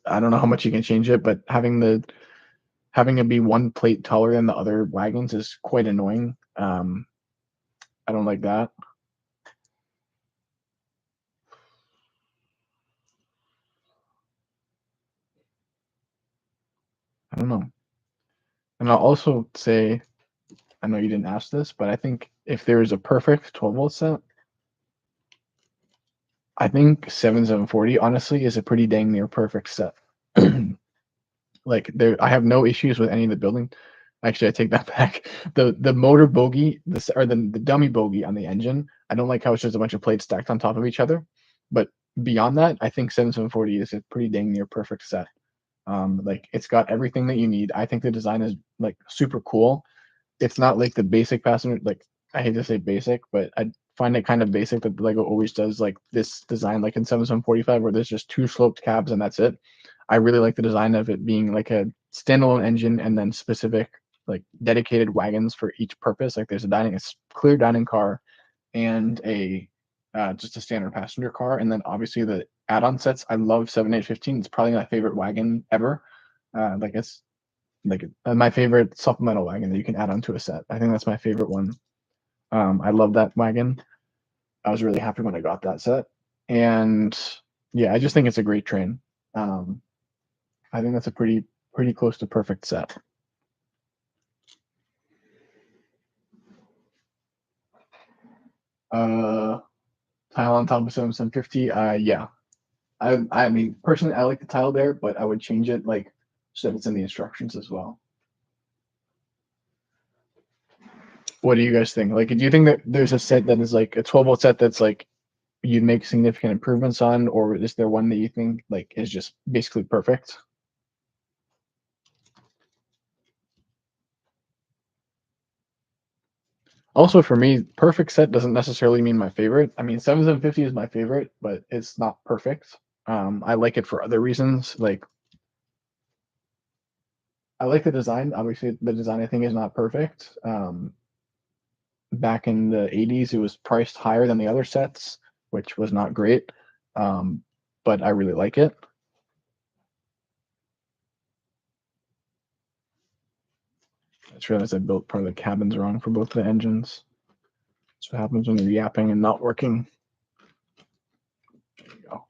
I don't know how much you can change it, but having it be one plate taller than the other wagons is quite annoying. I don't like that. I don't know. And I'll also say, I know you didn't ask this, but I think if there is a perfect 12-volt set, I think 7740 honestly is a pretty dang near perfect set. Like I have no issues with any of the building. Actually, I take that back. The motor bogie, the dummy bogie on the engine, I don't like how it's just a bunch of plates stacked on top of each other. But beyond that, I think 7740 is a pretty dang near perfect set. Like it's got everything that you need. I think the design is like super cool. It's not like the basic passenger, like I hate to say basic, but I find it kind of basic that Lego always does like this design, like in 7745, where there's just two sloped cabs and that's it. I really like the design of it being like a standalone engine and then specific like dedicated wagons for each purpose. Like there's a clear dining car and a just a standard passenger car, and then obviously the add-on sets. I love 7815. It's probably my favorite wagon ever. Like it's like my favorite supplemental wagon that you can add onto a set. I think that's my favorite one. I love that wagon. I was really happy when I got that set, and yeah, I just think it's a great train. Um, I think that's a pretty close to perfect set. Uh, Tile on top of 7750. Yeah, I mean personally I like the tile there, but I would change it like so that it's in the instructions as well. What do you guys think? Like, do you think that there's a set that is like a 12-volt set that's like you'd make significant improvements on, or is there one that you think like is just basically perfect? Also, for me, perfect set doesn't necessarily mean my favorite. I mean, 7750 is my favorite, but it's not perfect. I like it for other reasons. Like I like the design. Obviously, the design I think is not perfect. Back in the 80s, it was priced higher than the other sets, which was not great. Um, but I really like it. I just realized I built part of the cabins wrong for both the engines. That's what happens when you're yapping and not working. There you go.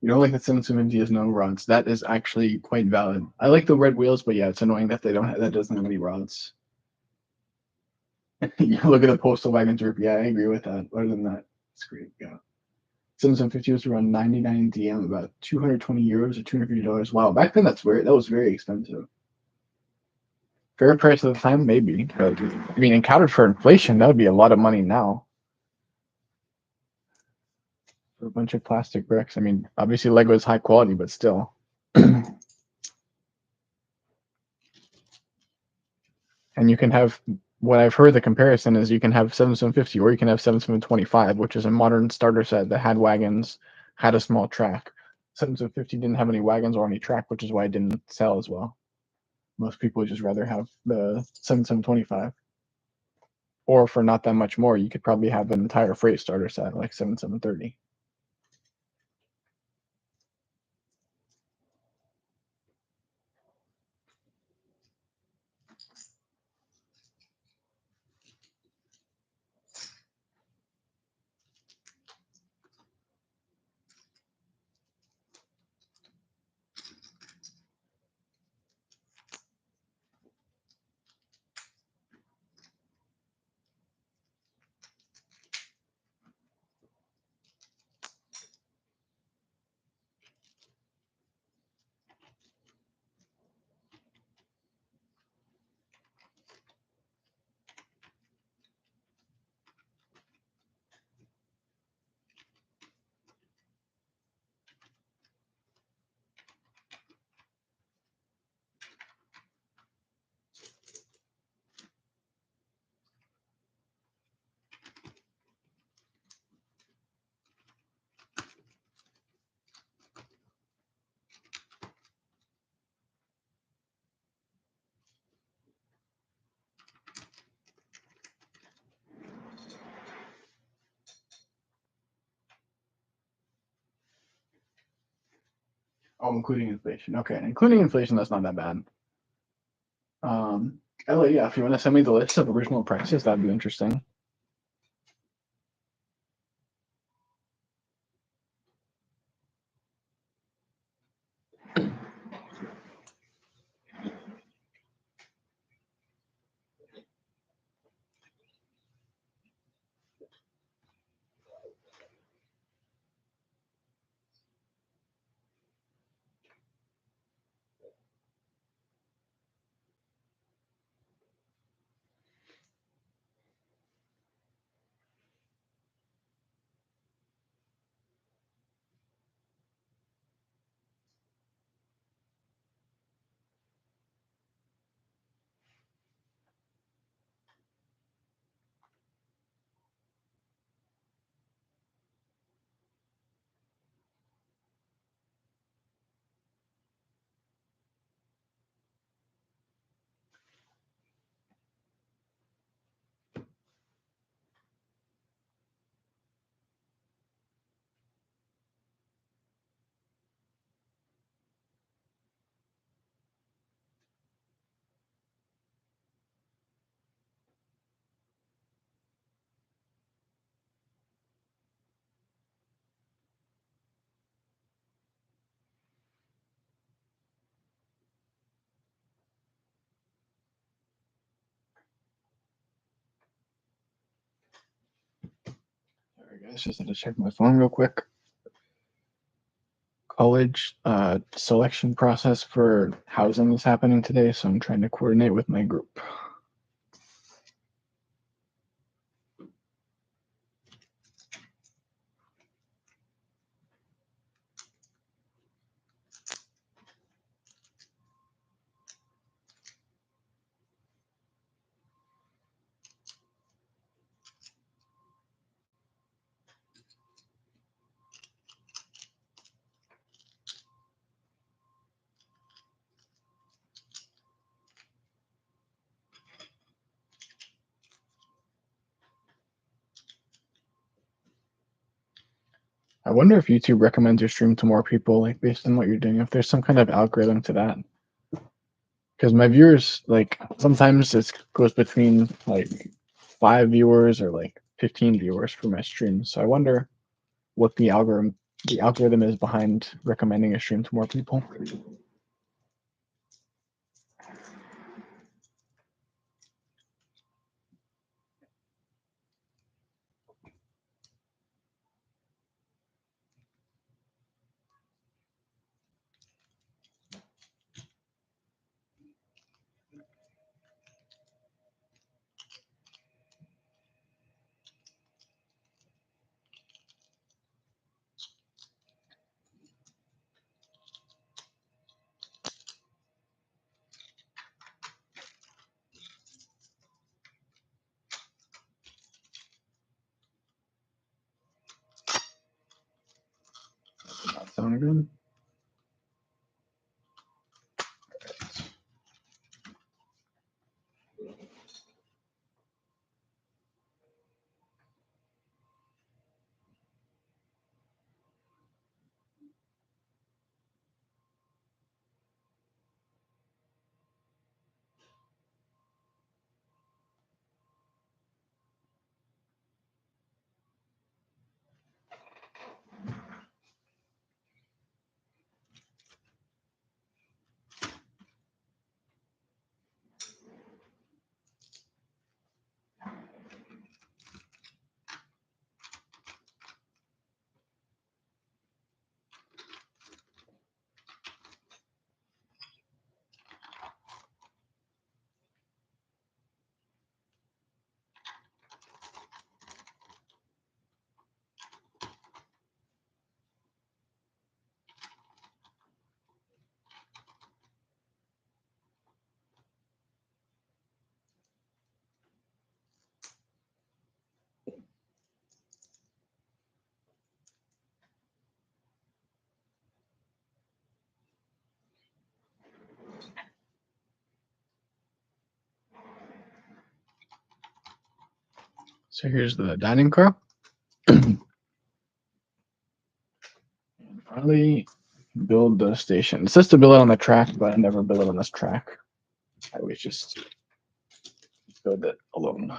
You know, like the 750 has no rods. That is actually quite valid. I like the red wheels, but yeah, it's annoying that they don't have, that doesn't have any rods. You look at the postal wagon drip. Yeah, I agree with that. Other than that, it's great. Yeah. 750 was around 99 DM, about 220 euros or $250. Wow, back then that was very expensive. Fair price at the time, maybe. But I mean, accounted for inflation, that would be a lot of money now for a bunch of plastic bricks. I mean, obviously Lego is high quality, but still. And you can have what I've heard the comparison is you can have 7750 or you can have 7725, which is a modern starter set that had wagons, had a small track. 7750 didn't have any wagons or any track, which is why it didn't sell as well. Most people would just rather have the 7725. Or for not that much more, you could probably have an entire freight starter set like 7730. Oh, including inflation. Okay, including inflation, that's not that bad. Yeah, if you want to send me the list of original prices, that'd be interesting. Sorry, guys, just had to check my phone real quick. College selection process for housing is happening today, so I'm trying to coordinate with my group. I wonder if YouTube recommends your stream to more people, like based on what you're doing, if there's some kind of algorithm to that. Because my viewers, like, sometimes it goes between like 5 viewers or like 15 viewers for my stream. So I wonder what the algorithm is behind recommending a stream to more people. Does not sound good. So here's the dining car. Finally build the station. It says to build it on the track, but I never build it on this track. I always just build it alone.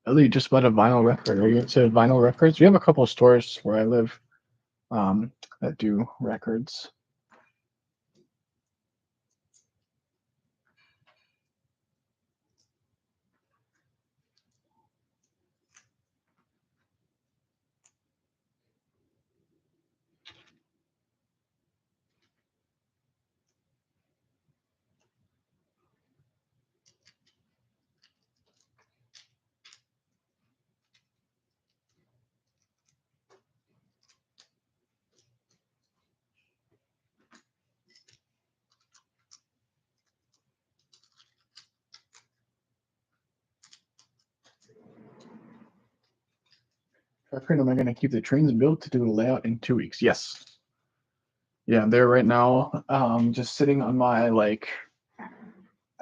Ellie just bought a vinyl record. Are you into vinyl records? We have a couple of stores where I live that do records. Am I going to keep the trains built to do a layout in 2 weeks? Yes. Yeah, I'm there right now. Just sitting on my like,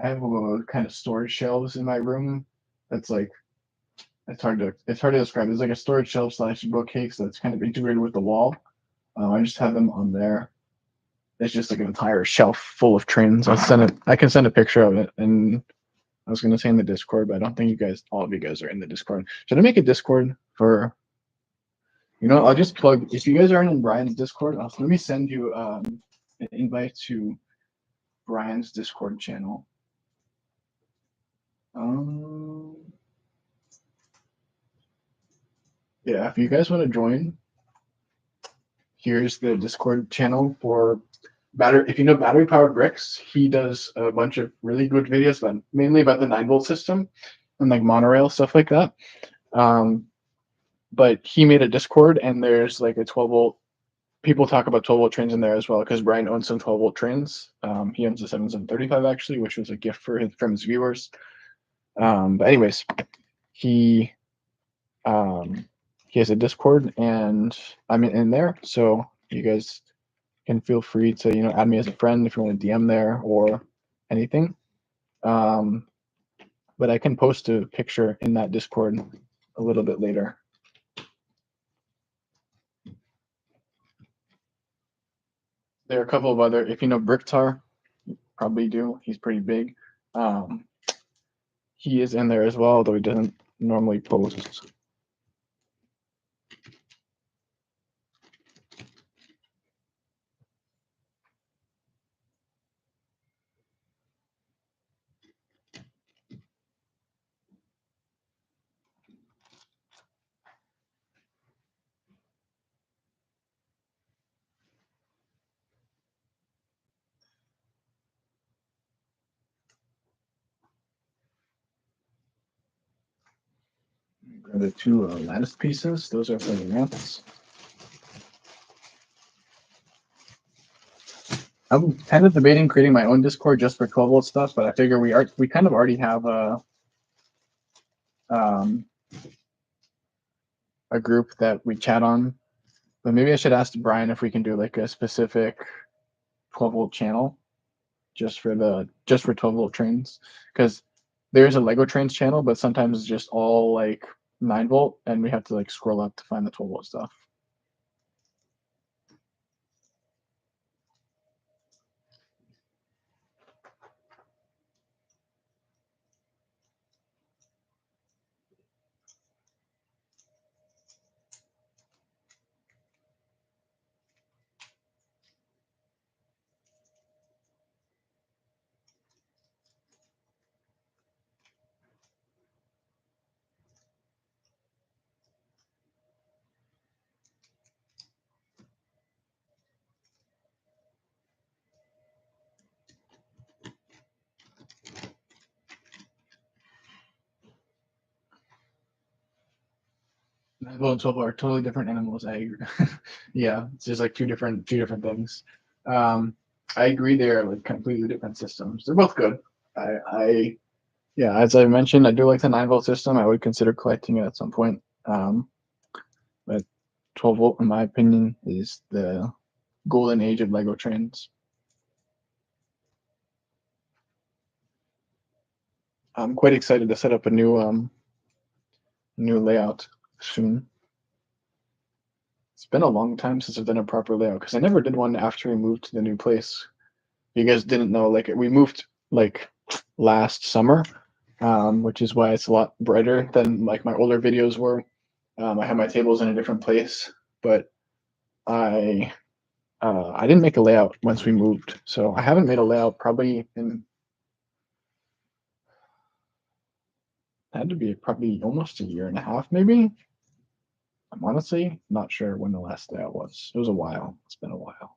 I have a kind of storage shelves in my room. That's like it's hard to describe. It's like a storage shelf slash bookcase that's kind of integrated with the wall. I just have them on there. It's just like an entire shelf full of trains. I can send a picture of it, and I was gonna say in the Discord, but I don't think all of you guys are in the Discord. Should I make a Discord for? I'll just plug. If you guys aren't in Brian's Discord, let me send you an invite to Brian's Discord channel. Yeah, if you guys want to join, here's the Discord channel for battery. If you know Battery Powered Bricks, he does a bunch of really good videos, but mainly about the 9-volt system and like monorail stuff like that. But he made a Discord, and there's like a 12-volt people talk about 12-volt trains in there as well because Brian owns some 12-volt trains. He owns a 7735 actually, which was a gift from his viewers. But anyways, he he has a Discord and I'm in there, so you guys can feel free to add me as a friend if you want to DM there or anything. But I can post a picture in that Discord a little bit later. There are a couple of other, if you know Bricktar, you probably do. He's pretty big. He is in there as well, though he doesn't normally post. Grab the two lattice pieces. Those are for the ramps. I'm kind of debating creating my own Discord just for 12-volt stuff, but I figure we kind of already have a group that we chat on. But maybe I should ask Brian if we can do like a specific 12-volt channel just for 12-volt trains, because there's a Lego Trains channel, but sometimes it's just all like 9-volt, and we have to like scroll up to find the 12-volt stuff. Well, and 12 are totally different animals. Yeah, it's just like two different things. I agree they're like completely different systems. They're both good. Yeah, as I mentioned, I do like the 9-volt system. I would consider collecting it at some point. But 12-volt, in my opinion, is the golden age of Lego trains. I'm quite excited to set up a new layout soon. It's been a long time since I've done a proper layout because I never did one after we moved to the new place. You guys didn't know, like we moved like last summer, which is why it's a lot brighter than like my older videos were. I have my tables in a different place, but I didn't make a layout once we moved, so I haven't made a layout probably in had to be probably almost a year and a half, maybe. I'm honestly not sure when the last layout was. It was a while. It's been a while.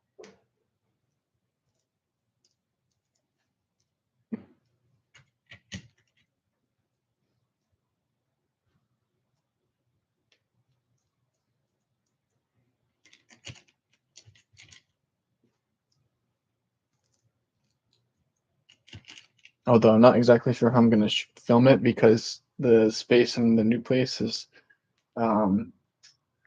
Although I'm not exactly sure how I'm going to film it because the space in the new place is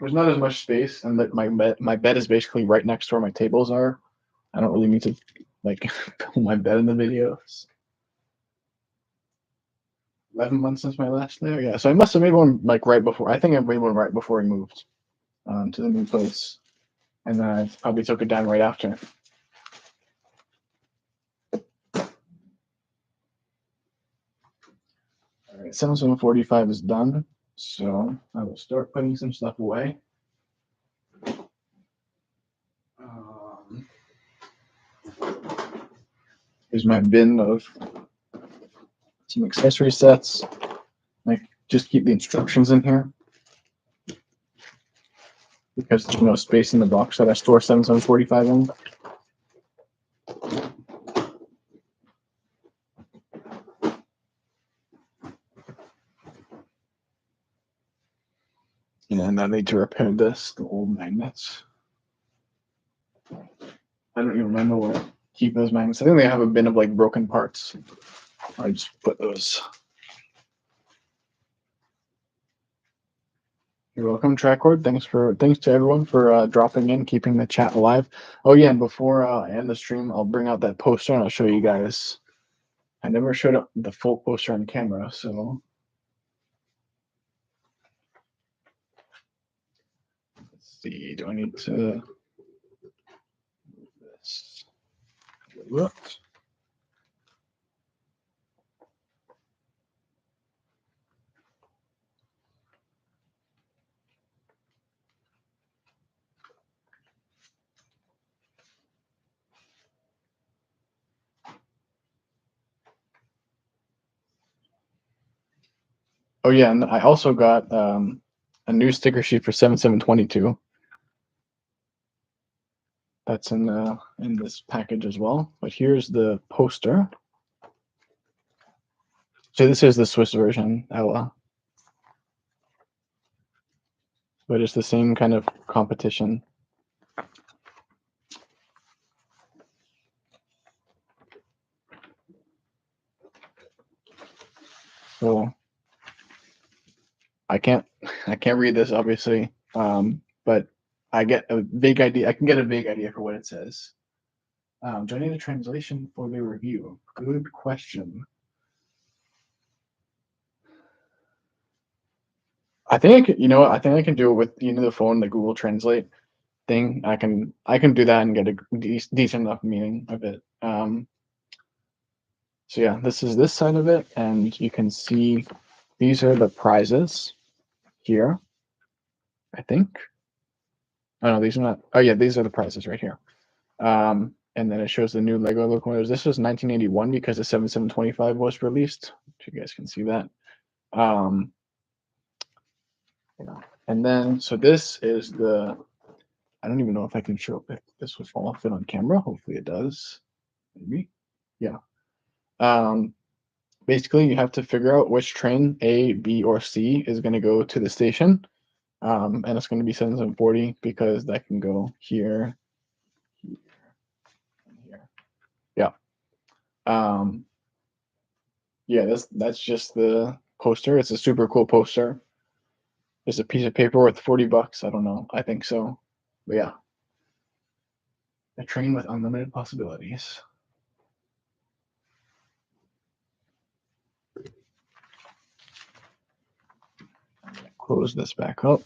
there's not as much space, and that my bed is basically right next to where my tables are. I don't really need to like film my bed in the videos. 11 months since my last layout, yeah. So I must have made one like right before. I think I made one right before we moved to the new place, and then I probably took it down right after. All right, 7745 is done, so I will start putting some stuff away. Here's my bin of some accessory sets. Like, just keep the instructions in here because there's no space in the box that I store 7745 in. And then I need to repair the old magnets. I don't even remember where to keep those magnets. I think they have a bin of like broken parts. I just put those. You're welcome, Trackcord. Thanks to everyone for dropping in, keeping the chat alive. Oh yeah, and before I end the stream, I'll bring out that poster and I'll show you guys. I never showed up the full poster on camera, so let's see. Do I need to move this? Whoops. Oh yeah, and I also got a new sticker sheet for 7722. That's in this package as well. But here's the poster. So this is the Swiss version, Ella. But it's the same kind of competition. So I can't read this obviously, but I get a vague idea. I can get a vague idea for what it says. Do I need a translation for the review? Good question. I think you know what? I think I can do it with the phone, the Google Translate thing. I can do that and get a decent enough meaning of it. So yeah, this is this side of it, and you can see these are the prizes here. I think. Oh no, these are not. Oh yeah, these are the prizes right here. And then it shows the new Lego locomotives. This was 1981 because the 7725 was released. If you guys can see that. Yeah. And then so this is the. I don't even know if I can show if this would fall off it on camera. Hopefully it does. Maybe. Yeah. Basically, you have to figure out which train A, B, or C is going to go to the station. And it's going to be 7740 because that can go here, here, and here. Yeah. Yeah, that's just the poster. It's a super cool poster. There's a piece of paper worth $40. I don't know. I think so. But yeah, a train with unlimited possibilities. Close this back up.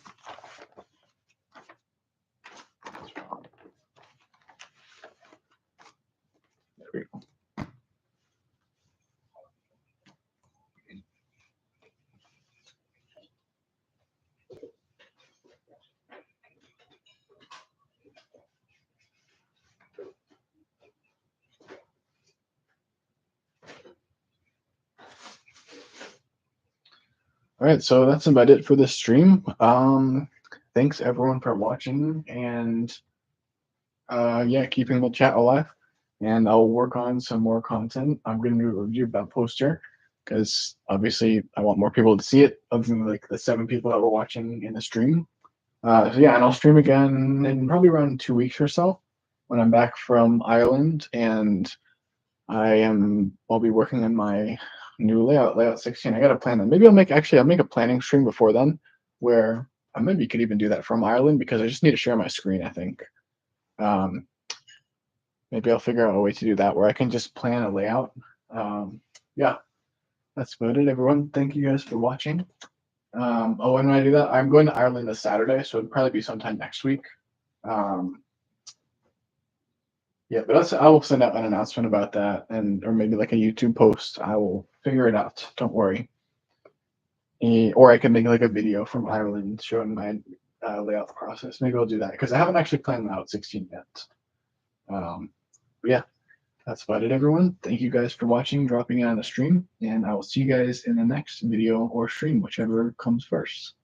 There we go. All right, so that's about it for this stream. Thanks everyone for watching and yeah, keeping the chat alive. And I'll work on some more content. I'm going to do a review of that poster because obviously I want more people to see it, other than like the 7 people that were watching in the stream. So yeah, and I'll stream again in probably around 2 weeks or so when I'm back from Ireland, and I'll be working on my new layout 16. I got to plan that. Maybe I'll make a planning stream before then, where I maybe could even do that from Ireland because I just need to share my screen. I think. Um, Maybe I'll figure out a way to do that where I can just plan a layout. Yeah, that's about it, everyone. Thank you guys for watching. Oh, when I do that, I'm going to Ireland this Saturday, so it'll probably be sometime next week. Um, yeah, but I will send out an announcement about that, or maybe like a YouTube post. I will figure it out. Don't worry. Or I can make like a video from Ireland showing my layout process. Maybe I'll do that because I haven't actually planned Layout 16 yet. Yeah, that's about it, everyone. Thank you guys for watching, dropping in on the stream, and I will see you guys in the next video or stream, whichever comes first.